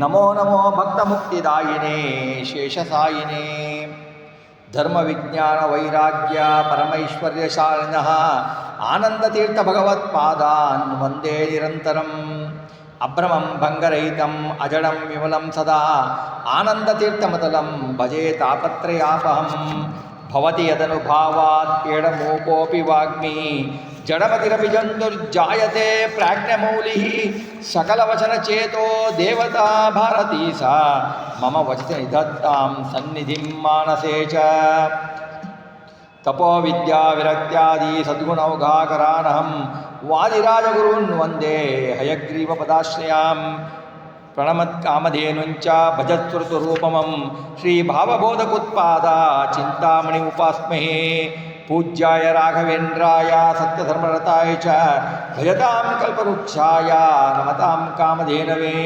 ನಮೋ ನಮೋ ಭಕ್ತಮುಕ್ತಿದಾಯಿನೇ ಶೇಷಸಾಯಿನೇ ಧರ್ಮ ವಿಜ್ಞಾನ ವೈರಾಗ್ಯ ಪರಮೈಶ್ವರ್ಯಶಾಲಿನಃ ಆನಂದತೀರ್ಥ ಭಗವತ್ಪಾದಾನ್ ವಂದೇ ನಿರಂತರಂ ಅಭ್ರಮಂ ಭಂಗರಹಿತಂ ಅಜಡಂ ವಿಮಲಂ ಸದಾ ಆನಂದತೀರ್ಥಮತಲಂ ಭಜೆ ತಾಪತ್ರಯಾಪಹಂ ಭವತಿ ಯದನುಭಾವಾತ್ ಏಡಮೂಕೋಪಿ ವಾಗ್ಮಿ ಜಡಮತಿರಪಿ ಜಂತುರ್ಜಾಯತೆ ಪ್ರಾಜ್ಞಮೌಲಿಃ ಸಕಲವಚನಚೇತೋ ದೇವತಾ ಭಾರತೀ ಸಾ ಮಮ ವಚನ ನಿಧತ್ತಾಂ ಸನ್ನಿಧಿಂ ಮಾನಸೇ ಚ ತಪೋ ವಿದ್ಯಾ ವಿರಕ್ತ್ಯಾದಿ ಸದ್ಗುಣೌಘಾಕರಾನಹಂ ವಾದಿರಾಜಗುರುನ್ ವಂದೇ ಹಯಗ್ರೀವ ಪದಾಶ್ರಯಾಂ ಪ್ರಣಮತ್ಕಾಮಧೇನುಂಚ ಭಜತ್ಸ್ಮೃತರೂಪಮಂ ಶ್ರೀಭಾವಬೋಧಕುತ್ಪಾದ ಚಿಂತಾಮಣಿ ಉಪಾಸ್ಮಹೇ ಪೂಜ್ಯಾಯ ರಾಘವೇಂದ್ರಾಯ ಸತ್ಯಧರ್ಮರತಾಯ ಚ ಭಜತಾಂ ಕಲ್ಪವೃಕ್ಷಾಯ ನಮತಾಂ ಕಾಮಧೇನವೇ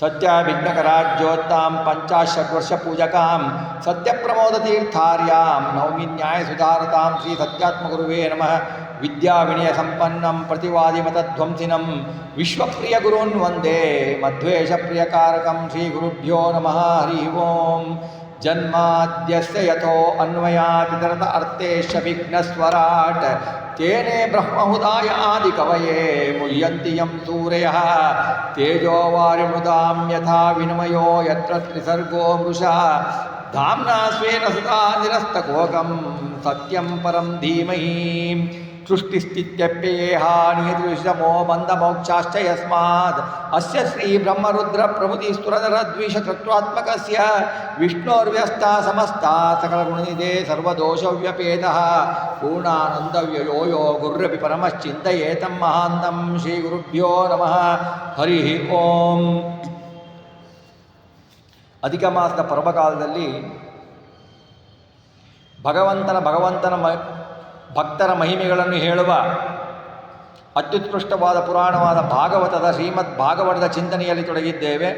ಸತ್ಯವಿಘ್ನಕರಾಜ್ಯೋತ್ತಾಂ ಪಂಚಾಶದ್ವರ್ಷಪೂಜಕಾಂ ಸತ್ಯಪ್ರಮೋದತೀರ್ಥಾರ್ಯಾಂ ನೌಮಿ ನ್ಯಾಯಸುಧಾರತಾಂ ಶ್ರೀ ಸತ್ಯಾತ್ಮಗುರುವೇ ನಮಃ ವಿದ್ಯಾವಿನಯಸಂಪನ್ನಂ ಪ್ರತಿವಾದಿಮತಧ್ವಂಸಿನಂ ವಿಶ್ವಪ್ರಿಯಗುರುನ್ ವಂದೇ ಮಧ್ವೇಷಪ್ರಿಯಕಾರಕಂ ಶ್ರೀಗುರುಭ್ಯೋ ನಮಃ ಹರಿ ಓಂ ಜನ್ಮಾದ್ಯಸ್ಯ ಯಥೋ ಅನ್ವಯಾದಿತರತ ಅರ್ಥೇಶ ವಿಘ್ನಸ್ವರಾಟ್ ತೇನೇ ಬ್ರಹ್ಮಹುದಾಯ ಆದಿಕವಯೇ ಮುಹ್ಯಂತಿ ಯಂ ಸೂರಯಃ ತೇಜೋವಾರಿಮೃತಾಂ ಯಥಾ ವಿನಿಮಯೋ ಯತ್ರ ತ್ರಿಸರ್ಗೋ ಮೃಷಃ ಧಾಮ್ನಾ ಸ್ವೇನ ಸದಾ ನಿರಸ್ತಕೋಕಂ ಸತ್ಯಂ ಪರಂ ಧೀಮಹಿ ಸೃಷ್ಟಿಸ್ಥಿತ್ಯಪ್ಯಯೇಹ ನಿಯತಿವಿಷಮೋ ಬಂಧಮೋಕ್ಷಾಶ್ಚ ಯಸ್ಮಾದ್ ಅಸ್ಯ ಶ್ರೀ ಬ್ರಹ್ಮರುದ್ರ ಪ್ರಭೃತಿ ಸುರನರದ್ವಿಷತೃತ್ವಾತ್ಮಕಸ್ಯ ವಿಷ್ಣೋರ್ವ್ಯಸ್ತಾ ಸಮಸ್ತಾ ಸಕಲಗುಣನಿಧೇ ಸರ್ವದೋಷವ್ಯಪೇತಃ ಪೂರ್ಣಾನಂದವ್ಯಯೋ ಯೋ ಗುರ್ರಪಿ ಪರಮಶ್ಚಿಂತಯೇತಂ ಮಹಾಂತಂ ಶ್ರೀಗುರುಭ್ಯೋ ನಮಃ ಹರಿ ಓಂ. ಅಧಿಕ ಮಾಸದ ಪರ್ವಕಾಲದಲ್ಲಿ ಭಗವಂತನ ಭಕ್ತರ ಮಹಿಮೆಗಳನ್ನು ಹೇಳುವ ಅತ್ಯುತ್ಕೃಷ್ಟವಾದ ಪುರಾಣವಾದ ಭಾಗವತದ ಶ್ರೀಮದ್ ಭಾಗವತದ ಚಿಂತನೆಯಲ್ಲಿ ತೊಡಗಿದ್ದೇವೆ.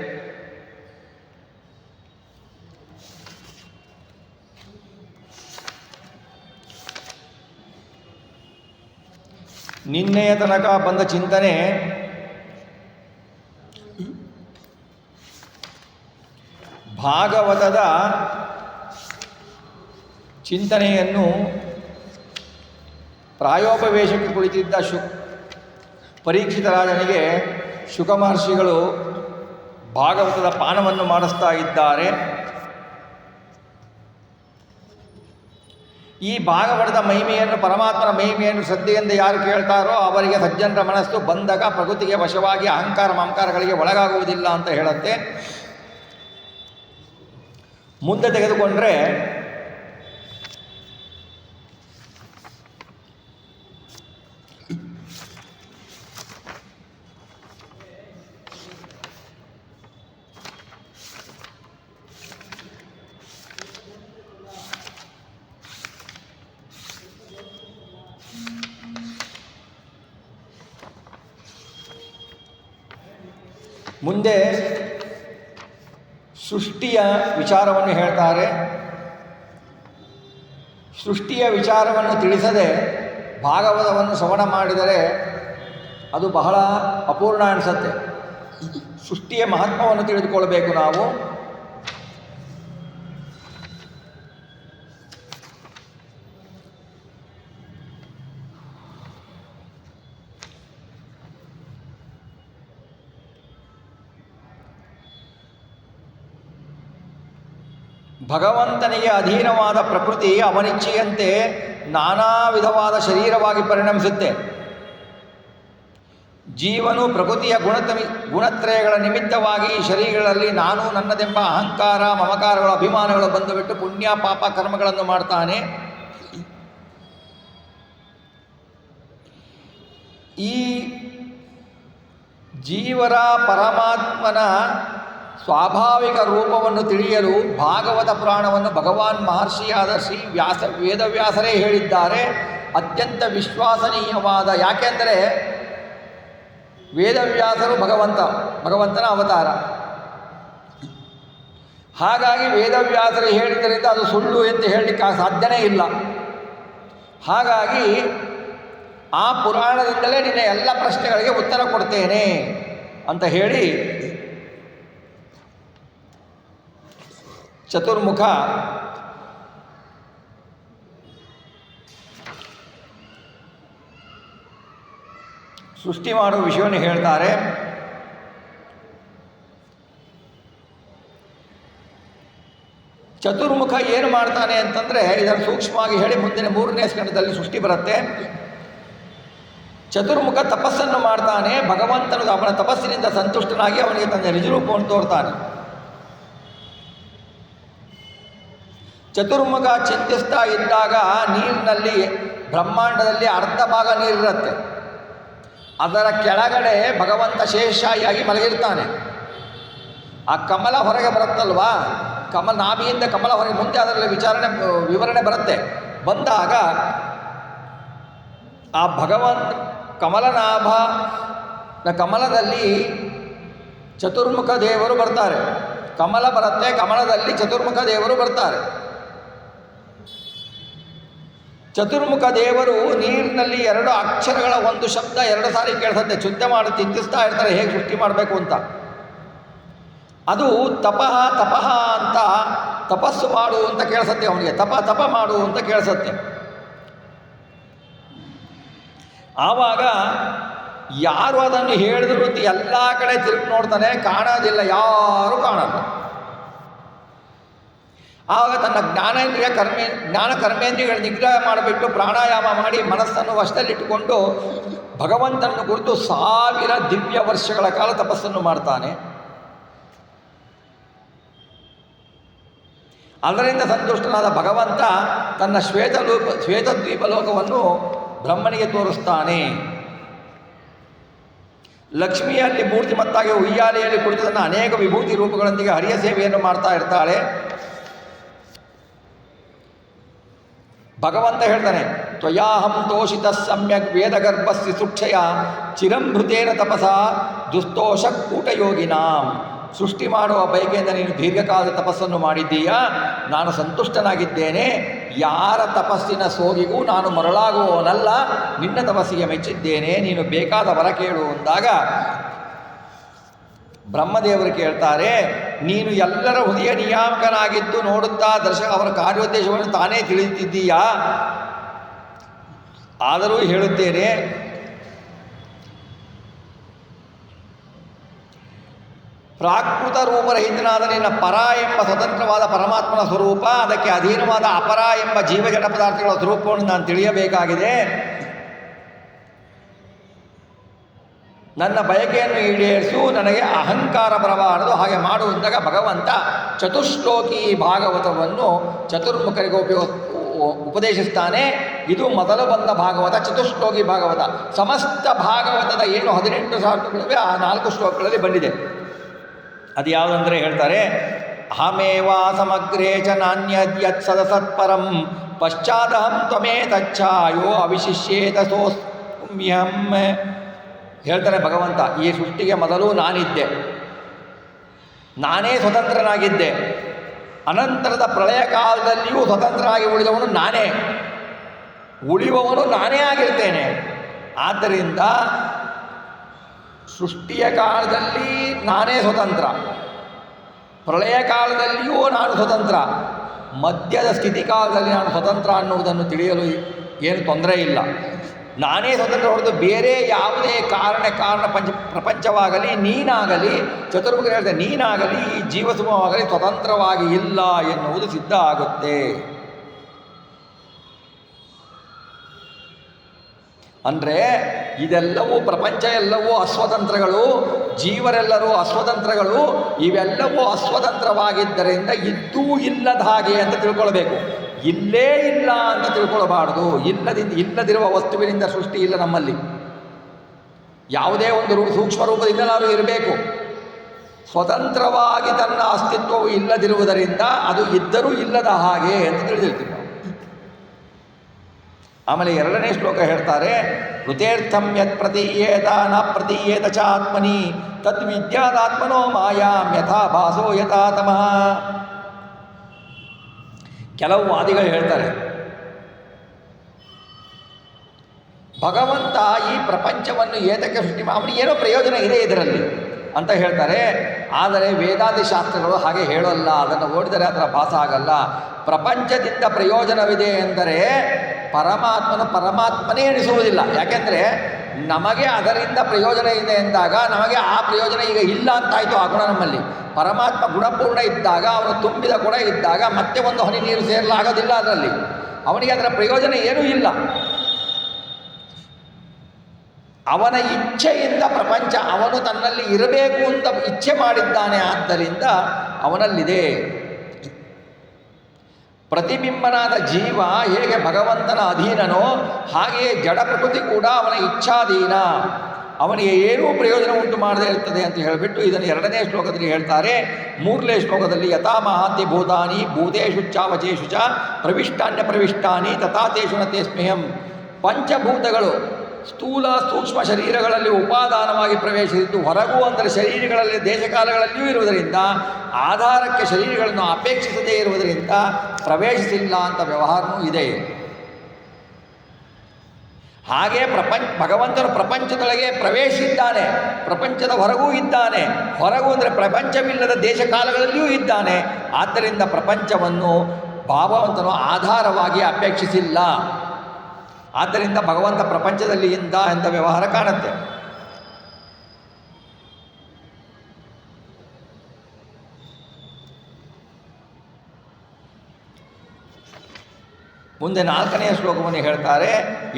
ನಿನ್ನೆಯ ತನಕ ಬಂದ ಚಿಂತನೆ ಭಾಗವತದ ಚಿಂತನೆಯನ್ನು ಪ್ರಾಯೋಪವೇಶಕ್ಕೆ ಕುಳಿತಿದ್ದ ಪರೀಕ್ಷಿತ ರಾಜನಿಗೆ ಶುಕ ಮಹರ್ಷಿಗಳು ಭಾಗವತದ ಪಾನವನ್ನು ಮಾಡಿಸ್ತಾ ಇದ್ದಾರೆ. ಈ ಭಾಗವತದ ಮಹಿಮೆಯನ್ನು, ಪರಮಾತ್ಮನ ಮಹಿಮೆಯನ್ನು ಶ್ರದ್ಧೆಯಿಂದ ಯಾರು ಕೇಳ್ತಾರೋ ಅವರಿಗೆ ಸಜ್ಜನರ ಮನಸ್ಸು ಬಂಧಕ, ಪ್ರಕೃತಿಗೆ ವಶವಾಗಿ ಅಹಂಕಾರ ಮಮಕಾರಗಳಿಗೆ ಒಳಗಾಗುವುದಿಲ್ಲ ಅಂತ ಹೇಳುತ್ತೆ. ಮುಂದೆ ತೆಗೆದುಕೊಂಡ್ರೆ ಮುಂದೆ ಸೃಷ್ಟಿಯ ವಿಚಾರವನ್ನು ಹೇಳ್ತಾರೆ. ಸೃಷ್ಟಿಯ ವಿಚಾರವನ್ನು ತಿಳಿಸದೆ ಭಾಗವತವನ್ನು ಶ್ರವಣ ಮಾಡಿದರೆ ಅದು ಬಹಳ ಅಪೂರ್ಣ ಅನಿಸುತ್ತೆ. ಸೃಷ್ಟಿಯ ಮಹತ್ವವನ್ನು ತಿಳಿದುಕೊಳ್ಳಬೇಕು ನಾವು. ಭಗವಂತನಿಗೆ ಅಧೀನವಾದ ಪ್ರಕೃತಿ ಅವನಿಚ್ಛೆಯಂತೆ ನಾನಾ ವಿಧವಾದ ಶರೀರವಾಗಿ ಪರಿಣಮಿಸುತ್ತೆ. ಜೀವನು ಪ್ರಕೃತಿಯ ಗುಣತ್ರಯಗಳ ನಿಮಿತ್ತವಾಗಿ ಈ ಶರೀರಗಳಲ್ಲಿ ನಾನು ನನ್ನದೆಂಬ ಅಹಂಕಾರ ಮಮಕಾರಗಳ ಅಭಿಮಾನಗಳು ಬಂದುಬಿಟ್ಟು ಪುಣ್ಯ ಪಾಪ ಕರ್ಮಗಳನ್ನು ಮಾಡ್ತಾನೆ. ಈ ಜೀವರ ಪರಮಾತ್ಮನ ಸ್ವಾಭಾವಿಕ ರೂಪವನ್ನು ತಿಳಿಯಲು ಭಾಗವತ ಪುರಾಣವನ್ನು ಭಗವಾನ್ ಮಹರ್ಷಿಯಾದ ಶ್ರೀ ವೇದವ್ಯಾಸರೇ ಹೇಳಿದ್ದಾರೆ. ಅತ್ಯಂತ ವಿಶ್ವಾಸನೀಯವಾದ, ಯಾಕೆಂದರೆ ವೇದವ್ಯಾಸರು ಭಗವಂತನ ಅವತಾರ. ಹಾಗಾಗಿ ವೇದವ್ಯಾಸರು ಹೇಳಿದ್ದರಿಂದ ಅದು ಸುಳ್ಳು ಎಂದು ಹೇಳಲಿಕ್ಕೆ ಸಾಧ್ಯನೇ ಇಲ್ಲ. ಹಾಗಾಗಿ ಆ ಪುರಾಣದಿಂದಲೇ ನಿನ್ನ ಎಲ್ಲ ಪ್ರಶ್ನೆಗಳಿಗೆ ಉತ್ತರ ಕೊಡ್ತೇನೆ ಅಂತ ಹೇಳಿ ಚತುರ್ಮುಖ ಸೃಷ್ಟಿ ಮಾಡುವ ವಿಷಯವನ್ನು ಹೇಳ್ತಾರೆ. ಚತುರ್ಮುಖ ಏನು ಮಾಡ್ತಾನೆ ಅಂತಂದರೆ ಇದನ್ನು ಸೂಕ್ಷ್ಮವಾಗಿ ಹೇಳಿ ಮುಂದಿನ 3ನೇ ಸ್ಕಂದದಲ್ಲಿ ಸೃಷ್ಟಿ ಬರುತ್ತೆ. ಚತುರ್ಮುಖ ತಪಸ್ಸನ್ನು ಮಾಡ್ತಾನೆ. ಭಗವಂತನು ಅವನ ತಪಸ್ಸಿನಿಂದ ಸಂತುಷ್ಟನಾಗಿ ಅವನಿಗೆ ತನ್ನ ನಿಜರೂಪವನ್ನು ತೋರ್ತಾನೆ. ಚತುರ್ಮುಖ ಚಿಂತಿಸ್ತಾ ಇದ್ದಾಗ ನೀರಿನಲ್ಲಿ ಬ್ರಹ್ಮಾಂಡದಲ್ಲಿ ಅರ್ಧ ಭಾಗ ನೀರಿರುತ್ತೆ. ಅದರ ಕೆಳಗಡೆ ಭಗವಂತ ಶೇಷಾಯಿಯಾಗಿ ಮಲಗಿರ್ತಾನೆ. ಆ ಕಮಲ ಹೊರಗೆ ಬರುತ್ತಲ್ವಾ, ನಾಭಿಯಿಂದ ಕಮಲ ಹೊರಗೆ ಮುಂದೆ ಅದರಲ್ಲಿ ವಿವರಣೆ ಬರುತ್ತೆ. ಬಂದಾಗ ಆ ಕಮಲನಾಭ ಕಮಲದಲ್ಲಿ ಚತುರ್ಮುಖ ದೇವರು ಬರ್ತಾರೆ. ಕಮಲ ಬರುತ್ತೆ, ಕಮಲದಲ್ಲಿ ಚತುರ್ಮುಖ ದೇವರು ಬರ್ತಾರೆ. ಚತುರ್ಮುಖ ದೇವರು ನೀರಿನಲ್ಲಿ 2 ಅಕ್ಷರಗಳ ಒಂದು ಶಬ್ದ 2 ಸಾರಿ ಕೇಳಿಸುತ್ತೆ. ಶುದ್ಧ ಮಾಡಿ ಚಿಂತಿಸ್ತಾ ಇರ್ತಾರೆ ಹೇಗೆ ಸೃಷ್ಟಿ ಮಾಡಬೇಕು ಅಂತ. ಅದು ತಪಃ ತಪಃ ಅಂತ ತಪಸ್ಸು ಮಾಡು ಅಂತ ಕೇಳಿಸುತ್ತೆ ಅವನಿಗೆ. ತಪ ಮಾಡು ಅಂತ ಕೇಳಿಸುತ್ತೆ. ಆವಾಗ ಯಾರು ಅದನ್ನು ಹೇಳಿದ್ರು ಎಲ್ಲ ಕಡೆ ತಿರುಗಿ ನೋಡ್ತಾನೆ, ಕಾಣೋದಿಲ್ಲ, ಯಾರೂ ಕಾಣಲ್ಲ. ಆವಾಗ ತನ್ನ ಜ್ಞಾನ ಕರ್ಮೇಂದ್ರಿಯಗಳ ನಿಗ್ರಹ ಮಾಡಿಬಿಟ್ಟು ಪ್ರಾಣಾಯಾಮ ಮಾಡಿ ಮನಸ್ಸನ್ನು ವಶದಲ್ಲಿಟ್ಟುಕೊಂಡು ಭಗವಂತನನ್ನು ಕುರಿತು 1000 ದಿವ್ಯ ವರ್ಷಗಳ ಕಾಲ ತಪಸ್ಸನ್ನು ಮಾಡ್ತಾನೆ. ಅದರಿಂದ ಸಂತುಷ್ಟನಾದ ಭಗವಂತ ತನ್ನ ಶ್ವೇತದ್ವೀಪ ಲೋಕವನ್ನು ಬ್ರಹ್ಮನಿಗೆ ತೋರಿಸ್ತಾನೆ. ಲಕ್ಷ್ಮಿಯಲ್ಲಿ ಮೂರ್ತಿಮತ್ತಾಗಿ ಉಯ್ಯಾಲೆಯಲ್ಲಿ ಕುಳಿತು ತನ್ನ ಅನೇಕ ವಿಭೂತಿ ರೂಪಗಳೊಂದಿಗೆ ಹರಿಯ ಸೇವೆಯನ್ನು ಮಾಡ್ತಾ ಇರ್ತಾಳೆ. ಭಗವಂತ ಹೇಳ್ತಾನೆ, ತ್ವಯಾಹಂ ತೋಷಿತ ಸಮ್ಯಕ್ ವೇದಗರ್ಭಸ್ಯ ಸುಕ್ಷಯ ಚಿರಂಭೃತೇನ ತಪಸ ದುಸ್ತೋಷ ಕೂಟಯೋಗಿನಾಂ. ಸೃಷ್ಟಿ ಮಾಡುವ ಬಯಕೆಯಿಂದ ನೀನು ದೀರ್ಘಕಾಲದ ತಪಸ್ಸನ್ನು ಮಾಡಿದ್ದೀಯಾ, ನಾನು ಸಂತುಷ್ಟನಾಗಿದ್ದೇನೆ. ಯಾರ ತಪಸ್ಸಿನ ಸೋಗಿಗೂ ನಾನು ಮರಳಾಗುವವನಲ್ಲ. ನಿನ್ನ ತಪಸ್ಸಿಗೆ ಮೆಚ್ಚಿದ್ದೇನೆ, ನೀನು ಬೇಕಾದ ವರ ಕೇಳು ಅಂದಾಗ ಬ್ರಹ್ಮದೇವರು ಕೇಳ್ತಾರೆ, ನೀನು ಎಲ್ಲರ ಹೃದಯ ನಿಯಾಮಕನಾಗಿದ್ದು ನೋಡುತ್ತಾ ಅವರ ಕಾರ್ಯೋದ್ದೇಶವನ್ನು ತಾನೇ ತಿಳಿಯುತ್ತಿದ್ದೀಯಾ. ಆದರೂ ಹೇಳುತ್ತೇನೆ, ಪ್ರಾಕೃತ ರೂಪರಹಿತನಾದ ನಿನ್ನ ಪರ ಎಂಬ ಸ್ವತಂತ್ರವಾದ ಪರಮಾತ್ಮನ ಸ್ವರೂಪ, ಅದಕ್ಕೆ ಅಧೀನವಾದ ಅಪರ ಎಂಬ ಜೀವಜಡ ಪದಾರ್ಥಗಳ ಸ್ವರೂಪವನ್ನು ನಾನು ತಿಳಿಯಬೇಕಾಗಿದೆ. ನನ್ನ ಬಯಕೆಯನ್ನು ಈಡೇರಿಸು, ನನಗೆ ಅಹಂಕಾರ ಬರಬಾರದು. ಹಾಗೆ ಮಾಡುವಂದಾಗ ಭಗವಂತ ಚತುಶ್ಲೋಕಿ ಭಾಗವತವನ್ನು ಚತುರ್ಮುಖರಿಗೆ ಉಪದೇಶಿಸ್ತಾನೆ. ಇದು ಮೊದಲು ಬಂದ ಭಾಗವತ, ಚತುಶ್ಲೋಕಿ ಭಾಗವತ. ಸಮಸ್ತ ಭಾಗವತದ ಏನು 18 ಶ್ಲೋಕಗಳಿವೆ ಆ 4 ಶ್ಲೋಕಗಳಲ್ಲಿ ಬಂದಿದೆ. ಅದು ಯಾವುದಂದರೆ ಹೇಳ್ತಾರೆ, ಅಹಮೇವಾ ಸಮಗ್ರೇ ಚ ನಾಣ್ಯದ್ಯತ್ ಸದಸತ್ಪರಂ ಪಶ್ಚಾದಹಂ ತ್ವಮೇ ತಚ್ಛಾಯೋ ಅವಿಶಿಷ್ಯೇತ ಸೋಮ್ಯಹಂ. ಹೇಳ್ತಾರೆ ಭಗವಂತ, ಈ ಸೃಷ್ಟಿಗೆ ಮೊದಲು ನಾನಿದ್ದೆ, ನಾನೇ ಸ್ವತಂತ್ರನಾಗಿದ್ದೆ. ಅನಂತರದ ಪ್ರಳಯ ಕಾಲದಲ್ಲಿಯೂ ಸ್ವತಂತ್ರನಾಗಿ ಉಳಿದವನು ನಾನೇ, ಉಳಿಯುವವನು ನಾನೇ ಆಗಿರ್ತೇನೆ. ಆದ್ದರಿಂದ ಸೃಷ್ಟಿಯ ಕಾಲದಲ್ಲಿ ನಾನೇ ಸ್ವತಂತ್ರ, ಪ್ರಳಯ ಕಾಲದಲ್ಲಿಯೂ ನಾನು ಸ್ವತಂತ್ರ, ಮಧ್ಯದ ಸ್ಥಿತಿ ಕಾಲದಲ್ಲಿ ನಾನು ಸ್ವತಂತ್ರ ಅನ್ನುವುದನ್ನು ತಿಳಿಯಲು ಏನು ತೊಂದರೆ ಇಲ್ಲ. ನಾನೇ ಸ್ವತಂತ್ರ ಹೊರತು ಬೇರೆ ಯಾವುದೇ ಕಾರಣ ಪ್ರಪಂಚವಾಗಲಿ ನೀನಾಗಲಿ, ಚತುರ್ಮುಖ ಹೇಳ್ತಾರೆ, ನೀನಾಗಲಿ ಈ ಜೀವಸಮೂಹವಾಗಲಿ ಸ್ವತಂತ್ರವಾಗಿ ಇಲ್ಲ ಎನ್ನುವುದು ಸಿದ್ಧ ಆಗುತ್ತೆ. ಅಂದರೆ ಇದೆಲ್ಲವೂ ಪ್ರಪಂಚ ಎಲ್ಲವೂ ಅಸ್ವತಂತ್ರಗಳು, ಜೀವರೆಲ್ಲರೂ ಅಸ್ವತಂತ್ರಗಳು. ಇವೆಲ್ಲವೂ ಅಸ್ವತಂತ್ರವಾಗಿದ್ದರಿಂದ ಇದ್ದೂ ಇಲ್ಲದ ಹಾಗೆ ಅಂತ ತಿಳ್ಕೊಳ್ಬೇಕು. ಇಲ್ಲೇ ಇಲ್ಲ ಅಂತ ತಿಳ್ಕೊಳ್ಬಾರ್ದು. ಇಲ್ಲದಿರುವ ವಸ್ತುವಿನಿಂದ ಸೃಷ್ಟಿ ಇಲ್ಲ ನಮ್ಮಲ್ಲಿ. ಯಾವುದೇ ಒಂದು ಸೂಕ್ಷ್ಮ ರೂಪದಿಂದಲಾದರೂ ಇರಬೇಕು. ಸ್ವತಂತ್ರವಾಗಿ ತನ್ನ ಅಸ್ತಿತ್ವವು ಇಲ್ಲದಿರುವುದರಿಂದ ಅದು ಇದ್ದರೂ ಇಲ್ಲದ ಹಾಗೆ ಅಂತ ತಿಳಿದಿರ್ತೀವಿ ನಾವು. ಆಮೇಲೆ 2ನೇ ಶ್ಲೋಕ ಹೇಳ್ತಾರೆ, ಋತೇರ್ಥಂ ಯತ್ ಪ್ರತೀಯೇತ ನ ಪ್ರತೀಯೇತ ಚ ಆತ್ಮನಿ ತದ್ವಿದ್ಯಾದಾತ್ಮನೋ ಮಾಯಾಂ ಯಥಾ ಭಾಸೋ ಯಥಾ ತಮಃ. ಕೆಲವು ವಾದಿಗಳು ಹೇಳ್ತಾರೆ, ಭಗವಂತ ಈ ಪ್ರಪಂಚವನ್ನು ಏತಕ್ಕೆ ಸೃಷ್ಟಿ ಅವನಿಗೆ ಏನೋ ಪ್ರಯೋಜನ ಇದೆ ಇದರಲ್ಲಿ. ಅಂತ ಹೇಳ್ತಾರೆ. ಆದರೆ ವೇದಾದಿ ಶಾಸ್ತ್ರಗಳು ಹಾಗೆ ಹೇಳೋಲ್ಲ, ಅದನ್ನು ಓದಿದರೆ ಅದರ ಭಾಸ ಆಗಲ್ಲ. ಪ್ರಪಂಚದಿಂದ ಪ್ರಯೋಜನವಿದೆ ಎಂದರೆ ಪರಮಾತ್ಮನೇ ಎಣಿಸುವುದಿಲ್ಲ. ಯಾಕೆಂದರೆ ನಮಗೆ ಅದರಿಂದ ಪ್ರಯೋಜನ ಇದೆ ಎಂದಾಗ ನಮಗೆ ಆ ಪ್ರಯೋಜನ ಈಗ ಇಲ್ಲ ಅಂತಾಯಿತು. ಆ ಗುಣ ನಮ್ಮಲ್ಲಿ ಪರಮಾತ್ಮ ಗುಣಪೂರ್ಣ ಇದ್ದಾಗ, ಅವನು ತುಂಬಿದ ಗುಣ ಇದ್ದಾಗ ಮತ್ತೆ ಒಂದು ಹನಿ ನೀರು ಸೇರಲಾಗೋದಿಲ್ಲ ಅದರಲ್ಲಿ. ಅವನಿಗೆ ಅದರ ಪ್ರಯೋಜನ ಏನೂ ಇಲ್ಲ. ಅವನ ಇಚ್ಛೆಯಿಂದ ಪ್ರಪಂಚ, ಅವನು ತನ್ನಲ್ಲಿ ಇರಬೇಕು ಅಂತ ಇಚ್ಛೆ ಮಾಡಿದ್ದಾನೆ, ಆದ್ದರಿಂದ ಅವನಲ್ಲಿದೆ. ಪ್ರತಿಬಿಂಬನಾದ ಜೀವ ಹೇಗೆ ಭಗವಂತನ ಅಧೀನನೋ ಹಾಗೆಯೇ ಜಡ ಪ್ರಕೃತಿ ಕೂಡ ಅವನ ಇಚ್ಛಾಧೀನ, ಅವನಿಗೆ ಏನೂ ಪ್ರಯೋಜನ ಉಂಟು ಮಾಡದೇ ಇರ್ತದೆ ಅಂತ ಹೇಳಿಬಿಟ್ಟು ಇದನ್ನು 2ನೇ ಶ್ಲೋಕದಲ್ಲಿ ಹೇಳ್ತಾರೆ. 3ನೇ ಶ್ಲೋಕದಲ್ಲಿ ಯಥಾ ಮಹಾಂತಿ ಭೂತಾನಿ ಭೂತೇಷು ಚಾವಚೇಷು ಚ ಪ್ರವಿಷ್ಟಾನ್ಯ ಪ್ರವಿಷ್ಟಾನಿ ತಥಾ ತೇಷು ನ ತೇ ಸ್ಮೇಹಂ. ಪಂಚಭೂತಗಳು ಸ್ಥೂಲ ಸೂಕ್ಷ್ಮ ಶರೀರಗಳಲ್ಲಿ ಉಪಾದಾನವಾಗಿ ಪ್ರವೇಶಿಸಿದ್ದು, ಹೊರಗೂ ಅಂದರೆ ಶರೀರಗಳಲ್ಲಿ ದೇಶಕಾಲಗಳಲ್ಲಿಯೂ ಇರುವುದರಿಂದ, ಆಧಾರಕ್ಕೆ ಶರೀರಗಳನ್ನು ಅಪೇಕ್ಷಿಸದೇ ಇರುವುದರಿಂದ ಪ್ರವೇಶಿಸಿಲ್ಲ ಅಂತ ವ್ಯವಹಾರವೂ ಇದೆ. ಹಾಗೆ ಭಗವಂತನು ಪ್ರಪಂಚದೊಳಗೆ ಪ್ರವೇಶಿಸಿದ್ದಾನೆ, ಪ್ರಪಂಚದ ಹೊರಗೂ ಇದ್ದಾನೆ. ಹೊರಗೂ ಅಂದರೆ ಪ್ರಪಂಚವಿಲ್ಲದ ದೇಶಕಾಲಗಳಲ್ಲಿಯೂ ಇದ್ದಾನೆ. ಆದ್ದರಿಂದ ಪ್ರಪಂಚವನ್ನು ಭಗವಂತನು ಆಧಾರವಾಗಿ ಅಪೇಕ್ಷಿಸಿಲ್ಲ. ಆದ್ದರಿಂದ ಭಗವಂತ ಪ್ರಪಂಚದಲ್ಲಿ ಇಂದ ಎಂಥ ವ್ಯವಹಾರ ಕಾಣುತ್ತೆ. ಮುಂದೆ 4ನೇ ಶ್ಲೋಕವನ್ನು ಹೇಳ್ತಾರೆ.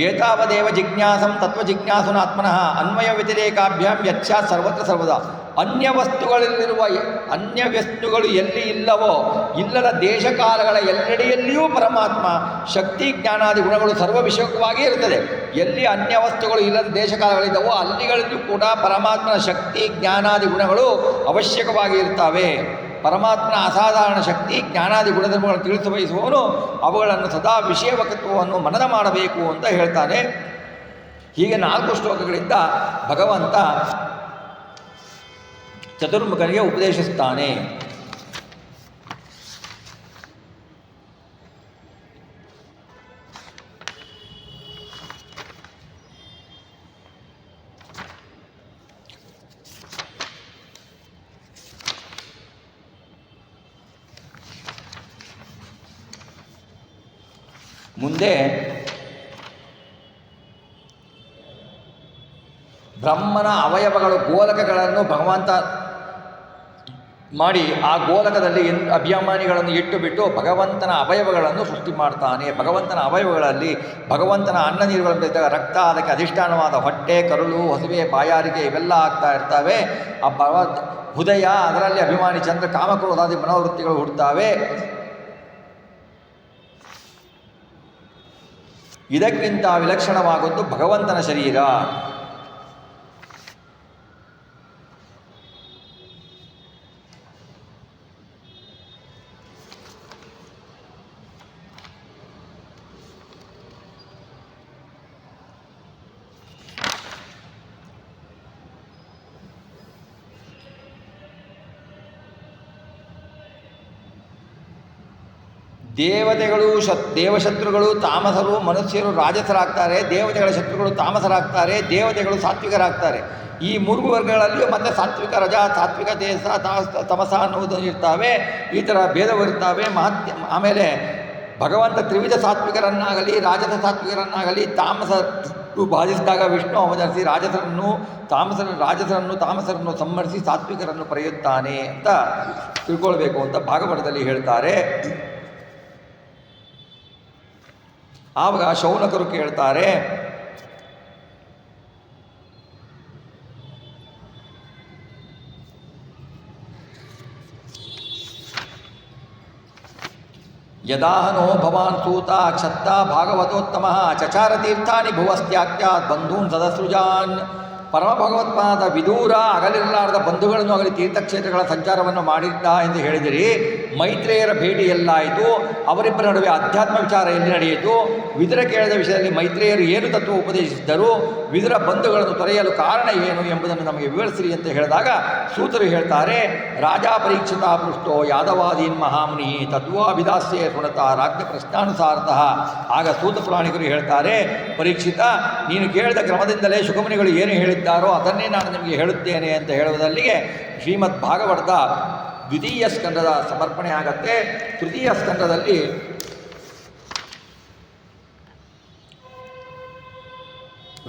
ಏತಾವದೇವ ಜಿಜ್ಞಾಸಂ ತತ್ವಜಿಜ್ಞಾಸುನಾತ್ಮನಃ ಅನ್ವಯ ವ್ಯತಿರೇಕಾಭ್ಯಾಂ ಯಚ್ಛಾತ್ ಸರ್ವತ್ರ ಸರ್ವದಾ. ಅನ್ಯ ವಸ್ತುಗಳು ಎಲ್ಲಿ ಇಲ್ಲವೋ, ಇಲ್ಲದ ದೇಶಕಾಲಗಳ ಎಲ್ಲೆಡೆಯಲ್ಲಿಯೂ ಪರಮಾತ್ಮ ಶಕ್ತಿ ಜ್ಞಾನಾದಿ ಗುಣಗಳು ಸರ್ವವಿಷಯಕವಾಗಿ ಇರುತ್ತದೆ. ಎಲ್ಲಿ ಅನ್ಯ ವಸ್ತುಗಳು ಇಲ್ಲದ ದೇಶಕಾಲಗಳಿದ್ದವೋ ಅಲ್ಲಿಗಳಲ್ಲೂ ಕೂಡ ಪರಮಾತ್ಮನ ಶಕ್ತಿ ಜ್ಞಾನಾದಿ ಗುಣಗಳು ಅವಶ್ಯಕವಾಗಿ ಇರ್ತವೆ. ಪರಮಾತ್ಮನ ಅಸಾಧಾರಣ ಶಕ್ತಿ ಜ್ಞಾನಾದಿ ಗುಣಧರ್ಮಗಳನ್ನು ತಿಳಿಸ ಬಯಸುವವನು ಅವುಗಳನ್ನು ಸದಾ ವಿಷಯವಕತ್ವವನ್ನು ಮನನ ಮಾಡಬೇಕು ಅಂತ ಹೇಳ್ತಾನೆ. ಹೀಗೆ 4 ಶ್ಲೋಕಗಳಿಂದ ಭಗವಂತ ಚತುರ್ಮುಖನಿಗೆ ಉಪದೇಶಿಸ್ತಾನೆ. ಮುಂದೆ ಬ್ರಹ್ಮನ ಅವಯವಗಳು ಗೋಲಕಗಳನ್ನು ಭಗವಂತ ಮಾಡಿ ಆ ಗೋಲಕದಲ್ಲಿ ಅಭಿಮಾನಿಗಳನ್ನು ಇಟ್ಟು ಬಿಟ್ಟು ಭಗವಂತನ ಅವಯವಗಳನ್ನು ಸೃಷ್ಟಿ ಮಾಡ್ತಾನೆ. ಭಗವಂತನ ಅವಯವಗಳಲ್ಲಿ ಭಗವಂತನ ಅನ್ನ ನೀರುಗಳನ್ನು ಇದ್ದಾಗ ರಕ್ತ, ಅದಕ್ಕೆ ಅಧಿಷ್ಠಾನವಾದ ಹೊಟ್ಟೆ, ಕರುಳು, ಹಸಿವೆ, ಬಾಯಾರಿಕೆ ಇವೆಲ್ಲ ಆಗ್ತಾ ಇರ್ತವೆ. ಆ ಹೃದಯ, ಅದರಲ್ಲಿ ಅಭಿಮಾನಿ ಚಂದ್ರ, ಕಾಮಕ್ರೋಧಾದಿ ಮನೋವೃತ್ತಿಗಳು ಹುಡ್ತಾವೆ. ಇದಕ್ಕಿಂತ ವಿಲಕ್ಷಣವಾಗುವುದು ಭಗವಂತನ ಶರೀರ. ದೇವಶತ್ರುಗಳು ತಾಮಸರು, ಮನುಷ್ಯರು ರಾಜಸರಾಗ್ತಾರೆ. ದೇವತೆಗಳ ಶತ್ರುಗಳು ತಾಮಸರಾಗ್ತಾರೆ, ದೇವತೆಗಳು ಸಾತ್ವಿಕರಾಗ್ತಾರೆ. ಈ 3 ವರ್ಗಗಳಲ್ಲಿಯೂ ಮತ್ತೆ ಸಾತ್ವಿಕ ರಜ, ಸಾತ್ವಿಕ ತೇಜಸ, ತಮಸ ಅನ್ನುವುದು ಇರ್ತವೆ. ಈ ಥರ ಭೇದವಿರ್ತವೆ. ಆಮೇಲೆ ಭಗವಂತ ತ್ರಿವಿಧ ಸಾತ್ವಿಕರನ್ನಾಗಲಿ ರಾಜಸ ಸಾತ್ವಿಕರನ್ನಾಗಲಿ ತಾಮಸರು ಬಾಧಿಸಿದಾಗ ವಿಷ್ಣು ಅವತರಿಸಿ ತಾಮಸರನ್ನು ಸಂಹರಿಸಿ ಸಾತ್ವಿಕರನ್ನು ಪಡೆಯುತ್ತಾನೆ ಅಂತ ತಿಳ್ಕೊಳ್ಬೇಕು ಅಂತ ಭಾಗವತದಲ್ಲಿ ಹೇಳ್ತಾರೆ. ಆವಾಗ ಶೌನಕರು ಕೇಳ್ತಾರೆ, ಯದಾಹನೋ ಭವಾನ್ ಸೂತ ಕ್ಷತ್ತ ಭಾಗವತೋತ್ತಮ ಚಚಾರ ತೀರ್ಥಾನಿ ಭುವಸ್ತ್ಯಾಕ್ಯಾತ್ ಬಂಧೂನ್ ಸದಸೃಜಾನ್. ಪರಮ ಭಗವತ್ಪಾದ ವಿದೂರ ಅಗಲಿರಲಾರದ ಬಂಧುಗಳನ್ನು ಆಗಲಿ ತೀರ್ಥಕ್ಷೇತ್ರಗಳ ಸಂಚಾರವನ್ನು ಮಾಡಿದ್ದ ಎಂದು ಹೇಳಿದಿರಿ. ಮೈತ್ರೇಯರ ಭೇಟಿ ಎಲ್ಲಾಯಿತು, ಅವರಿಬ್ಬರ ನಡುವೆ ಅಧ್ಯಾತ್ಮ ವಿಚಾರ ಎಲ್ಲಿ ನಡೆಯಿತು, ವಿದುರ ಕೇಳಿದ ವಿಷಯದಲ್ಲಿ ಮೈತ್ರೇಯರು ಏನು ತತ್ವ ಉಪದೇಶಿಸಿದರು, ವಿದುರ ಬಂಧುಗಳನ್ನು ತೊರೆಯಲು ಕಾರಣ ಏನು ಎಂಬುದನ್ನು ನಮಗೆ ವಿವರಿಸಿರಿ ಅಂತ ಹೇಳಿದಾಗ ಸೂತರು ಹೇಳ್ತಾರೆ, ರಾಜ ಪರೀಕ್ಷಿತ ಪೃಷ್ಟೋ ಯಾದವಾದೀನ್ ಮಹಾಮುನಿ ತತ್ವಾಭಿದಾಸ್ಯೆ ಸುಣತ ರಾಜ್ಯ ಪ್ರಶ್ನಾನುಸಾರತಃ. ಆಗ ಸೂತ ಪುರಾಣಿಕರು ಹೇಳ್ತಾರೆ, ಪರೀಕ್ಷಿತ, ನೀನು ಕೇಳಿದ ಕ್ರಮದಿಂದಲೇ ಶುಕಮುನಿಗಳು ಏನು ಹೇಳಿದ್ದಾರೋ ಅದನ್ನೇ ನಾನು ನಿಮಗೆ ಹೇಳುತ್ತೇನೆ ಅಂತ ಹೇಳುವುದಲ್ಲಿಗೆ ಶ್ರೀಮದ್ ಭಾಗವತದ ದ್ವಿತೀಯ ಸ್ಕಂದದ ಸಮರ್ಪಣೆ ಆಗತ್ತೆ. ತೃತೀಯ ಸ್ಕಂದದಲ್ಲಿ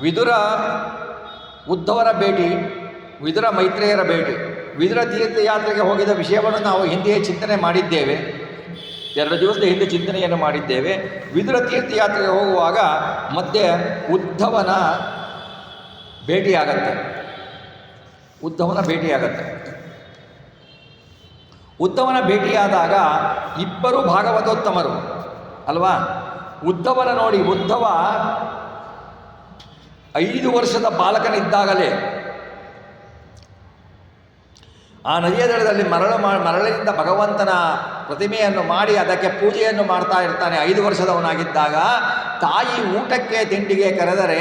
ವಿದುರ ಉದ್ಧವರ ಭೇಟಿ, ವಿದುರ ಮೈತ್ರೇಯರ ಭೇಟಿ, ವಿದುರ ತೀರ್ಥಯಾತ್ರೆಗೆ ಹೋಗಿದ ವಿಷಯವನ್ನು ನಾವು ಹಿಂದೆಯೇ ಚಿಂತನೆ ಮಾಡಿದ್ದೇವೆ. 2 ದಿವಸದ ಹಿಂದೆ ಚಿಂತನೆಯನ್ನು ಮಾಡಿದ್ದೇವೆ. ವಿದುರ ತೀರ್ಥಯಾತ್ರೆಗೆ ಹೋಗುವಾಗ ಮಧ್ಯೆ ಉದ್ಧವನ ಭೇಟಿಯಾಗತ್ತೆ. ಉದ್ಧವನ ಭೇಟಿಯಾದಾಗ ಇಬ್ಬರು ಭಾಗವತೋತ್ತಮರು ಅಲ್ವಾ. ಉದ್ಧವನ ನೋಡಿ, ಉದ್ಧವ 5 ವರ್ಷದ ಬಾಲಕನಿದ್ದಾಗಲೇ ಆ ನದಿಯ ದಡದಲ್ಲಿ ಮರಳಿನಿಂದ ಭಗವಂತನ ಪ್ರತಿಮೆಯನ್ನು ಮಾಡಿ ಅದಕ್ಕೆ ಪೂಜೆಯನ್ನು ಮಾಡ್ತಾ ಇರ್ತಾನೆ. 5 ವರ್ಷದವನಾಗಿದ್ದಾಗ ತಾಯಿ ಊಟಕ್ಕೆ ತಿಂಡಿಗೆ ಕರೆದರೆ,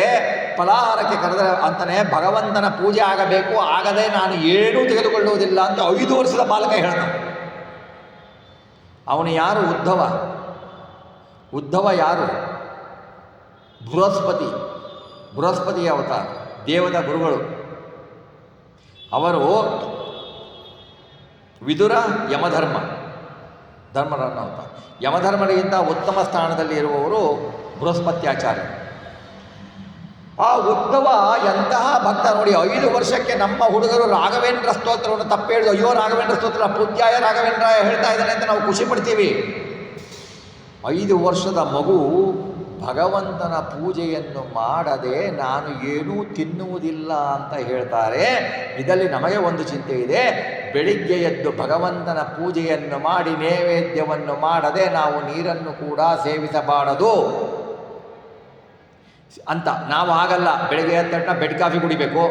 ಫಲಾಹಾರಕ್ಕೆ ಕರೆದರೆ ಅಂತಾನೆ ಭಗವಂತನ ಪೂಜೆ ಆಗಬೇಕು, ಆಗದೆ ನಾನು ಏನೂ ತೆಗೆದುಕೊಳ್ಳುವುದಿಲ್ಲ ಅಂತ 5 ವರ್ಷದ ಬಾಲಕ ಹೇಳ್ತಾನೆ. ಅವನು ಯಾರು? ಉದ್ಧವ ಯಾರು? ಬೃಹಸ್ಪತಿಯ ಅವತಾರ, ದೇವದ ಗುರುಗಳು ಅವರು. ವಿದುರ ಧರ್ಮರನ್ನ ಅವತಾರ. ಯಮಧರ್ಮನಿಗಿಂತ ಉತ್ತಮ ಸ್ಥಾನದಲ್ಲಿ ಇರುವವರು ಬೃಹಸ್ಪತ್ಯಾಚಾರ್ಯ. ಆ ಉದ್ಧವ ಎಂತಹ ಭಕ್ತ ನೋಡಿ. 5 ವರ್ಷಕ್ಕೆ ನಮ್ಮ ಹುಡುಗರು ರಾಘವೇಂದ್ರ ಸ್ತೋತ್ರವನ್ನು ತಪ್ಪೇಳಿದು, ಅಯ್ಯೋ ರಾಘವೇಂದ್ರ ಸ್ತೋತ್ರ ಪೂಜ್ಯಾಯ ರಾಘವೇಂದ್ರಾಯ ಹೇಳ್ತಾ ಇದ್ದಾನೆ ಅಂತ ನಾವು ಖುಷಿ ಪಡ್ತೀವಿ. 5 ವರ್ಷದ ಮಗು ಭಗವಂತನ ಪೂಜೆಯನ್ನು ಮಾಡದೆ ನಾನು ಏನೂ ತಿನ್ನುವುದಿಲ್ಲ ಅಂತ ಹೇಳ್ತಾರೆ. ಇದರಲ್ಲಿ ನಮಗೆ ಒಂದು ಚಿಂತೆ ಇದೆ. ಬೆಳಿಗ್ಗೆ ಎದ್ದು ಭಗವಂತನ ಪೂಜೆಯನ್ನು ಮಾಡಿ ನೈವೇದ್ಯವನ್ನು ಮಾಡದೆ ನಾವು ನೀರನ್ನು ಕೂಡ ಸೇವಿಸಬಾರದು ಅಂತ. ನಾವು ಆಗಲ್ಲ. ಬೆಳಗ್ಗೆ ಎದ್ದ ತಕ್ಷಣ ಬೆಡ್ ಕಾಫಿ ಕುಡಿಬೇಕು.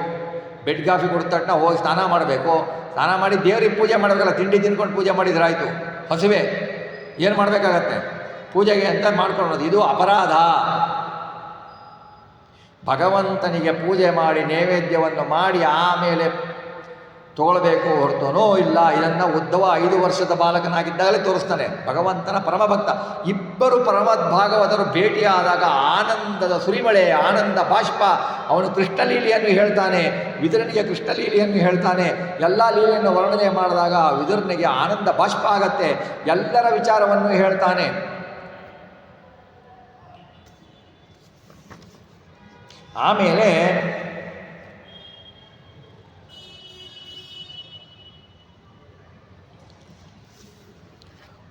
ಬೆಡ್ ಕಾಫಿ ಕುಡಿದ ತಕ್ಷಣ ಹೋಗಿ ಸ್ನಾನ ಮಾಡಬೇಕು. ಸ್ನಾನ ಮಾಡಿ ದೇವರಿಗೆ ಪೂಜೆ ಮಾಡಬೇಕಲ್ಲ. ತಿಂಡಿ ತಿನ್ಕೊಂಡು ಪೂಜೆ ಮಾಡಿದ್ರಾಯ್ತು. ಹಸುವೆ ಏನು ಮಾಡಬೇಕಾಗತ್ತೆ? ಪೂಜೆಗೆ ಅಂತ ಮಾಡ್ಕೊಳ್ಳೋದು. ಇದು ಅಪರಾಧ. ಭಗವಂತನಿಗೆ ಪೂಜೆ ಮಾಡಿ ನೈವೇದ್ಯವನ್ನು ಮಾಡಿ ಆಮೇಲೆ ತಗೊಳ್ಬೇಕು ಹೊರತುನೋ ಇಲ್ಲ. ಇದನ್ನು ಉದ್ಧವ 5 ವರ್ಷದ ಬಾಲಕನಾಗಿದ್ದಾಗಲೇ ತೋರಿಸ್ತಾನೆ. ಭಗವಂತನ ಪರಮಭಕ್ತ. ಇಬ್ಬರು ಪರಮದ್ಭಾಗವತರು ಭೇಟಿಯಾದಾಗ ಆನಂದದ ಸುರಿಮಳೆ, ಆನಂದ ಬಾಷ್ಪ. ಅವನು ಕೃಷ್ಣಲೀಲೆಯನ್ನು ಹೇಳ್ತಾನೆ, ವಿದುರನಿಗೆ ಕೃಷ್ಣಲೀಲೆಯನ್ನು ಹೇಳ್ತಾನೆ. ಎಲ್ಲ ಲೀಲೆಯನ್ನು ವರ್ಣನೆ ಮಾಡಿದಾಗ ವಿದುರನಿಗೆ ಆನಂದ ಬಾಷ್ಪ ಆಗತ್ತೆ. ಎಲ್ಲರ ವಿಚಾರವನ್ನು ಹೇಳ್ತಾನೆ. ಆಮೇಲೆ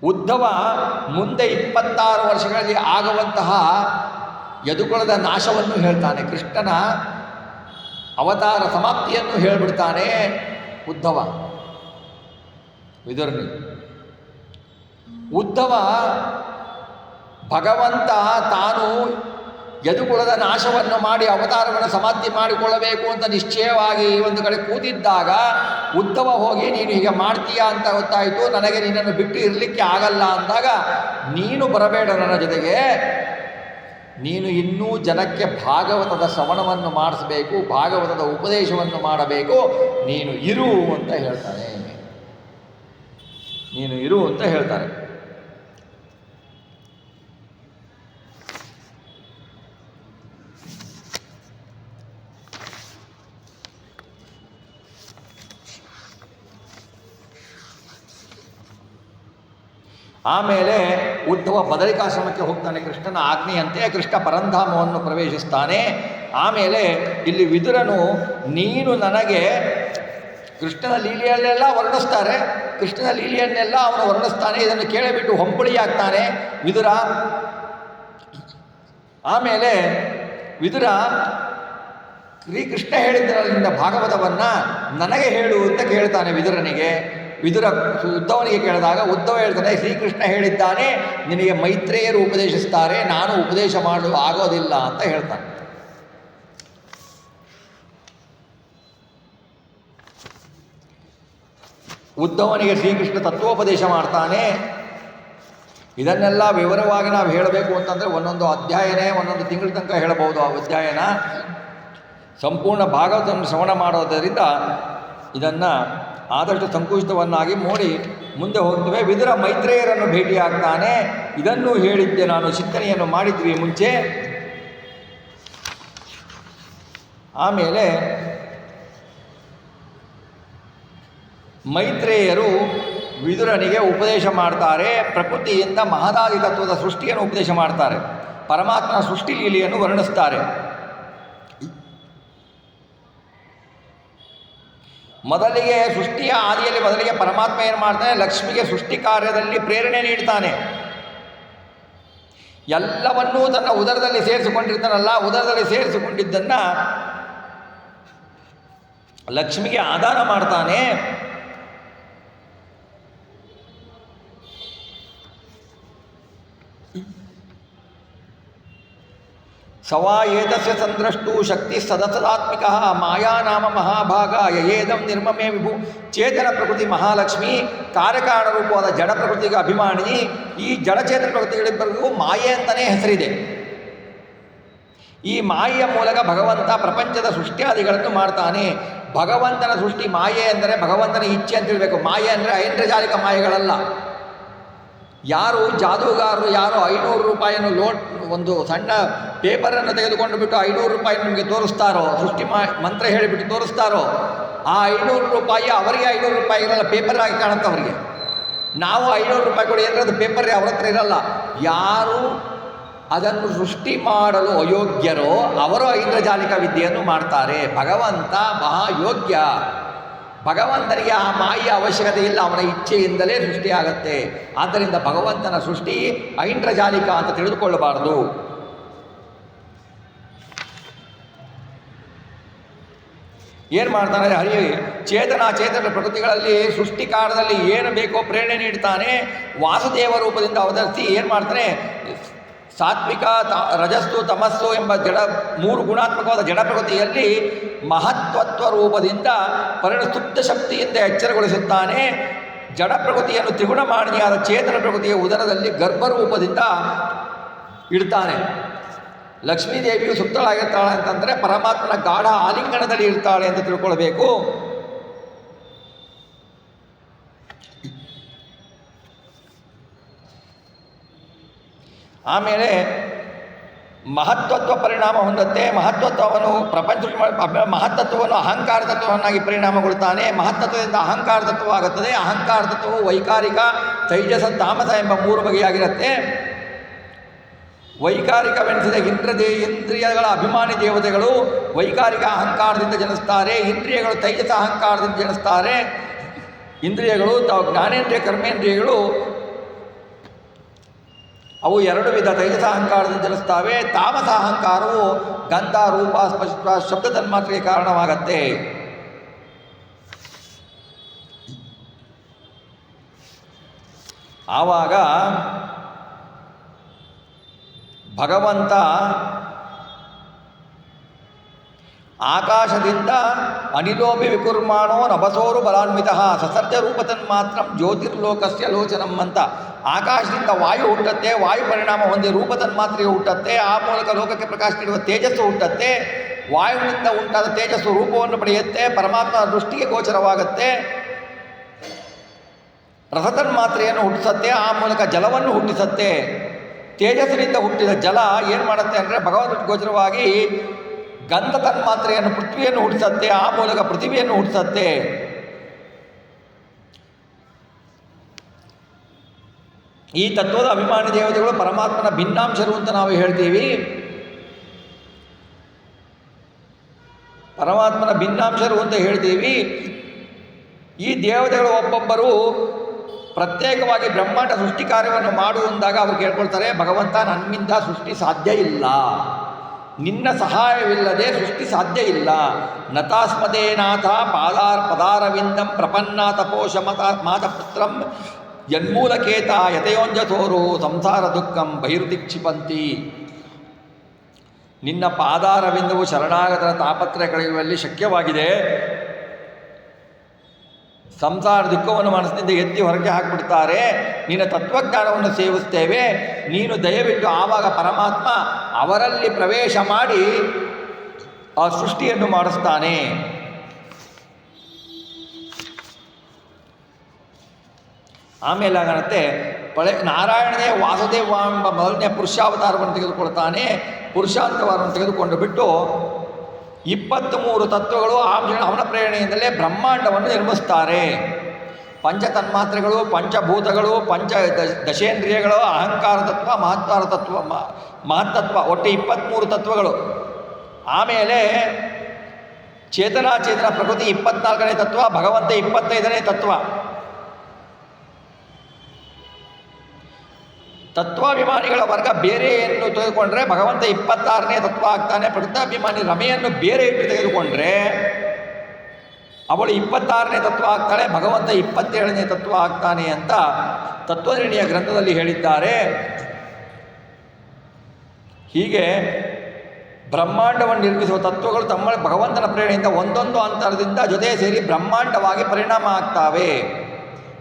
ಉದ್ಧವ ಮುಂದೆ 26 ವರ್ಷಗಳಲ್ಲಿ ಆಗುವಂತಹ ಯದುಕುಲದ ನಾಶವನ್ನು ಹೇಳ್ತಾನೆ. ಕೃಷ್ಣನ ಅವತಾರ ಸಮಾಪ್ತಿಯನ್ನು ಹೇಳಿಬಿಡ್ತಾನೆ ಉದ್ಧವ ವಿದುರನಿ. ಉದ್ಧವ ಭಗವಂತ ತಾನು ಯದುಕುಲದ ನಾಶವನ್ನು ಮಾಡಿ ಅವತಾರವನ್ನು ಸಮಾಪ್ತಿ ಮಾಡಿಕೊಳ್ಳಬೇಕು ಅಂತ ನಿಶ್ಚಯವಾಗಿ ಒಂದು ಕಡೆ ಕೂತಿದ್ದಾಗ ಉದ್ಧವ ಹೋಗಿ ನೀನು ಹೀಗೆ ಮಾಡ್ತೀಯಾ ಅಂತ ಗೊತ್ತಾಯಿತು, ನನಗೆ ನಿನ್ನನ್ನು ಬಿಟ್ಟು ಇರಲಿಕ್ಕೆ ಆಗಲ್ಲ ಅಂದಾಗ, ನೀನು ಬರಬೇಡ ನನ್ನ ಜೊತೆಗೆ, ನೀನು ಇನ್ನೂ ಜನಕ್ಕೆ ಭಾಗವತದ ಶ್ರವಣವನ್ನು ಮಾಡಿಸಬೇಕು, ಭಾಗವತದ ಉಪದೇಶವನ್ನು ಮಾಡಬೇಕು, ನೀನು ಇರು ಅಂತ ಹೇಳ್ತಾನೆ. ನೀನು ಇರು ಅಂತ ಹೇಳ್ತಾರೆ. ಆಮೇಲೆ ಉದ್ಧವ ಬದರಿಕಾಶ್ರಮಕ್ಕೆ ಹೋಗ್ತಾನೆ. ಕೃಷ್ಣನ ಆಜ್ಞೆಯಂತೆ ಕೃಷ್ಣ ಪರಂಧಾಮವನ್ನು ಪ್ರವೇಶಿಸ್ತಾನೆ. ಆಮೇಲೆ ಇಲ್ಲಿ ವಿದುರನು, ನೀನು ನನಗೆ ಕೃಷ್ಣನ ಲೀಲೆಯಲ್ಲೆಲ್ಲ ವರ್ಣಿಸ್ತಾರೆ, ಕೃಷ್ಣನ ಲೀಲೆಯನ್ನೆಲ್ಲ ಅವನು ವರ್ಣಿಸ್ತಾನೆ. ಇದನ್ನು ಕೇಳಿಬಿಟ್ಟು ಹೊಂಬಳಿಯಾಗ್ತಾನೆ ವಿದುರ. ಆಮೇಲೆ ವಿದುರ, ಶ್ರೀಕೃಷ್ಣ ಹೇಳಿದ್ರಿಂದ ಭಾಗವತವನ್ನು ನನಗೆ ಹೇಳು ಅಂತ ಕೇಳ್ತಾನೆ ವಿದುರನಿಗೆ. ವಿದುರ ಉದ್ಧವನಿಗೆ ಕೇಳಿದಾಗ ಉದ್ಧವ ಹೇಳ್ತಾನೆ, ಶ್ರೀಕೃಷ್ಣ ಹೇಳಿದ್ದಾನೆ, ನಿನಗೆ ಮೈತ್ರೇಯರು ಉಪದೇಶಿಸ್ತಾರೆ, ನಾನು ಉಪದೇಶ ಮಾಡಲು ಆಗೋದಿಲ್ಲ ಅಂತ ಹೇಳ್ತಾನೆ. ಉದ್ಧವನಿಗೆ ಶ್ರೀಕೃಷ್ಣ ತತ್ವೋಪದೇಶ ಮಾಡ್ತಾನೆ. ಇದನ್ನೆಲ್ಲ ವಿವರವಾಗಿ ನಾವು ಹೇಳಬೇಕು ಅಂತಂದರೆ ಒಂದೊಂದು ಅಧ್ಯಾಯನೇ ಒಂದೊಂದು ತಿಂಗಳ ತನಕ ಹೇಳಬಹುದು. ಆ ಅಧ್ಯಾಯನ ಸಂಪೂರ್ಣ ಭಾಗವತವನ್ನು ಶ್ರವಣ ಮಾಡೋದರಿಂದ ಇದನ್ನು ಆದಷ್ಟು ಸಂಕುಚಿತವನ್ನಾಗಿ ನೋಡಿ ಮುಂದೆ ಹೋಗ್ತೇವೆ. ವಿದುರ ಮೈತ್ರೇಯರನ್ನು ಭೇಟಿಯಾಗ್ತಾನೆ. ಇದನ್ನು ಹೇಳಿದ್ದೆ ನಾನು, ಚಿಂತನೆಯನ್ನು ಮಾಡಿದ್ವಿ ಮುಂಚೆ. ಆಮೇಲೆ ಮೈತ್ರೇಯರು ವಿದುರನಿಗೆ ಉಪದೇಶ ಮಾಡ್ತಾರೆ. ಪ್ರಕೃತಿಯಿಂದ ಮಹದಾದಿ ತತ್ವದ ಸೃಷ್ಟಿಯನ್ನು ಉಪದೇಶ ಮಾಡ್ತಾರೆ. ಪರಮಾತ್ಮನ ಸೃಷ್ಟಿ ಲೀಲೆಯನ್ನು ವರ್ಣಿಸ್ತಾರೆ. ಮೊದಲಿಗೆ ಸೃಷ್ಟಿಯ ಆದಿಯಲ್ಲಿ ಮೊದಲಿಗೆ ಪರಮಾತ್ಮ ಏನು ಮಾಡ್ತಾನೆ, ಲಕ್ಷ್ಮಿಗೆ ಸೃಷ್ಟಿ ಕಾರ್ಯದಲ್ಲಿ ಪ್ರೇರಣೆ ನೀಡ್ತಾನೆ. ಎಲ್ಲವನ್ನೂ ತನ್ನ ಉದರದಲ್ಲಿ ಸೇರಿಸಿಕೊಂಡಿರ್ತಾನಲ್ಲ, ಉದರದಲ್ಲಿ ಸೇರಿಸಿಕೊಂಡಿದ್ದನ್ನು ಲಕ್ಷ್ಮಿಗೆ ಆದಾನ ಮಾಡ್ತಾನೆ. ಸವಾ ಏತಸ್ಯ ಸಂದ್ರಷ್ಟು ಶಕ್ತಿ ಸದಸದಾತ್ಮಿಕ ಮಾಯಾ ನಾಮ ಮಹಾಭಾಗ ಯಯೇದಂ ನಿರ್ಮಮೇ ವಿಭು. ಚೇತನ ಪ್ರಕೃತಿ ಮಹಾಲಕ್ಷ್ಮಿ, ಕಾರ್ಯಕಾರಣ ರೂಪವಾದ ಜಡ ಪ್ರಕೃತಿಗೆ ಅಭಿಮಾನಿ. ಈ ಜಡಚೇತನ ಪ್ರಕೃತಿಗಳಿಬ್ಬರಿಗೂ ಮಾಯೆ ಅಂತಲೇ ಹೆಸರಿದೆ. ಈ ಮಾಯೆಯ ಮೂಲಕ ಭಗವಂತ ಪ್ರಪಂಚದ ಸೃಷ್ಟಿಯಾದಿಗಳನ್ನು ಮಾಡ್ತಾನೆ. ಭಗವಂತನ ಸೃಷ್ಟಿ ಮಾಯೆ ಅಂದರೆ ಭಗವಂತನ ಇಚ್ಛೆ ಅಂತ ಹೇಳಬೇಕು. ಮಾಯೆ ಅಂದರೆ ಐಂದ್ರಜಾಲಿಕ ಮಾಯೆಗಳಲ್ಲ. ಯಾರು ಜಾದೂಗಾರರು ಯಾರು 500 ರೂಪಾಯಿಯನ್ನು ಒಂದು ಸಣ್ಣ ಪೇಪರನ್ನು ತೆಗೆದುಕೊಂಡು ಬಿಟ್ಟು 500 ರೂಪಾಯಿ ನಿಮಗೆ ತೋರಿಸ್ತಾರೋ, ಸೃಷ್ಟಿ ಮಂತ್ರ ಹೇಳಿಬಿಟ್ಟು ತೋರಿಸ್ತಾರೋ, ಆ 500 ರೂಪಾಯಿ ಅವರಿಗೆ 500 ರೂಪಾಯಿ ಇರಲ್ಲ, ಪೇಪರ್ ಆಗಿ ಕಾಣುತ್ತೆ ಅವರಿಗೆ. ನಾವು 500 ರೂಪಾಯಿ ಕೊಡಿ ಅಂದರೆ ಅದು ಪೇಪರ್ ಅವ್ರ ಹತ್ರ ಇರಲ್ಲ. ಯಾರು ಅದನ್ನು ಸೃಷ್ಟಿ ಮಾಡಲು ಅಯೋಗ್ಯರೋ ಅವರು ಐಂದ್ರಜಾಲಿಕ ವಿದ್ಯೆಯನ್ನು ಮಾಡ್ತಾರೆ. ಭಗವಂತ ಮಹಾಯೋಗ್ಯ. ಭಗವಂತನಿಗೆ ಆ ಮಾಯೆಯ ಅವಶ್ಯಕತೆ ಇಲ್ಲ, ಅವನ ಇಚ್ಛೆಯಿಂದಲೇ ಸೃಷ್ಟಿಯಾಗತ್ತೆ. ಆದ್ದರಿಂದ ಭಗವಂತನ ಸೃಷ್ಟಿ ಐಂದ್ರಜಾಲಿಕ ಅಂತ ತಿಳಿದುಕೊಳ್ಳಬಾರದು. ಏನು ಮಾಡ್ತಾನೆ ಹರಿ ಚೇತನ ಪ್ರಕೃತಿಗಳಲ್ಲಿ ಸೃಷ್ಟಿ ಕಾಲದಲ್ಲಿ ಏನು ಬೇಕೋ ಪ್ರೇರಣೆ ನೀಡ್ತಾನೆ. ವಾಸುದೇವ ರೂಪದಿಂದ ಅವತರಿಸಿ ಏನು ಮಾಡ್ತಾನೆ, ಸಾತ್ವಿಕ ರಜಸ್ಸು ತಮಸ್ಸು ಎಂಬ ಮೂರು ಗುಣಾತ್ಮಕವಾದ ಜಡ ಪ್ರಕೃತಿಯಲ್ಲಿ ಮಹತ್ವತ್ವ ರೂಪದಿಂದ ಪರಿಣಸುಪ್ತ ಶಕ್ತಿಯಿಂದ ಎಚ್ಚರಗೊಳಿಸುತ್ತಾನೆ. ಜಡ ಪ್ರಕೃತಿಯನ್ನು ತ್ರಿಗುಣಮಾಣಿಯಾದ ಚೇತನ ಪ್ರಕೃತಿಯ ಉದರದಲ್ಲಿ ಗರ್ಭರೂಪದಿಂದ ಇಡ್ತಾನೆ. ಲಕ್ಷ್ಮೀದೇವಿಯು ಸುತ್ತಳಾಗಿರ್ತಾಳೆ ಅಂತಂದರೆ ಪರಮಾತ್ಮನ ಗಾಢ ಆಲಿಂಗನದಲ್ಲಿ ಇರ್ತಾಳೆ ಅಂತ ತಿಳ್ಕೊಳ್ಬೇಕು. ಆಮೇಲೆ ಮಹತ್ವತ್ವ ಪರಿಣಾಮ ಹೊಂದುತ್ತೆ. ಮಹತ್ವತ್ವವನ್ನು ಮಹತ್ತತ್ವವನ್ನು ಅಹಂಕಾರ ತತ್ವವನ್ನಾಗಿ ಪರಿಣಾಮಗೊಳ್ತಾನೆ. ಮಹತ್ತತ್ವದಿಂದ ಅಹಂಕಾರ ತತ್ವವಾಗುತ್ತದೆ. ಅಹಂಕಾರ ತತ್ವವು ವೈಕಾರಿಕ, ತೈಜಸ, ತಾಮಸ ಎಂಬ 3 ಬಗೆಯಾಗಿರುತ್ತೆ. ವೈಕಾರಿಕವೆನಿಸಿದ ಇಂದ್ರಿಯಗಳ ಅಭಿಮಾನಿ ದೇವತೆಗಳು ವೈಕಾರಿಕ ಅಹಂಕಾರದಿಂದ ಜನಿಸ್ತಾರೆ. ಇಂದ್ರಿಯಗಳು ತೈಜಸ ಅಹಂಕಾರದಿಂದ ಜನಿಸ್ತಾರೆ. ಇಂದ್ರಿಯಗಳು ಜ್ಞಾನೇಂದ್ರಿಯ ಕರ್ಮೇಂದ್ರಿಯಗಳು ಅವು 2 ವಿಧ ತೈಜಸ ಅಹಂಕಾರದಿಂದ ಜನಿಸ್ತಾವೆ. ತಾಮಸ ಅಹಂಕಾರವು ಗಂಧ, ರೂಪ, ಸ್ಪಷ್ಟ, ಶಬ್ದ ತನ್ಮಾತ್ರೆಗೆ ಕಾರಣವಾಗತ್ತೆ. ಆವಾಗ ಭಗವಂತ ಆಕಾಶದಿಂದ ಅನಿಲೋಪಿ ವಿಕುರ್ಮಾಣೋ ನಭಸೋರು ಬಲಾನ್ವಿತ ಸಸರ್ಜ ರೂಪತನ್ಮಾತ್ರಂ ಜ್ಯೋತಿರ್ಲೋಕಸ್ಯ ಲೋಚನಂ ಅಂತ. ಆಕಾಶದಿಂದ ವಾಯು ಹುಟ್ಟತ್ತೆ, ವಾಯು ಪರಿಣಾಮ ಹೊಂದಿ ರೂಪತನ್ಮಾತ್ರೆಗೆ ಹುಟ್ಟತ್ತೆ. ಆ ಮೂಲಕ ಲೋಕಕ್ಕೆ ಪ್ರಕಾಶ ನೀಡುವ ತೇಜಸ್ಸು ಹುಟ್ಟತ್ತೆ. ವಾಯುವಿನಿಂದ ಉಂಟಾದ ತೇಜಸ್ಸು ರೂಪವನ್ನು ಪಡೆಯುತ್ತೆ, ಪರಮಾತ್ಮನ ದೃಷ್ಟಿಗೆ ಗೋಚರವಾಗುತ್ತೆ. ರಸತನ್ಮಾತ್ರೆಯನ್ನು ಹುಟ್ಟಿಸುತ್ತೆ, ಆ ಮೂಲಕ ಜಲವನ್ನು ಹುಟ್ಟಿಸುತ್ತೆ. ತೇಜಸ್ಸಿನಿಂದ ಹುಟ್ಟಿದ ಜಲ ಏನು ಮಾಡುತ್ತೆ ಅಂದರೆ ಭಗವಂತ ಗೋಚರವಾಗಿ ಗಂಧ ತನ್ಮಾತ್ರೆಯನ್ನು ಪೃಥ್ವಿಯನ್ನು ಹುಟ್ಟಿಸುತ್ತೆ, ಆ ಮೂಲಕ ಪೃಥ್ವಿಯನ್ನು ಹುಟ್ಟಿಸುತ್ತೆ. ಈ ತತ್ವದ ಅಭಿಮಾನಿ ದೇವತೆಗಳು ಪರಮಾತ್ಮನ ಭಿನ್ನಾಂಶರು ಅಂತ ನಾವು ಹೇಳ್ತೀವಿ. ಪರಮಾತ್ಮನ ಭಿನ್ನಾಂಶರು ಅಂತ ಹೇಳ್ತೀವಿ. ಈ ದೇವತೆಗಳು ಒಬ್ಬೊಬ್ಬರು ಪ್ರತ್ಯೇಕವಾಗಿ ಬ್ರಹ್ಮಾಂಡ ಸೃಷ್ಟಿ ಕಾರ್ಯವನ್ನು ಮಾಡುವಂದಾಗ ಅವರು ಕೇಳ್ಕೊಳ್ತಾರೆ, ಭಗವಂತ ನನ್ನಿಂದ ಸೃಷ್ಟಿ ಸಾಧ್ಯ ಇಲ್ಲ, ನಿನ್ನ ಸಹಾಯವಿಲ್ಲದೆ ಸೃಷ್ಟಿ ಸಾಧ್ಯ ಇಲ್ಲ. ನತಾಸ್ಮದೇನಾಥ ಪದಾರವಿಂದಂ ಪ್ರಪನ್ನ ತಪೋಷ ಮಾತಪುತ್ರಂ ಯನ್ಮೂಲಕೇತ ಯತಯೋಂಜತೋರು ಸಂಸಾರ ದುಃಖಂ ಬಹಿರ್ದಿಕ್ಷಿಪಂತಿ. ನಿನ್ನ ಪಾದಾರವಿಂದವು ಶರಣಾಗತರ ತಾಪತ್ರಯ ಕಳೆಯುವಲ್ಲಿ ಶಕ್ಯವಾಗಿದೆ. ಸಂಸಾರ ದುಃಖವನ್ನು ಮನಸ್ಸಿನಿಂದ ಎತ್ತಿ ಹೊರಗೆ ಹಾಕಿಬಿಡ್ತಾರೆ. ನಿನ್ನ ತತ್ವಜ್ಞಾನವನ್ನು ಸೇವಿಸ್ತೇವೆ, ನೀನು ದಯವಿಟ್ಟು ಆವಾಗ ಪರಮಾತ್ಮ ಅವರಲ್ಲಿ ಪ್ರವೇಶ ಮಾಡಿ ಆ ಸೃಷ್ಟಿಯನ್ನು ಮಾಡಿಸ್ತಾನೆ. ಆಮೇಲೆ ಆಗತ್ತೆ ನಾರಾಯಣನೇ ವಾಸುದೇವ ಎಂಬ ಮೊದಲನೇ ಪುರುಷಾವತಾರವನ್ನು ತೆಗೆದುಕೊಳ್ತಾನೆ. ಪುರುಷಾಂತವಾರವನ್ನು ತೆಗೆದುಕೊಂಡು ಬಿಟ್ಟು 23 ತತ್ವಗಳು ಅವನ ಪ್ರೇರಣೆಯಿಂದಲೇ ಬ್ರಹ್ಮಾಂಡವನ್ನು ನಿರ್ಮಿಸ್ತಾರೆ. ಪಂಚತನ್ಮಾತ್ರೆಗಳು, ಪಂಚಭೂತಗಳು, ದಶೇಂದ್ರಿಯಗಳು, ಅಹಂಕಾರ ತತ್ವ, ಮಹತ್ತತ್ವ ಒಟ್ಟು 23 ತತ್ವಗಳು. ಆಮೇಲೆ ಚೇತನ ಪ್ರಕೃತಿ 24ನೇ ತತ್ವ, ಭಗವಂತ 25ನೇ ತತ್ವ. ತತ್ವಾಭಿಮಾನಿಗಳ ವರ್ಗ ಬೇರೆಯನ್ನು ತೆಗೆದುಕೊಂಡ್ರೆ ಭಗವಂತ 26ನೇ ತತ್ವ ಆಗ್ತಾನೆ. ಪ್ರಕೃತಾಭಿಮಾನಿ ರಮೆಯನ್ನು ಬೇರೆ ಇಟ್ಟು ತೆಗೆದುಕೊಂಡ್ರೆ ಅವಳು 26ನೇ ತತ್ವ ಆಗ್ತಾಳೆ, ಭಗವಂತ 27ನೇ ತತ್ವ ಆಗ್ತಾನೆ ಅಂತ ತತ್ವನಿರ್ಣಯ ಗ್ರಂಥದಲ್ಲಿ ಹೇಳಿದ್ದಾರೆ. ಹೀಗೆ ಬ್ರಹ್ಮಾಂಡವನ್ನು ನಿರ್ಮಿಸುವ ತತ್ವಗಳು ತಮ್ಮ ಭಗವಂತನ ಪ್ರೇರಣೆಯಿಂದ ಒಂದೊಂದು ಅಂತರದಿಂದ ಜೊತೆ ಸೇರಿ ಬ್ರಹ್ಮಾಂಡವಾಗಿ ಪರಿಣಾಮ ಆಗ್ತಾವೆ.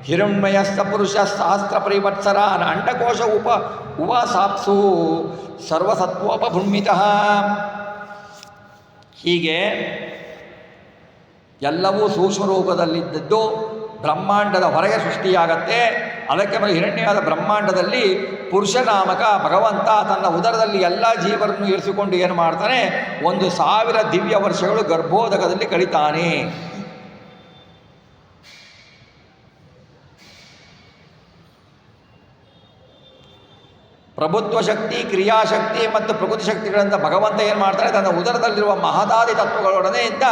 ಹಿರಣ್ಮಯಸ್ಥ ಪುರುಷ ಸಹಸ್ರ ಪರಿವತ್ಸರ ಅಂಡಕೋಶ ಉಪಸಾಪ್ಸು ಸರ್ವಸತ್ವೋಪಭೃಮಿತ. ಹೀಗೆ ಎಲ್ಲವೂ ಸೂಕ್ಷ್ಮ ರೂಪದಲ್ಲಿದ್ದದ್ದು ಬ್ರಹ್ಮಾಂಡದ ಹೊರಗೆ ಸೃಷ್ಟಿಯಾಗತ್ತೆ. ಅದಕ್ಕೆ ಹಿರಣ್ಯವಾದ ಬ್ರಹ್ಮಾಂಡದಲ್ಲಿ ಪುರುಷನಾಮಕ ಭಗವಂತ ತನ್ನ ಉದರದಲ್ಲಿ ಎಲ್ಲ ಜೀವರನ್ನು ಇರಿಸಿಕೊಂಡು ಏನು ಮಾಡ್ತಾನೆ, 1000 ದಿವ್ಯ ವರ್ಷಗಳು ಗರ್ಭೋದಕದಲ್ಲಿ ಕಳೀತಾನೆ. ಪ್ರಭುತ್ವ ಶಕ್ತಿ, ಕ್ರಿಯಾಶಕ್ತಿ ಮತ್ತು ಪ್ರಕೃತಿ ಶಕ್ತಿಗಳಿಂದ ಭಗವಂತ ಏನು ಮಾಡ್ತಾನೆ, ತನ್ನ ಉದರದಲ್ಲಿರುವ ಮಹದಾದಿ ತತ್ವಗಳೊಡನೆ ಇದ್ದ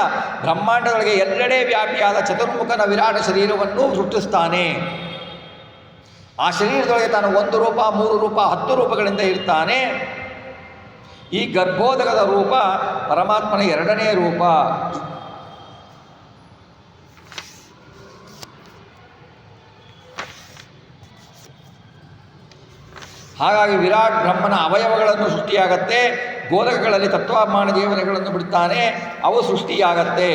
ಬ್ರಹ್ಮಾಂಡದೊಳಗೆ ಎಲ್ಲೆಡೆ ವ್ಯಾಪಿಯಾದ ಚತುರ್ಮುಖನ ವಿರಾಟ ಶರೀರವನ್ನು ಸೃಷ್ಟಿಸ್ತಾನೆ. ಆ ಶರೀರದೊಳಗೆ ತಾನು 1 ರೂಪ, 3 ರೂಪ, 10 ರೂಪಗಳಿಂದ ಇರ್ತಾನೆ. ಈ ಗರ್ಭೋದಕದ ರೂಪ ಪರಮಾತ್ಮನ 2ನೇ ರೂಪ. ಹಾಗಾಗಿ ವಿರಾಟ್ ಬ್ರಹ್ಮನ ಅವಯವಗಳನ್ನು ಸೃಷ್ಟಿಯಾಗತ್ತೆ. ಗೋಲಕಗಳಲ್ಲಿ ತತ್ವಾಭಿಮಾನ ಜೀವನಗಳನ್ನು ಬಿಡ್ತಾನೆ, ಅವು ಸೃಷ್ಟಿಯಾಗತ್ತೆ.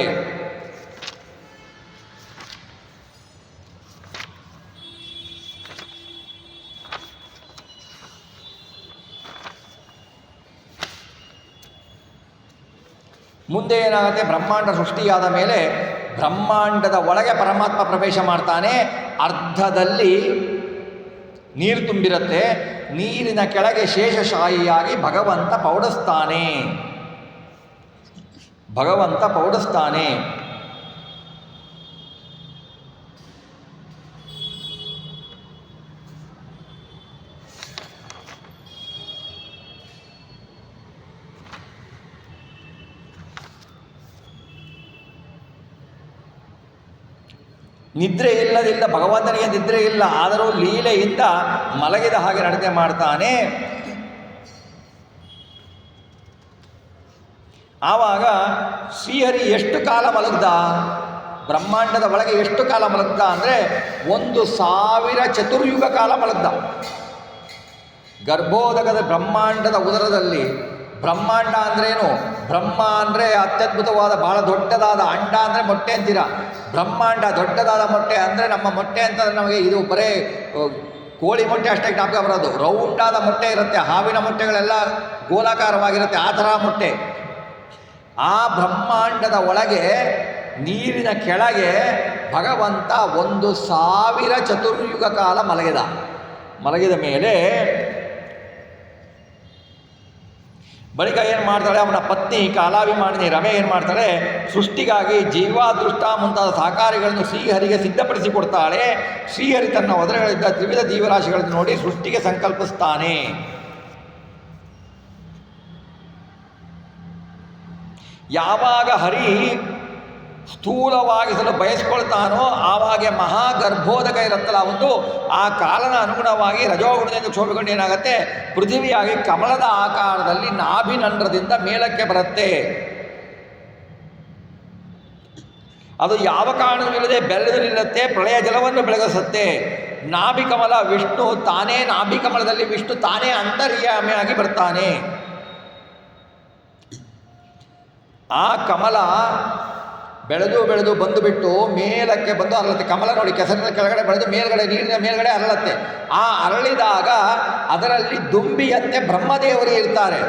ಮುಂದೆ ಏನಾಗುತ್ತೆ, ಬ್ರಹ್ಮಾಂಡ ಸೃಷ್ಟಿಯಾದ ಮೇಲೆ ಬ್ರಹ್ಮಾಂಡದ ಒಳಗೆ ಪರಮಾತ್ಮ ಪ್ರವೇಶ ಮಾಡ್ತಾನೆ. ಅರ್ಧದಲ್ಲಿ ನೀರು ತುಂಬಿರುತ್ತೆ. ನೀರಿನ ಕೆಳಗೆ ಶೇಷಶಾಹಿಯಾಗಿ ಭಗವಂತ ಪೌಡಿಸ್ತಾನೆ. ನಿದ್ರೆ ಇಲ್ಲದಿಲ್ಲ, ಭಗವಂತನಿಗೆ ನಿದ್ರೆ ಇಲ್ಲ, ಆದರೂ ಲೀಲೆಯಿಂದ ಮಲಗಿದ ಹಾಗೆ ನಡತೆ ಮಾಡ್ತಾನೆ. ಆವಾಗ ಶ್ರೀಹರಿ ಎಷ್ಟು ಕಾಲ ಮಲಗ್ದ, ಬ್ರಹ್ಮಾಂಡದ ಒಳಗೆ ಎಷ್ಟು ಕಾಲ ಮಲಗ್ದ ಅಂದರೆ 1000 ಚತುರ್ಯುಗ ಕಾಲ ಮಲಗ್ದ. ಗರ್ಭೋದಕದ ಬ್ರಹ್ಮಾಂಡದ ಉದರದಲ್ಲಿ, ಬ್ರಹ್ಮಾಂಡ ಅಂದ್ರೇನು, ಬ್ರಹ್ಮ ಅಂದರೆ ಅತ್ಯದ್ಭುತವಾದ ಬಹಳ ದೊಡ್ಡದಾದ ಅಂಡ ಅಂದರೆ ಮೊಟ್ಟೆ ಅಂತೀರ. ಬ್ರಹ್ಮಾಂಡ ದೊಡ್ಡದಾದ ಮೊಟ್ಟೆ ಅಂದರೆ ನಮ್ಮ ಮೊಟ್ಟೆ ಅಂತಂದರೆ ನಮಗೆ ಇದು ಬರೇ ಕೋಳಿ ಮೊಟ್ಟೆ ಅಷ್ಟೇ ಜ್ಞಾಪಕ ಬರೋದು. ರೌಂಡಾದ ಮೊಟ್ಟೆ ಇರುತ್ತೆ, ಹಾವಿನ ಮೊಟ್ಟೆಗಳೆಲ್ಲ ಗೋಲಾಕಾರವಾಗಿರುತ್ತೆ, ಆ ಥರ ಮೊಟ್ಟೆ. ಆ ಬ್ರಹ್ಮಾಂಡದ ಒಳಗೆ ನೀರಿನ ಕೆಳಗೆ ಭಗವಂತ 1000 ಚತುರ್ಯುಗ ಕಾಲ ಮಲಗಿದ ಮೇಲೆ ಬಳಿಕ ಏನು ಮಾಡ್ತಾಳೆ, ಅವನ ಪತ್ನಿ ಕಾಲಾಭಿಮಾನಿನಿ ರಮೆ ಏನು ಮಾಡ್ತಾಳೆ, ಸೃಷ್ಟಿಗಾಗಿ ಜೀವಾದೃಷ್ಟ ಮುಂತಾದ ಸಹಕಾರಿಗಳನ್ನು ಶ್ರೀಹರಿಗೆ ಸಿದ್ಧಪಡಿಸಿಕೊಡ್ತಾಳೆ. ಶ್ರೀಹರಿ ತನ್ನ ಒದರೆಗಳಿದ್ದ ತ್ರಿವಿಧ ಜೀವರಾಶಿಗಳನ್ನು ನೋಡಿ ಸೃಷ್ಟಿಗೆ ಸಂಕಲ್ಪಿಸ್ತಾನೆ. ಯಾವಾಗ ಹರಿ ಸ್ಥೂಲವಾಗಿಸಲು ಬಯಸ್ಕೊಳ್ತಾನೋ ಆವಾಗ ಮಹಾಗರ್ಭೋದಕ ಇರುತ್ತಲ್ಲ ಒಂದು, ಆ ಕಾಲನ ಅನುಗುಣವಾಗಿ ರಜೋಗುಣದಿಂದ ಕ್ಷೋಭೆಗೊಂಡು ಏನಾಗುತ್ತೆ, ಪೃಥ್ವಿಯಾಗಿ ಕಮಲದ ಆಕಾರದಲ್ಲಿ ನಾಭಿನಂದ್ರದಿಂದ ಮೇಲಕ್ಕೆ ಬರುತ್ತೆ. ಅದು ಯಾವ ಕಾರಣವಿಲ್ಲದೆ ಬೆಳೆದು ನಿಲ್ಲುತ್ತೆ, ಪ್ರಳಯ ಜಲವನ್ನು ಬೆಳಗಿಸುತ್ತೆ. ನಾಭಿಕಮಲ ವಿಷ್ಣು ತಾನೇ, ನಾಭಿಕಮಲದಲ್ಲಿ ವಿಷ್ಣು ತಾನೇ ಅಂತರ್ಯಾಮಿಯಾಗಿ ಬರ್ತಾನೆ. ಆ ಕಮಲ ಬೆಳೆದು ಬೆಳೆದು ಬಂದುಬಿಟ್ಟು ಮೇಲಕ್ಕೆ ಬಂದು ಅರಳತ್ತೆ. ಕಮಲ ನೋಡಿ, ಕೆಸರಿನ ಕೆಳಗಡೆ ಬೆಳೆದು ಮೇಲ್ಗಡೆ, ನೀರಿನ ಮೇಲ್ಗಡೆ ಅರಳತ್ತೆ. ಆ ಅರಳಿದಾಗ ಅದರಲ್ಲಿ ದುಂಬಿಯಂತೆ ಬ್ರಹ್ಮದೇವರು ಇರ್ತಾರೆ.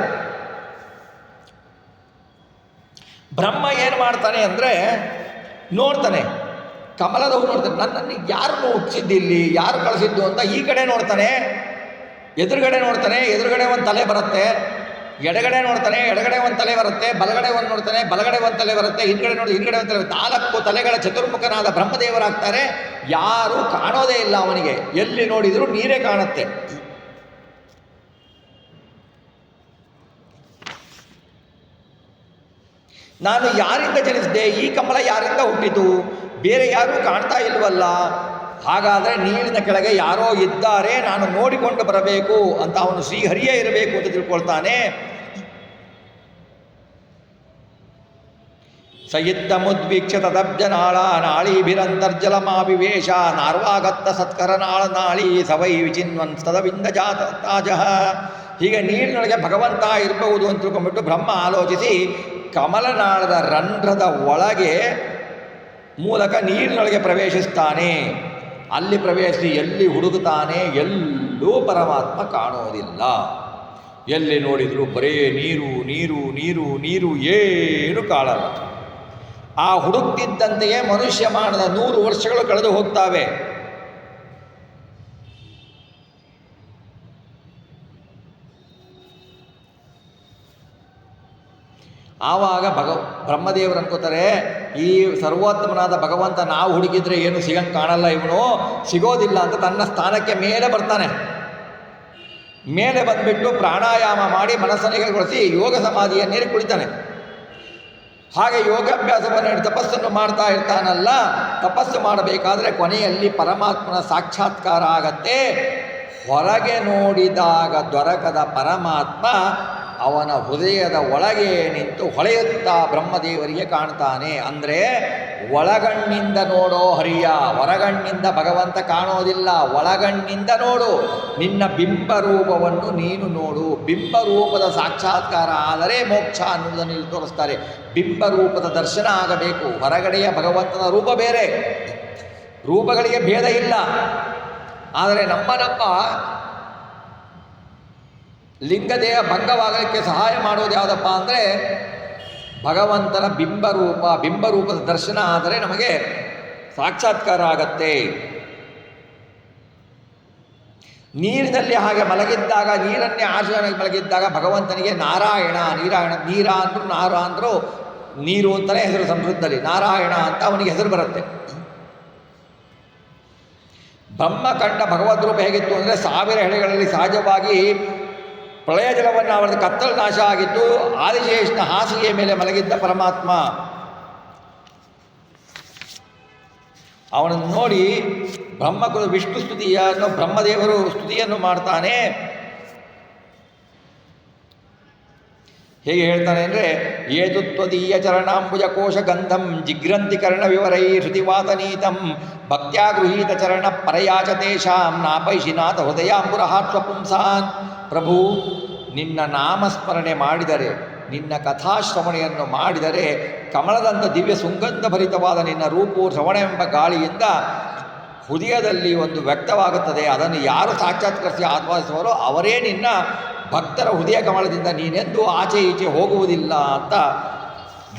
ಬ್ರಹ್ಮ ಏನು ಮಾಡ್ತಾನೆ ಅಂದರೆ ನೋಡ್ತಾನೆ, ಕಮಲದವು ನೋಡ್ತಾನೆ, ನನ್ನನ್ನು ಯಾರು ಹುಟ್ಟಿಸಿದ್ದಿಲ್ಲಿ, ಯಾರು ಕಳಿಸಿದ್ದು ಅಂತ ಈ ಕಡೆ ನೋಡ್ತಾನೆ, ಎದುರುಗಡೆ ನೋಡ್ತಾನೆ, ಎದುರುಗಡೆ ಒಂದು ತಲೆ ಬರುತ್ತೆ, ಎಡಗಡೆ ನೋಡ್ತಾನೆ, ಎಡಗಡೆ ಒಂದು ತಲೆ ಬರುತ್ತೆ, ಬಲಗಡೆ ಒಂದು ನೋಡ್ತಾನೆ, ಬಲಗಡೆ ಒಂದು ತಲೆ ಬರುತ್ತೆ, ಹಿಂದ್ಗಡೆ ನೋಡಿ, ಹಿಂದ್ಗಡೆ ಒಂದು ತಲೆ, 4 ತಲೆಗಳ ಚತುರ್ಮುಖನಾದ ಬ್ರಹ್ಮದೇವರಾಗ್ತಾರೆ. ಯಾರೂ ಕಾಣೋದೇ ಇಲ್ಲ ಅವನಿಗೆ, ಎಲ್ಲಿ ನೋಡಿದರೂ ನೀರೇ ಕಾಣುತ್ತೆ. ನಾನು ಯಾರಿಂದ ಜನಿಸಿದೆ, ಈ ಕಮಲ ಯಾರಿಂದ ಹುಟ್ಟಿತು, ಬೇರೆ ಯಾರೂ ಕಾಣ್ತಾ ಇಲ್ವಲ್ಲ, ಹಾಗಾದರೆ ನೀರಿನ ಕೆಳಗೆ ಯಾರೋ ಇದ್ದಾರೆ, ನಾನು ನೋಡಿಕೊಂಡು ಬರಬೇಕು ಅಂತ ಅವನು ಶ್ರೀಹರಿಯೇ ಇರಬೇಕು ಅಂತ ತಿಳ್ಕೊಳ್ತಾನೆ. ಸಯಿತ್ತಮುದ್ವೀಕ್ಷ ತದಬ್ಜನಾಳ ನಾಳೀಭಿರಂತರ್ಜಲಮಾವಿವೇಶ ನಾರ್ವಾಗತ್ತ ಸತ್ಕರನಾಳ ನಾಳಿ ಸವೈ ವಿಚಿನ್ವನ್ ತದವಿಂದ ಜಾತಾಜಃ. ಹೀಗೆ ನೀರಿನೊಳಗೆ ಭಗವಂತ ಇರಬಹುದು ಅಂತ ತಿಳ್ಕೊಂಡ್ಬಿಟ್ಟು ಬ್ರಹ್ಮ ಆಲೋಚಿಸಿ ಕಮಲನಾಳದ ರಂಧ್ರದ ಒಳಗೆ ಮೂಲಕ ನೀರಿನೊಳಗೆ ಪ್ರವೇಶಿಸ್ತಾನೆ. ಅಲ್ಲಿ ಪ್ರವೇಶಿಸಿ ಎಲ್ಲಿ ಹುಡುಗುತ್ತಾನೆ, ಎಲ್ಲೂ ಪರಮಾತ್ಮ ಕಾಣೋದಿಲ್ಲ. ಎಲ್ಲಿ ನೋಡಿದರೂ ಬರೇ ನೀರು ನೀರು ನೀರು ನೀರು, ಏನು ಕಾಣಲ್ಲ. ಆ ಹುಡುಕ್ತಿದ್ದಂತೆಯೇ ಮನುಷ್ಯಮಾನದ 100 ವರ್ಷಗಳು ಕಳೆದು ಹೋಗ್ತಾವೆ. ಆವಾಗ ಬ್ರಹ್ಮದೇವರು ಅನ್ಕೋತಾರೆ, ಈ ಸರ್ವೋತ್ತಮನಾದ ಭಗವಂತ ನಾವು ಹುಡುಕಿದ್ರೆ ಏನು ಸಿಗಂಗೆ ಕಾಣಲ್ಲ, ಇವನು ಸಿಗೋದಿಲ್ಲ ಅಂತ ತನ್ನ ಸ್ಥಾನಕ್ಕೆ ಮೇಲೆ ಬರ್ತಾನೆ. ಮೇಲೆ ಬಂದುಬಿಟ್ಟು ಪ್ರಾಣಾಯಾಮ ಮಾಡಿ ಮನಸ್ಸನ್ನಿಗೊಳಿಸಿ ಯೋಗ ಸಮಾಧಿಯನ್ನೇರಿ ಕುಳಿತಾನೆ. ಹಾಗೆ ಯೋಗಾಭ್ಯಾಸವನ್ನು ತಪಸ್ಸನ್ನು ಮಾಡ್ತಾ ಇರ್ತಾನಲ್ಲ, ತಪಸ್ಸು ಮಾಡಬೇಕಾದ್ರೆ ಕೊನೆಯಲ್ಲಿ ಪರಮಾತ್ಮನ ಸಾಕ್ಷಾತ್ಕಾರ ಆಗತ್ತೆ. ಹೊರಗೆ ನೋಡಿದಾಗ ದೊರಕದ ಪರಮಾತ್ಮ ಅವನ ಹೃದಯದ ಒಳಗೆ ನಿಂತು ಹೊಳೆಯುತ್ತಾ ಬ್ರಹ್ಮದೇವರಿಗೆ ಕಾಣ್ತಾನೆ. ಅಂದರೆ ಒಳಗಣ್ಣಿಂದ ನೋಡೋ ಹರಿಯ, ಹೊರಗಣ್ಣಿಂದ ಭಗವಂತ ಕಾಣೋದಿಲ್ಲ, ಒಳಗಣ್ಣಿಂದ ನೋಡು, ನಿನ್ನ ಬಿಂಬರೂಪವನ್ನು ನೀನು ನೋಡು. ಬಿಂಬರೂಪದ ಸಾಕ್ಷಾತ್ಕಾರ ಆದರೆ ಮೋಕ್ಷ ಅನ್ನುವುದನ್ನು ಇಲ್ಲಿ ತೋರಿಸ್ತಾರೆ. ಬಿಂಬರೂಪದ ದರ್ಶನ ಆಗಬೇಕು. ಹೊರಗಡೆಯ ಭಗವಂತನ ರೂಪ ಬೇರೆ, ರೂಪಗಳಿಗೆ ಭೇದ ಇಲ್ಲ. ಆದರೆ ನಮ್ಮ ಲಿಂಗದೇಹ ಭಂಗವಾಗಲಿಕ್ಕೆ ಸಹಾಯ ಮಾಡೋದು ಯಾವುದಪ್ಪ ಅಂದರೆ ಭಗವಂತನ ಬಿಂಬರೂಪದ ದರ್ಶನ ಆದರೆ ನಮಗೆ ಸಾಕ್ಷಾತ್ಕಾರ ಆಗತ್ತೆ. ನೀರಿನಲ್ಲಿ ಹಾಗೆ ಮಲಗಿದ್ದಾಗ, ನೀರನ್ನೇ ಆಶ್ರಯವಾಗಿ ಮಲಗಿದ್ದಾಗ ಭಗವಂತನಿಗೆ ನಾರಾಯಣ, ನೀರ ಅಂದರು, ನಾರ ಅಂದರು, ನೀರು ಅಂತಲೇ ಹೆಸರು ಸಂಸ್ಕೃತದಲ್ಲಿ, ನಾರಾಯಣ ಅಂತ ಅವನಿಗೆ ಹೆಸರು ಬರುತ್ತೆ. ಬ್ರಹ್ಮ ಕಂಡ ಭಗವದ್ರೂಪ ಹೇಗಿತ್ತು ಅಂದರೆ 1000 ಎಳೆಗಳಲ್ಲಿ ಸಹಜವಾಗಿ ಪ್ರಳಯ ಜಲವನ್ನು ಅವರದ್ದು ಕತ್ತಲು ನಾಶ ಆಗಿದ್ದು ಆದಿಶೇಷನ ಹಾಸಿಗೆಯ ಮೇಲೆ ಮಲಗಿದ್ದ ಪರಮಾತ್ಮ. ಅವನನ್ನು ನೋಡಿ ವಿಷ್ಣು ಸ್ತುತಿಯನ್ನು ಬ್ರಹ್ಮದೇವರು ಸ್ತುತಿಯನ್ನು ಮಾಡ್ತಾನೆ. ಹೇಗೆ ಹೇಳ್ತಾನೆ ಅಂದರೆ, ಏತು ತ್ವದೀಯ ಚರಣಾಂಬುಜ ಕೋಶ ಗಂಧಂ ಜಿಗ್ರಂತಿ ಕರ್ಣ ವಿವರೈ ಶ್ರುತಿವಾತನೀತಂ ಭಕ್ತ್ಯಾ ಗೃಹೀತ ಚರಣ ಪರಯಾಚ ತೇಷಾಂ ನಾಪೈಶಿನಾಥ ಹೃದಯಾಂಬುರಹಾತ್ವ ಪುಂಸಾನ್. ಪ್ರಭು, ನಿನ್ನ ನಾಮಸ್ಮರಣೆ ಮಾಡಿದರೆ, ನಿನ್ನ ಕಥಾಶ್ರವಣೆಯನ್ನು ಮಾಡಿದರೆ ಕಮಲದಂಥ ದಿವ್ಯ ಸುಗಂಧಭರಿತವಾದ ನಿನ್ನ ರೂಪವು ಶ್ರವಣವೆಂಬ ಗಾಳಿಯಿಂದ ಹೃದಯದಲ್ಲಿ ಒಂದು ವ್ಯಕ್ತವಾಗುತ್ತದೆ. ಅದನ್ನು ಯಾರು ಸಾಕ್ಷಾತ್ಕರಿಸಿ ಆಸ್ವಾದಿಸುವರೋ ಅವರೇ ನಿನ್ನ ಭಕ್ತರ ಹೃದಯ ಕಮಲದಿಂದ ನೀನೆಂದೂ ಆಚೆ ಈಚೆ ಹೋಗುವುದಿಲ್ಲ ಅಂತ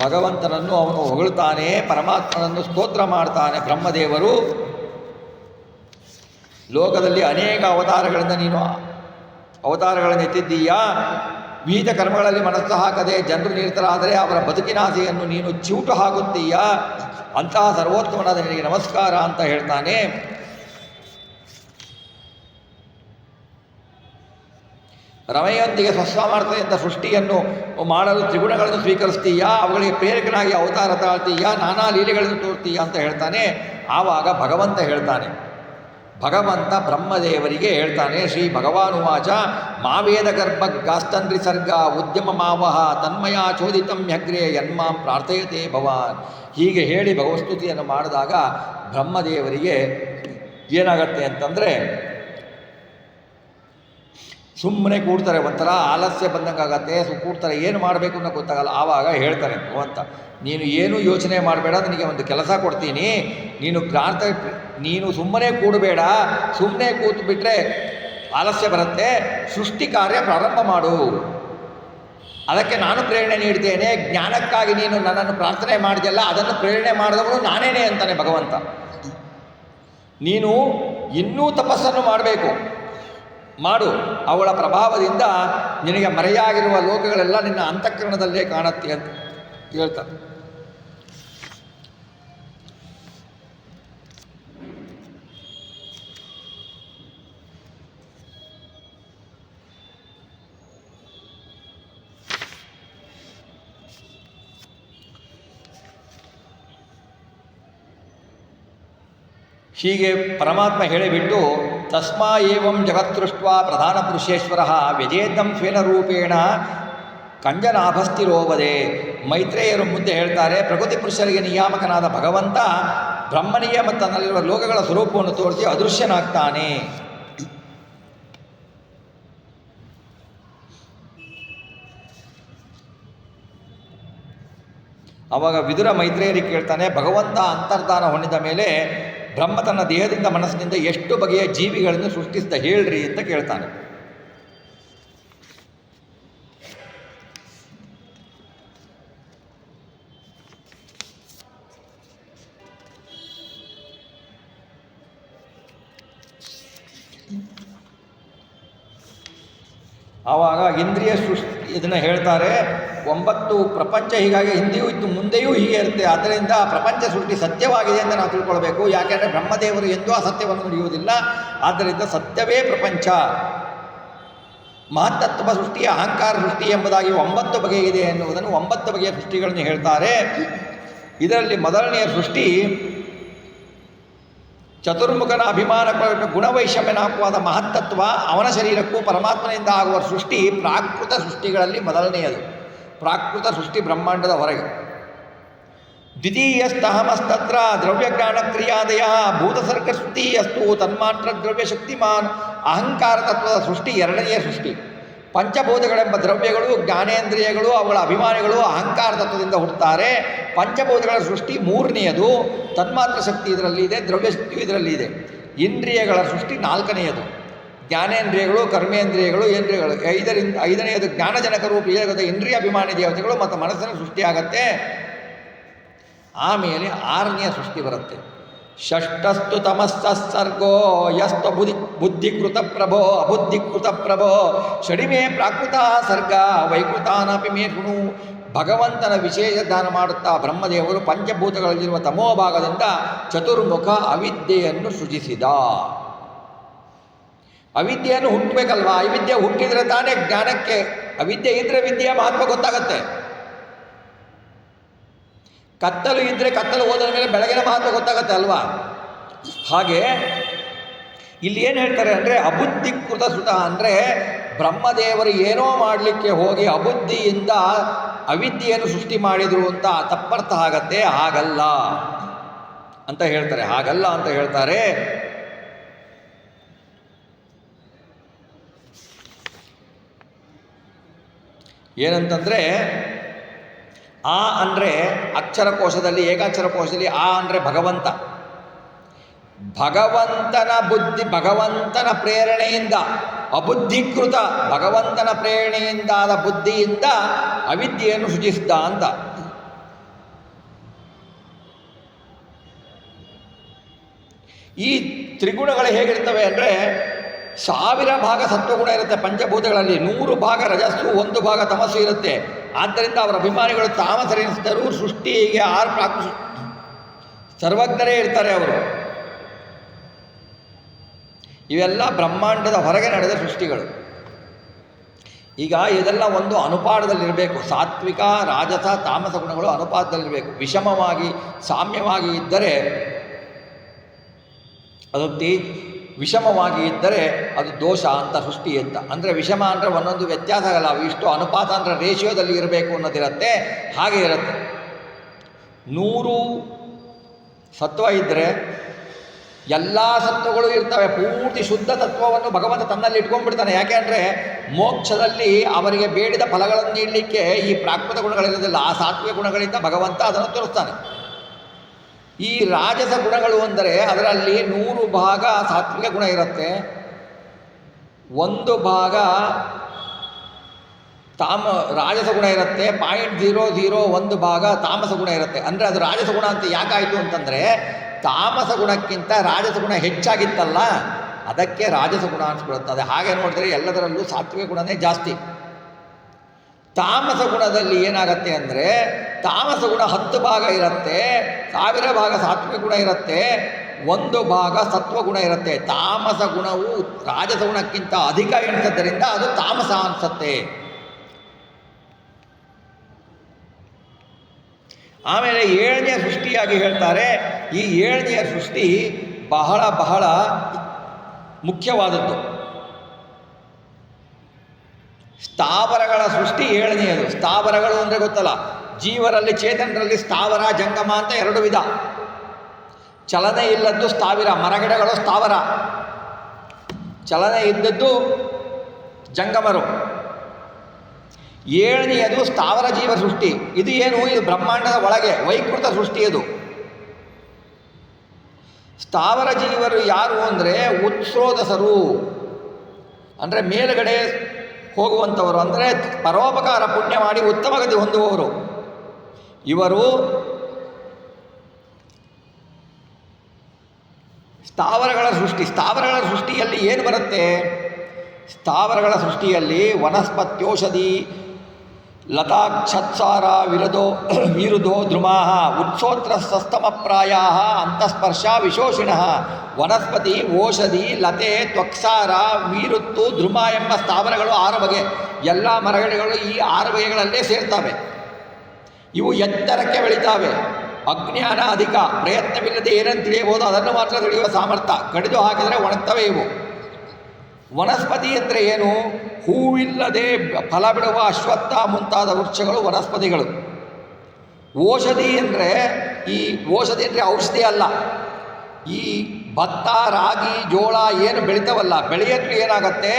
ಭಗವಂತನನ್ನು ಅವನು ಹೊಗಳ್ತಾನೆ, ಪರಮಾತ್ಮನನ್ನು ಸ್ತೋತ್ರ ಮಾಡ್ತಾನೆ. ಬ್ರಹ್ಮದೇವರು ಲೋಕದಲ್ಲಿ ಅನೇಕ ಅವತಾರಗಳಿಂದ ನೀನು ಅವತಾರಗಳನ್ನು ಎತ್ತಿದ್ದೀಯಾ, ವಿವಿಧ ಕರ್ಮಗಳಲ್ಲಿ ಮನಸ್ಸು ಹಾಕದೆ ಜನರು ನಿರತರಾದರೆ ಅವರ ಬದುಕಿನ ಆಸೆಯನ್ನು ನೀನು ಚಿವುಟು ಹಾಕುತ್ತೀಯಾ, ಅಂತಹ ಸರ್ವೋತ್ತಮನಾದ ನಿನಗೆ ನಮಸ್ಕಾರ ಅಂತ ಹೇಳ್ತಾನೆ. ರಮೆಯೊಂದಿಗೆ ಸ್ವಸ್ವಾಮರ್ಥದಿಂದ ಸೃಷ್ಟಿಯನ್ನು ಮಾಡಲು ತ್ರಿಗುಣಗಳನ್ನು ಸ್ವೀಕರಿಸ್ತೀಯಾ, ಅವುಗಳಿಗೆ ಪ್ರೇರಕನಾಗಿ ಅವತಾರ ತಾಳ್ತೀಯಾ, ನಾನಾ ಲೀಲೆಗಳನ್ನು ತೋರ್ತೀಯಾ ಅಂತ ಹೇಳ್ತಾನೆ. ಆವಾಗ ಭಗವಂತ ಹೇಳ್ತಾನೆ, ಭಗವಂತ ಬ್ರಹ್ಮದೇವರಿಗೆ ಹೇಳ್ತಾನೆ, ಶ್ರೀ ಭಗವಾನುವಾಚ ಮಾವೇದ ಗರ್ಭಗಾಸ್ತನ್ರಿ ಸರ್ಗ ಉದ್ಯಮ ಮಾವಹ ತನ್ಮಯ ಚೋದಿತಂ ಹ್ಯಗ್ರೆ ಯನ್ಮಾಂ ಪ್ರಾರ್ಥಯತೆ ಭವಾನ್. ಹೀಗೆ ಹೇಳಿ ಭಗವಸ್ತುತಿಯನ್ನು ಮಾಡಿದಾಗ ಬ್ರಹ್ಮದೇವರಿಗೆ ಏನಾಗತ್ತೆ ಅಂತಂದರೆ, ಸುಮ್ಮನೆ ಕೂಡ್ತಾರೆ, ಒಂಥರ ಆಲಸ್ಯ ಬಂದಂಗಾಗತ್ತೆ. ಕೂಡ್ತಾರೆ, ಏನು ಮಾಡಬೇಕು ಅನ್ನೋ ಗೊತ್ತಾಗಲ್ಲ. ಆವಾಗ ಹೇಳ್ತಾರೆ ಭಗವಂತ, ನೀನು ಏನೂ ಯೋಚನೆ ಮಾಡಬೇಡ, ನಿನಗೆ ಒಂದು ಕೆಲಸ ಕೊಡ್ತೀನಿ, ನೀನು ಸುಮ್ಮನೆ ಕೂಡಬೇಡ. ಸುಮ್ಮನೆ ಕೂತು ಬಿಟ್ಟರೆ ಆಲಸ್ಯ ಬರುತ್ತೆ, ಸೃಷ್ಟಿ ಕಾರ್ಯ ಪ್ರಾರಂಭ ಮಾಡು. ಅದಕ್ಕೆ ನಾನು ಪ್ರೇರಣೆ ನೀಡ್ತೇನೆ. ಜ್ಞಾನಕ್ಕಾಗಿ ನೀನು ನನ್ನನ್ನು ಪ್ರಾರ್ಥನೆ ಮಾಡಿದೆಯಲ್ಲ, ಅದನ್ನು ಪ್ರೇರಣೆ ಮಾಡಿದವನು ನಾನೇನೆ ಅಂತಾನೆ ಭಗವಂತ. ನೀನು ಇನ್ನೂ ತಪಸ್ಸನ್ನು ಮಾಡಬೇಕು, ಮಾಡು. ಅವಳ ಪ್ರಭಾವದಿಂದ ನಿನಗೆ ಮರೆಯಾಗಿರುವ ಲೋಕಗಳೆಲ್ಲ ನಿನ್ನ ಅಂತಃಕರಣದಲ್ಲೇ ಕಾಣುತ್ತೆ ಅಂತ ಹೇಳ್ತಾರೆ. ಹೀಗೆ ಪರಮಾತ್ಮ ಹೇಳಿಬಿಟ್ಟು, ತಸ್ಮಾ ಏವಂ ಜಗತ್ಸೃಷ್ಟ ಪ್ರಧಾನ ಪುರುಷೇಶ್ವರ ವ್ಯಜೇದಂ ಸ್ವೇನ ರೂಪೇಣ ಕಂಜನಾಭಸ್ಥಿರೋವದೆ. ಮೈತ್ರೇಯರು ಮುಂದೆ ಹೇಳ್ತಾರೆ, ಪ್ರಕೃತಿ ಪುರುಷರಿಗೆ ನಿಯಾಮಕನಾದ ಭಗವಂತ ಬ್ರಹ್ಮನಿಗೆ ಮತ್ತು ತನ್ನಲ್ಲಿರುವ ಲೋಕಗಳ ಸ್ವರೂಪವನ್ನು ತೋರಿಸಿ ಅದೃಶ್ಯನಾಗ್ತಾನೆ. ಆವಾಗ ವಿದುರ ಮೈತ್ರೇಯರಿಗೆ ಕೇಳ್ತಾನೆ, ಭಗವಂತ ಅಂತರ್ಧಾನ ಹೊಂದಿದ ಮೇಲೆ ಬ್ರಹ್ಮ ತನ್ನ ದೇಹದಿಂದ ಮನಸ್ಸಿನಿಂದ ಎಷ್ಟು ಬಗೆಯ ಜೀವಿಗಳನ್ನು ಸೃಷ್ಟಿಸಿದ ಹೇಳ್ರಿ ಅಂತ ಕೇಳ್ತಾನೆ. ಆವಾಗ ಇಂದ್ರಿಯ ಸೃಷ್ಟಿ ಇದನ್ನು ಹೇಳ್ತಾರೆ. 9 ಪ್ರಪಂಚ ಹೀಗಾಗಿ ಹಿಂದೆಯೂ ಇತ್ತು, ಮುಂದೆಯೂ ಹೀಗೆ ಇರುತ್ತೆ. ಆದ್ದರಿಂದ ಪ್ರಪಂಚ ಸೃಷ್ಟಿ ಸತ್ಯವಾಗಿದೆ ಅಂತ ನಾವು ತಿಳ್ಕೊಳ್ಬೇಕು. ಯಾಕೆಂದರೆ ಬ್ರಹ್ಮದೇವರು ಎಂದೂ ಆ ಸತ್ಯವನ್ನು ನುಡಿಯುವುದಿಲ್ಲ. ಆದ್ದರಿಂದ ಸತ್ಯವೇ ಪ್ರಪಂಚ. ಮಹತ್ತತ್ವ ಸೃಷ್ಟಿ, ಅಹಂಕಾರ ಸೃಷ್ಟಿ ಎಂಬುದಾಗಿ 9 ಬಗೆಯಿದೆ ಎನ್ನುವುದನ್ನು 9 ಬಗೆಯ ಸೃಷ್ಟಿಗಳನ್ನು ಹೇಳ್ತಾರೆ. ಇದರಲ್ಲಿ ಮೊದಲನೆಯ ಸೃಷ್ಟಿ ಚತುರ್ಮುಖನ ಅಭಿಮಾನ ಗುಣವೈಷಮ್ಯನಾಕವಾದ ಮಹತ್ತತ್ವ, ಅವನ ಶರೀರಕ್ಕೂ ಪರಮಾತ್ಮನಿಂದ ಆಗುವ ಸೃಷ್ಟಿ ಪ್ರಾಕೃತ ಸೃಷ್ಟಿಗಳಲ್ಲಿ ಮೊದಲನೆಯದು. ಪ್ರಾಕೃತ ಸೃಷ್ಟಿ ಬ್ರಹ್ಮಾಂಡದ ಹೊರಗೆ. ದ್ವಿತೀಯಸ್ತಹಮಸ್ತತ್ರ ದ್ರವ್ಯಜ್ಞಾನ ಕ್ರಿಯಾದಯ ಭೂತಸರ್ಗ ಶ್ರುತಿಯಸ್ತು ತನ್ಮಾತ್ರ ದ್ರವ್ಯ ಶಕ್ತಿಮಾನ್. ಅಹಂಕಾರ ತತ್ವದ ಸೃಷ್ಟಿ ಎರಡನೆಯ ಸೃಷ್ಟಿ. ಪಂಚಭೂತಗಳೆಂಬ ದ್ರವ್ಯಗಳು, ಜ್ಞಾನೇಂದ್ರಿಯಗಳು, ಅವುಗಳ ಅಭಿಮಾನಿಗಳು ಅಹಂಕಾರ ತತ್ವದಿಂದ ಹುಟ್ಟುತ್ತಾರೆ. ಪಂಚಭೂತಗಳ ಸೃಷ್ಟಿ ಮೂರನೆಯದು. ತನ್ಮಾತ್ರ ಶಕ್ತಿ ಇದರಲ್ಲಿ ಇದೆ, ದ್ರವ್ಯ ಶಕ್ತಿಯು ಇದರಲ್ಲಿ ಇದೆ. ಇಂದ್ರಿಯಗಳ ಸೃಷ್ಟಿ ನಾಲ್ಕನೆಯದು. ಜ್ಞಾನೇಂದ್ರಿಯಗಳು, ಕರ್ಮೇಂದ್ರಿಯಗಳು, ಇಂದ್ರಿಯಗಳು. ಐದನೆಯದು ಜ್ಞಾನಜನಕ ರೂಪಿಯಾದ ಇಂದ್ರಿಯ ಅಭಿಮಾನಿ ದೇವತೆಗಳು ಮತ್ತು ಮನಸ್ಸಿನ ಸೃಷ್ಟಿಯಾಗತ್ತೆ. ಆಮೇಲೆ 6ನೆಯ ಸೃಷ್ಟಿ ಬರುತ್ತೆ. ಷಷ್ಠಸ್ತು ತಮಸ್ಸರ್ಗೋ ಯಸ್ತು ಬುದ್ಧಿಕೃತ ಪ್ರಭೋ ಅಬುದ್ಧಿಕೃತ ಪ್ರಭೋ ಷಡಿಮೇ ಪ್ರಾಕೃತ ಸರ್ಗ ವೈಕೃತಾನಪಿ ಮೇ ಶೃಣು. ಭಗವಂತನ ವಿಶೇಷ ದಾನ ಮಾಡುತ್ತಾ ಬ್ರಹ್ಮದೇವರು ಪಂಚಭೂತಗಳಲ್ಲಿರುವ ತಮೋಭಾಗದಿಂದ ಚತುರ್ಮುಖ ಅವಿದ್ಯೆಯನ್ನು ಸೃಜಿಸಿದ. ಅವಿದ್ಯೆಯನ್ನು ಹುಟ್ಟಬೇಕಲ್ವಾ? ಅವಿದ್ಯೆ ಹುಟ್ಟಿದರೆ ತಾನೇ ಜ್ಞಾನಕ್ಕೆ. ಅವಿದ್ಯೆ ಇದ್ದರೆ ವಿದ್ಯೆಯ ಮಹತ್ವ ಗೊತ್ತಾಗತ್ತೆ. ಕತ್ತಲು ಇದ್ದರೆ ಕತ್ತಲು ಹೋದ ಮೇಲೆ ಬೆಳಗಿನ ಮಹತ್ವ ಗೊತ್ತಾಗತ್ತೆ ಅಲ್ವಾ? ಹಾಗೆ ಇಲ್ಲಿ ಏನು ಹೇಳ್ತಾರೆ ಅಂದರೆ, ಅಬುದ್ಧಿಕೃತ ಸುತ ಅಂದರೆ ಬ್ರಹ್ಮದೇವರು ಏನೋ ಮಾಡಲಿಕ್ಕೆ ಹೋಗಿ ಅಬುದ್ಧಿಯಿಂದ ಅವಿದ್ಯೆಯನ್ನು ಸೃಷ್ಟಿ ಮಾಡಿದರು ಅಂತ ತಪ್ಪರ್ಥ ಆಗತ್ತೆ. ಹಾಗಲ್ಲ ಅಂತ ಹೇಳ್ತಾರೆ. ಹಾಗಲ್ಲ ಅಂತ ಹೇಳ್ತಾರೆ. ಏನಂತಂದರೆ, ಆ ಅಂದರೆ ಅಕ್ಷರಕೋಶದಲ್ಲಿ, ಏಕಾಕ್ಷರಕೋಶದಲ್ಲಿ ಆ ಅಂದರೆ ಭಗವಂತ. ಭಗವಂತನ ಬುದ್ಧಿ, ಭಗವಂತನ ಪ್ರೇರಣೆಯಿಂದ ಅಬುದ್ಧಿಕೃತ, ಭಗವಂತನ ಪ್ರೇರಣೆಯಿಂದಾದ ಬುದ್ಧಿಯಿಂದ ಅವಿದ್ಯೆಯನ್ನು ಸೃಜಿಸಿದ್ದ ಅಂತ. ಈ ತ್ರಿಗುಣಗಳು ಹೇಗಿರ್ತವೆ ಅಂದರೆ, 1000 ಭಾಗ ಸತ್ವಗುಣ ಇರುತ್ತೆ ಪಂಚಭೂತಗಳಲ್ಲಿ, 100 ಭಾಗ ರಜಸ್ಸು, 1 ಭಾಗ ತಮಸ್ಸು ಇರುತ್ತೆ. ಆದ್ದರಿಂದ ಅವರ ಅಭಿಮಾನಿಗಳು ತಾಮಸರೆನಿಸಿದರು. ಸೃಷ್ಟಿಗೆ 6 ಪ್ರಾಕೃತ ಸರ್ವಜ್ಞರೇ ಇರ್ತಾರೆ ಅವರು. ಇವೆಲ್ಲ ಬ್ರಹ್ಮಾಂಡದ ಹೊರಗೆ ನಡೆದ ಸೃಷ್ಟಿಗಳು. ಈಗ ಇದೆಲ್ಲ ಒಂದು ಅನುಪಾತದಲ್ಲಿರಬೇಕು. ಸಾತ್ವಿಕ, ರಾಜಸ, ತಾಮಸ ಗುಣಗಳು ಅನುಪಾತದಲ್ಲಿರಬೇಕು. ವಿಷಮವಾಗಿ, ಸಾಮ್ಯವಾಗಿ ಇದ್ದರೆ ಅದು ವಿಷಮವಾಗಿ ಇದ್ದರೆ ಅದು ದೋಷ ಅಂತ ಸೃಷ್ಟಿ ಅಂತ. ಅಂದರೆ ವಿಷಮ ಅಂದರೆ ಒಂದೊಂದು ವ್ಯತ್ಯಾಸ ಆಗಲ್ಲ, ಇಷ್ಟು ಅನುಪಾತ ಅಂದರೆ ರೇಷಿಯೋದಲ್ಲಿ ಇರಬೇಕು ಅನ್ನೋದಿರುತ್ತೆ. ಹಾಗೆ ಇರುತ್ತೆ. 100 ಸತ್ವ ಇದ್ದರೆ ಎಲ್ಲ ಸತ್ವಗಳು ಇರ್ತವೆ. ಪೂರ್ತಿ ಶುದ್ಧ ತತ್ವವನ್ನು ಭಗವಂತ ತನ್ನಲ್ಲಿ ಇಟ್ಕೊಂಡ್ಬಿಡ್ತಾನೆ. ಯಾಕೆ ಅಂದರೆ ಮೋಕ್ಷದಲ್ಲಿ ಅವರಿಗೆ ಬೇಡಿದ ಫಲಗಳನ್ನು ನೀಡಲಿಕ್ಕೆ ಈ ಪ್ರಾಕೃತ ಗುಣಗಳಿರೋದಿಲ್ಲ. ಆ ಸಾತ್ವಿಕ ಗುಣಗಳಿಂದ ಭಗವಂತ ಅದನ್ನು ತೋರಿಸ್ತಾನೆ. ಈ ರಾಜಸ ಗುಣಗಳು ಅಂದರೆ ಅದರಲ್ಲಿ 100 ಭಾಗ ಸಾತ್ವಿಕ ಗುಣ ಇರುತ್ತೆ, 1 ಭಾಗ ರಾಜಸ ಗುಣ ಇರುತ್ತೆ, 0.001 ಭಾಗ ತಾಮಸ ಗುಣ ಇರುತ್ತೆ. ಅಂದರೆ ಅದು ರಾಜಸ ಗುಣ ಅಂತ ಯಾಕಾಯಿತು ಅಂತಂದರೆ ತಾಮಸ ಗುಣಕ್ಕಿಂತ ರಾಜಸ ಗುಣ ಹೆಚ್ಚಾಗಿತ್ತಲ್ಲ, ಅದಕ್ಕೆ ರಾಜಸ ಗುಣ ಅನಿಸ್ಬಿಡುತ್ತದೆ. ಹಾಗೆ ನೋಡಿದ್ರೆ ಎಲ್ಲದರಲ್ಲೂ ಸಾತ್ವಿಕ ಗುಣನೇ ಜಾಸ್ತಿ. ತಾಮಸ ಗುಣದಲ್ಲಿ ಏನಾಗತ್ತೆ ಅಂದರೆ ತಾಮಸ ಗುಣ 10 ಭಾಗ ಇರುತ್ತೆ, 1000 ಭಾಗ ಸಾತ್ವಿಕ ಗುಣ ಇರುತ್ತೆ, 1 ಭಾಗ ಸತ್ವಗುಣ ಇರುತ್ತೆ. ತಾಮಸ ಗುಣವು ರಾಜಸ ಗುಣಕ್ಕಿಂತ ಅಧಿಕ ಎಣಿಸೋದ್ರಿಂದ ಅದು ತಾಮಸ ಅನಿಸುತ್ತೆ. ಆಮೇಲೆ 7ನೇ ಸೃಷ್ಟಿಯಾಗಿ ಹೇಳ್ತಾರೆ. ಈ 7ನೇ ಸೃಷ್ಟಿ ಬಹಳ ಬಹಳ ಮುಖ್ಯವಾದದ್ದು. ಸ್ಥಾವರಗಳ ಸೃಷ್ಟಿ 7ನೇದು. ಸ್ಥಾವರಗಳು ಅಂದರೆ ಗೊತ್ತಲ್ಲ, ಜೀವರಲ್ಲಿ ಚೇತನರಲ್ಲಿ ಸ್ಥಾವರ ಜಂಗಮ ಅಂತ 2 ವಿಧ. ಚಲನೆ ಇಲ್ಲದ್ದು ಸ್ಥಾವಿರ, ಮರಗಿಡಗಳು ಸ್ಥಾವರ, ಚಲನೆ ಇದ್ದದ್ದು ಜಂಗಮರು. 7ನೇದು ಸ್ಥಾವರ ಜೀವ ಸೃಷ್ಟಿ. ಇದು ಏನು? ಇದು ಬ್ರಹ್ಮಾಂಡದ ಒಳಗೆ ವೈಕೃತ ಸೃಷ್ಟಿ. ಇದು ಸ್ಥಾವರ ಜೀವರು ಯಾರು ಅಂದರೆ ಉತ್ಸ್ರೋತಸರು, ಅಂದರೆ ಮೇಲುಗಡೆ ಹೋಗುವಂಥವರು, ಅಂದರೆ ಪರೋಪಕಾರ ಪುಣ್ಯ ಮಾಡಿ ಉತ್ತಮ ಗತಿ ಹೊಂದುವವರು. ಇವರು ಸ್ಥಾವರಗಳ ಸೃಷ್ಟಿ. ಸ್ಥಾವರಗಳ ಸೃಷ್ಟಿಯಲ್ಲಿ ಏನು ಬರುತ್ತೆ? ಸ್ಥಾವರಗಳ ಸೃಷ್ಟಿಯಲ್ಲಿ ವನಸ್ಪತ್ಯೋಷಧಿ ಲತಾಕ್ಷತ್ಸಾರ ವಿರುಧೋ ಧ್ರುಮಾ ಉತ್ಸೋತ್ರ ಸಸ್ತಮಪ್ರಾಯ ಅಂತಸ್ಪರ್ಶ ವಿಶೋಷಿಣ. ವನಸ್ಪತಿ, ಓಷಧಿ, ಲತೆ, ತ್ವಕ್ಸಾರ, ವೀರುತ್ತು, ಧ್ರುವ ಎಂಬ ಸ್ಥಾವರಗಳು 6 ಬಗೆ. ಎಲ್ಲ ಮರಗಿಡಗಳು ಈ 6 ಬಗೆಗಳಲ್ಲೇ ಸೇರ್ತವೆ. ಇವು ಎತ್ತರಕ್ಕೆ ಬೆಳೀತಾವೆ. ಅಜ್ಞಾನ ಅಧಿಕ, ಪ್ರಯತ್ನವಿಲ್ಲದೆ ಏನನ್ನು ತಿಳಿಯಬಹುದು ಅದನ್ನು ಮಾತ್ರ ತಿಳಿಯುವ ಸಾಮರ್ಥ್ಯ. ಕಡಿದು ಹಾಕಿದರೆ ಒಣಗ್ತವೆ ಇವು. ವನಸ್ಪತಿ ಅಂದರೆ ಏನು? ಹೂವಿಲ್ಲದೆ ಫಲ ಬಿಡುವ ಅಶ್ವತ್ಥ ಮುಂತಾದ ವೃಕ್ಷಗಳು ವನಸ್ಪತಿಗಳು. ಓಷಧಿ ಅಂದರೆ ಔಷಧಿ ಔಷಧಿ ಅಲ್ಲ. ಈ ಭತ್ತ, ರಾಗಿ, ಜೋಳ ಏನು ಬೆಳಿತಾವಲ್ಲ, ಬೆಳೆಯೋಕ್ಕೆ ಏನಾಗುತ್ತೆ,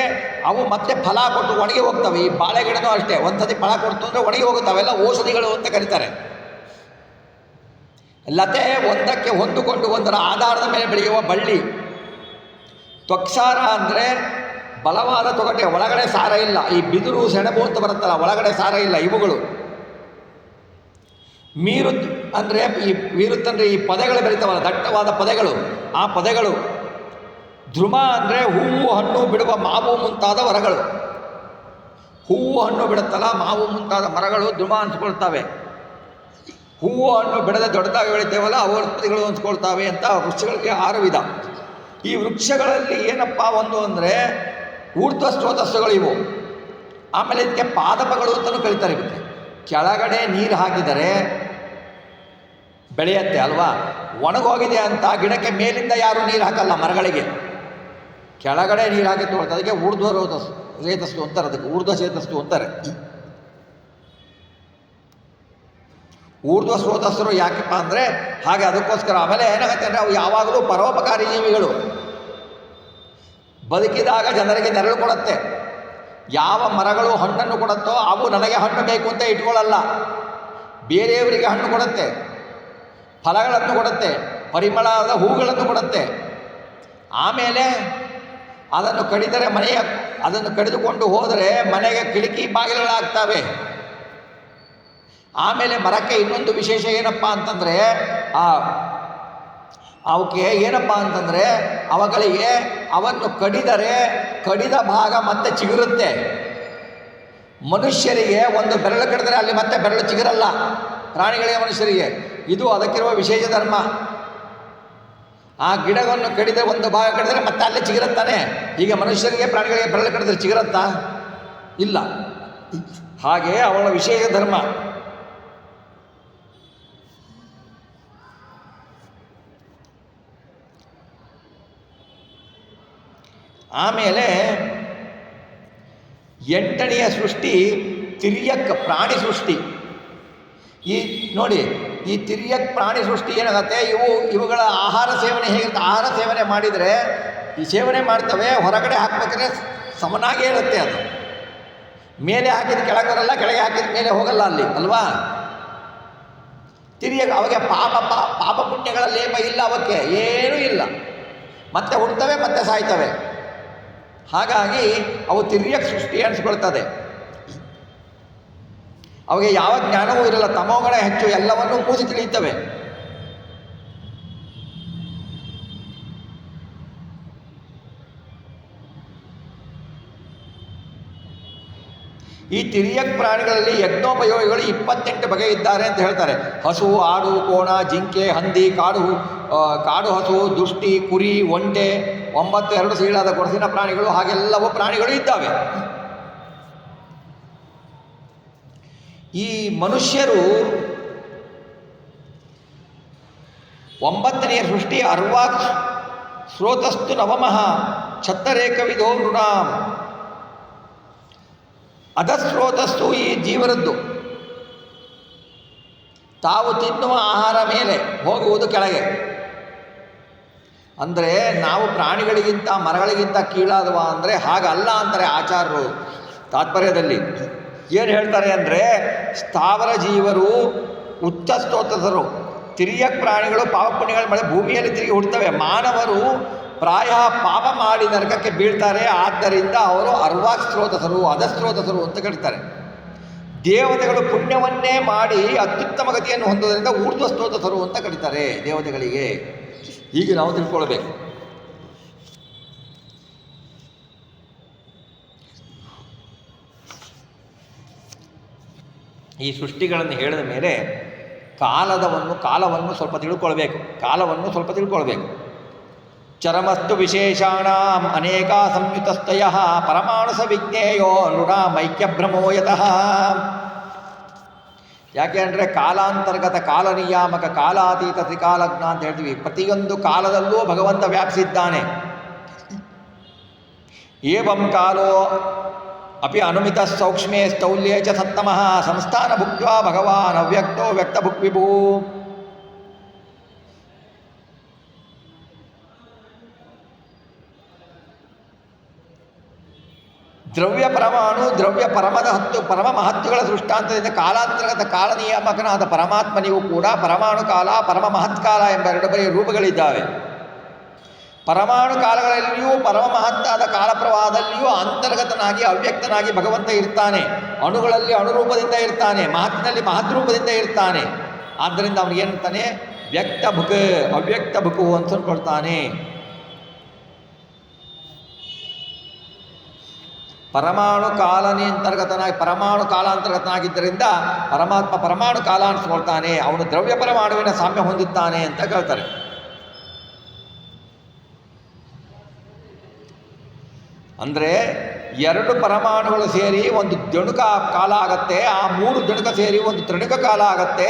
ಅವು ಮತ್ತೆ ಫಲ ಕೊಟ್ಟು ಒಣಗಿ ಹೋಗ್ತವೆ. ಈ ಬಾಳೆಗಿಡನೂ ಅಷ್ಟೇ, ಒಂದ್ಸತಿ ಫಲ ಕೊಡ್ತು ಅಂದರೆ ಒಣಗಿ ಹೋಗುತ್ತೆ. ಅವೆಲ್ಲ ಔಷಧಿಗಳು ಅಂತ ಕರೀತಾರೆ. ಲತೆ ಒಂದಕ್ಕೆ ಹೊಂದಿಕೊಂಡು ಒಂದರ ಆಧಾರದ ಮೇಲೆ ಬೆಳೆಯುವ ಬಳ್ಳಿ. ತ್ವಕ್ಸಾರ ಅಂದರೆ ಬಲವಾದ ತೊಗಟೆ, ಒಳಗಡೆ ಸಾರ ಇಲ್ಲ. ಈ ಬಿದಿರು, ಸೆಣಬು ಅಂತ ಬರುತ್ತಲ್ಲ, ಒಳಗಡೆ ಸಾರ ಇಲ್ಲ ಇವುಗಳು. ಮೀರುತ್ ಅಂದರೆ ವೀರುತ್ತಂದರೆ ಈ ಪೊದೆಗಳು ಬೆಳೀತಾವಲ್ಲ, ದಟ್ಟವಾದ ಪೊದೆಗಳು, ಆ ಪೊದೆಗಳು. ಧ್ರುವ ಅಂದರೆ ಹೂವು ಹಣ್ಣು ಬಿಡುವ ಮಾವು ಮುಂತಾದ ಮರಗಳು. ಹೂವು ಹಣ್ಣು ಬಿಡುತ್ತಲ್ಲ, ಮಾವು ಮುಂತಾದ ಮರಗಳು ಧ್ರುವ ಅನ್ಸ್ಕೊಳ್ತವೆ. ಹೂವು ಹಣ್ಣು ಬಿಡದೆ ದೊಡ್ಡದಾಗಿ ಬೆಳಿತೇವಲ್ಲ, ಅವು ವನಸ್ಪತಿಗಳು ಅನ್ಸ್ಕೊಳ್ತಾವೆ ಅಂತ ವೃಕ್ಷಗಳಿಗೆ 6 ವಿಧ. ಈ ವೃಕ್ಷಗಳಲ್ಲಿ ಏನಪ್ಪ ಒಂದು ಅಂದರೆ ಊರ್ಧ್ವ ಸ್ರೋತಸ್ಸುಗಳು ಇವು. ಆಮೇಲೆ ಇದಕ್ಕೆ ಪಾದಪಗಳು ಅಂತಲೂ ಕರೀತಾರೆ. ಇದಕ್ಕೆ ಕೆಳಗಡೆ ನೀರು ಹಾಕಿದರೆ ಬೆಳೆಯತ್ತೆ ಅಲ್ವಾ. ಒಣಗೋಗಿದೆ ಅಂತ ಗಿಡಕ್ಕೆ ಮೇಲಿಂದ ಯಾರೂ ನೀರು ಹಾಕಲ್ಲ, ಮರಗಳಿಗೆ ಕೆಳಗಡೆ ನೀರು ಹಾಕಿ ತೊಗೊಳ್ತಾರೆ. ಅದಕ್ಕೆ ಊರ್ಧ್ವ ರೇತಸ್ಸು ಅಂತಾರೆ, ಅದಕ್ಕೆ ಊರ್ಧ್ವ ಚೇತಸ್ಸು ಅಂತಾರೆ. ಊರ್ಧ್ವ ಸ್ರೋತಸ್ಸರು ಯಾಕಪ್ಪ ಅಂದರೆ ಹಾಗೆ, ಅದಕ್ಕೋಸ್ಕರ. ಆಮೇಲೆ ಏನಾಗುತ್ತೆ ಅಂದರೆ ಅವು ಯಾವಾಗಲೂ ಪರೋಪಕಾರಿ ಜೀವಿಗಳು. ಬದುಕಿದಾಗ ಜನರಿಗೆ ನೆರಳು ಕೊಡುತ್ತೆ. ಯಾವ ಮರಗಳು ಹಣ್ಣನ್ನು ಕೊಡುತ್ತೋ ಅವು ನನಗೆ ಹಣ್ಣು ಬೇಕು ಅಂತ ಇಟ್ಕೊಳ್ಳಲ್ಲ, ಬೇರೆಯವರಿಗೆ ಹಣ್ಣು ಕೊಡುತ್ತೆ, ಫಲಗಳನ್ನು ಕೊಡುತ್ತೆ, ಪರಿಮಳದ ಹೂಗಳನ್ನು ಕೊಡುತ್ತೆ. ಆಮೇಲೆ ಅದನ್ನು ಕಡಿದರೆ ಅದನ್ನು ಕಡಿದುಕೊಂಡು ಹೋದರೆ ಮನೆಗೆ ಕಿಟಕಿ ಬಾಗಿಲುಗಳಾಗ್ತವೆ. ಆಮೇಲೆ ಮರಕ್ಕೆ ಇನ್ನೊಂದು ವಿಶೇಷ ಏನಪ್ಪ ಅಂತಂದರೆ ಅವಕ್ಕೆ ಏನಪ್ಪ ಅಂತಂದರೆ ಅವುಗಳಿಗೆ ಅವನ್ನು ಕಡಿದರೆ ಕಡಿದ ಭಾಗ ಮತ್ತೆ ಚಿಗುರುತ್ತೆ. ಮನುಷ್ಯರಿಗೆ ಒಂದು ಬೆರಳು ಕಡಿದರೆ ಅಲ್ಲಿ ಮತ್ತೆ ಬೆರಳು ಚಿಗುರಲ್ಲ, ಪ್ರಾಣಿಗಳಿಗೆ ಮನುಷ್ಯರಿಗೆ. ಇದು ಅದಕ್ಕಿರುವ ವಿಶೇಷ ಧರ್ಮ. ಆ ಗಿಡವನ್ನು ಕಡಿದರೆ ಒಂದು ಭಾಗ ಕಡಿದರೆ ಮತ್ತೆ ಅಲ್ಲೇ ಚಿಗುರುತ್ತಾನೆ. ಈಗ ಮನುಷ್ಯರಿಗೆ ಪ್ರಾಣಿಗಳಿಗೆ ಬೆರಳು ಕಡಿದ್ರೆ ಚಿಗುರುತ್ತಾ? ಇಲ್ಲ. ಹಾಗೆ ಅವಳ ವಿಶೇಷ ಧರ್ಮ. ಆಮೇಲೆ 8ನೆಯ ಸೃಷ್ಟಿ ತಿರ್ಯಕ್, ಪ್ರಾಣಿ ಸೃಷ್ಟಿ. ಈ ನೋಡಿ, ಈ ತಿರ್ಯಕ್ ಪ್ರಾಣಿ ಸೃಷ್ಟಿ ಏನಾಗುತ್ತೆ, ಇವುಗಳ ಆಹಾರ ಸೇವನೆ ಹೇಗಿರುತ್ತೆ, ಆಹಾರ ಸೇವನೆ ಮಾಡಿದರೆ ಈ ಸೇವನೆ ಮಾಡ್ತವೆ, ಹೊರಗಡೆ ಹಾಕ್ಬೇಕಾದ್ರೆ ಸಮನಾಗೇ ಇರುತ್ತೆ. ಅದು ಮೇಲೆ ಹಾಕಿದ ಕೆಳಗೆ ಬರಲ್ಲ, ಕೆಳಗೆ ಹಾಕಿದ ಮೇಲೆ ಹೋಗಲ್ಲ ಅಲ್ಲಿ ಅಲ್ವಾ. ತಿರ್ಯಕ್ ಅವಾಗ ಪಾಪ ಪುಣ್ಯಗಳ ಲೇಪ ಇಲ್ಲ, ಅವಕ್ಕೆ ಏನೂ ಇಲ್ಲ, ಮತ್ತೆ ಹುಡ್ತವೆ ಮತ್ತೆ ಸಾಯ್ತವೆ. ಹಾಗಾಗಿ ಅವು ತಿರ್ಯಕ್ ಸೃಷ್ಟಿ ಅನಿಸ್ಕೊಳ್ತದೆ. ಅವಾಗ ಯಾವ ಜ್ಞಾನವೂ ಇರಲ್ಲ, ತಮೋಗಣ ಹೆಚ್ಚು, ಎಲ್ಲವನ್ನೂ ಕೂಸಿ ತಿಳಿಯುತ್ತವೆ. ಈ ತಿರ್ಯಕ್ ಪ್ರಾಣಿಗಳಲ್ಲಿ ಯಜ್ಞೋಪಯೋಗಿಗಳು 28 ಬಗೆ ಇದ್ದಾರೆ ಅಂತ ಹೇಳ್ತಾರೆ. ಹಸು, ಆಡು, ಕೋಣ, ಜಿಂಕೆ, ಹಂದಿ, ಕಾಡು ಹಸು, ದುಷ್ಟಿ, ಕುರಿ, ಒಂಟೆ, 9 ಸೀಳಾದ ಗೊರಸಿನ ಪ್ರಾಣಿಗಳು, ಹಾಗೆಲ್ಲವೂ ಪ್ರಾಣಿಗಳು ಇದ್ದಾವೆ. ಈ ಮನುಷ್ಯರು 9ನೇ ಸೃಷ್ಟಿ ಅರ್ವಾಕ್ ಸ್ರೋತಸ್ತು ನವಮಃ ಛತ್ತರೇಕವಿಧೋ ನೃಣಾಂ. ಅಧಸ್ರೋತಸ್ತು ಈ ಜೀವನದ್ದು, ತಾವು ತಿನ್ನುವ ಆಹಾರ ಮೇಲೆ ಹೋಗುವುದು ಕೆಳಗೆ. ಅಂದರೆ ನಾವು ಪ್ರಾಣಿಗಳಿಗಿಂತ ಮರಗಳಿಗಿಂತ ಕೀಳಾದವ ಅಂದರೆ ಹಾಗಲ್ಲ ಅಂತಾರೆ ಆಚಾರ್ಯರು ತಾತ್ಪರ್ಯದಲ್ಲಿ. ಏನು ಹೇಳ್ತಾರೆ ಅಂದರೆ, ಸ್ಥಾವರ ಜೀವರು ಉಚ್ಚ ಸ್ತೋತ್ರರು, ತಿರ್ಯಕ್ ಪ್ರಾಣಿಗಳು ಪಾಪ ಪುಣ್ಯಗಳ ಮಳೆ ಭೂಮಿಯಲ್ಲಿ ತಿರುಗಿ ಹುಡ್ತವೆ. ಮಾನವರು ಪ್ರಾಯ ಪಾಪ ಮಾಡಿ ನರಕಕ್ಕೆ ಬೀಳ್ತಾರೆ, ಆದ್ದರಿಂದ ಅವರು ಅರ್ವಾಕ್ ಸ್ರೋತಸರು, ಅಧಸ್ರೋತಸರು ಅಂತ ಕರೀತಾರೆ. ದೇವತೆಗಳು ಪುಣ್ಯವನ್ನೇ ಮಾಡಿ ಅತ್ಯುತ್ತಮ ಗತಿಯನ್ನು ಹೊಂದೋದ್ರಿಂದ ಊರ್ಧ್ವ ಸ್ತೋತಸರು ಅಂತ ಕರೀತಾರೆ ದೇವತೆಗಳಿಗೆ. ಹೀಗೆ ನಾವು ತಿಳ್ಕೊಳ್ಬೇಕು. ಈ ಸೃಷ್ಟಿಗಳನ್ನು ಹೇಳಿದ ಮೇಲೆ ಕಾಲವನ್ನು ಸ್ವಲ್ಪ ತಿಳ್ಕೊಳ್ಬೇಕು. ಚರಮಸ್ತು ವಿಶೇಷಾಣಾಂ ಅನೇಕ ಸಂಯುತಸ್ತಯ ಪರಮಾಣುಸ ವಿಜ್ಞೇಯೋ ನೃಣಾಮೈಕ್ಯಭ್ರಮೋ ಯತಃ. ಯಾಕೆ ಅಂದರೆ ಕಾಲಾಂತರ್ಗತ, ಕಾಲ ನಿಯಾಮಕ, ಕಾಲಾತೀತ, ತ್ರಿಕಾಲಜ್ಞ ಅಂತ ಹೇಳ್ತೀವಿ. ಪ್ರತಿಯೊಂದು ಕಾಲದಲ್ಲೂ ಭಗವಂತ ವ್ಯಾಪಿಸಿದ್ದಾನೆ. ಏವಂ ಕಾಲೋ ಅಪಿ ಅನುಮಿತ ಸೌಕ್ಷ್ಮೇ ಸ್ಥೌಲ್ಯೇ ಚ ಸತ್ತಮಃ ಸಂಸ್ಥಾನ ಭುಕ್ತ್ವಾ ಭಗವಾನ್ ಅವ್ಯಕ್ತೋ ವ್ಯಕ್ತಭುಕ್ವಿಭೂ. ದ್ರವ್ಯ ಪರಮಾಣು, ದ್ರವ್ಯ ಪರಮ ಮಹತ್ವಗಳ ದೃಷ್ಟಾಂತದಿಂದ ಕಾಲಾಂತರ್ಗತ ಕಾಲ ನಿಯಾಮಕನಾದ ಪರಮಾತ್ಮನಿಗೂ ಕೂಡ ಪರಮಾಣು ಕಾಲ, ಪರಮ ಮಹತ್ಕಾಲ ಎಂಬ 2 ಬಗೆಯ ರೂಪಗಳಿದ್ದಾವೆ. ಪರಮಾಣು ಕಾಲಗಳಲ್ಲಿಯೂ ಪರಮ ಮಹತ್ತಾದ ಕಾಲ ಪ್ರವಾಹದಲ್ಲಿಯೂ ಅಂತರ್ಗತನಾಗಿ ಅವ್ಯಕ್ತನಾಗಿ ಭಗವಂತ ಇರ್ತಾನೆ. ಅಣುಗಳಲ್ಲಿ ಅಣುರೂಪದಿಂದ ಇರ್ತಾನೆ, ಮಹತ್ತಿನಲ್ಲಿ ಮಹದ್ರೂಪದಿಂದ ಇರ್ತಾನೆ. ಆದ್ದರಿಂದ ಅವನಿಗೇನ್ತಾನೆ, ವ್ಯಕ್ತ ಭುಕ್ ಅವ್ಯಕ್ತ ಭುಕು ಅಂತ ಅಂದ್ಕೊಳ್ತಾನೆ. ಪರಮಾಣು ಪರಮಾಣು ಕಾಲಾಂತರ್ಗತನಾಗಿದ್ದರಿಂದ ಪರಮಾತ್ಮ ಪರಮಾಣು ಕಾಲ ಅನ್ಸ್ಕೊಳ್ತಾನೆ. ಅವನು ದ್ರವ್ಯ ಪರಮಾಣುವಿನ ಸಾಮ್ಯ ಹೊಂದುತ್ತಾನೆ ಅಂತ ಕೇಳ್ತಾರೆ. ಅಂದರೆ 2 ಪರಮಾಣುಗಳು ಸೇರಿ ಒಂದು ದಣುಕ ಕಾಲ ಆಗತ್ತೆ, ಆ 3 ದಣುಕ ಸೇರಿ ಒಂದು ತ್ರಿಣುಕ ಕಾಲ ಆಗತ್ತೆ.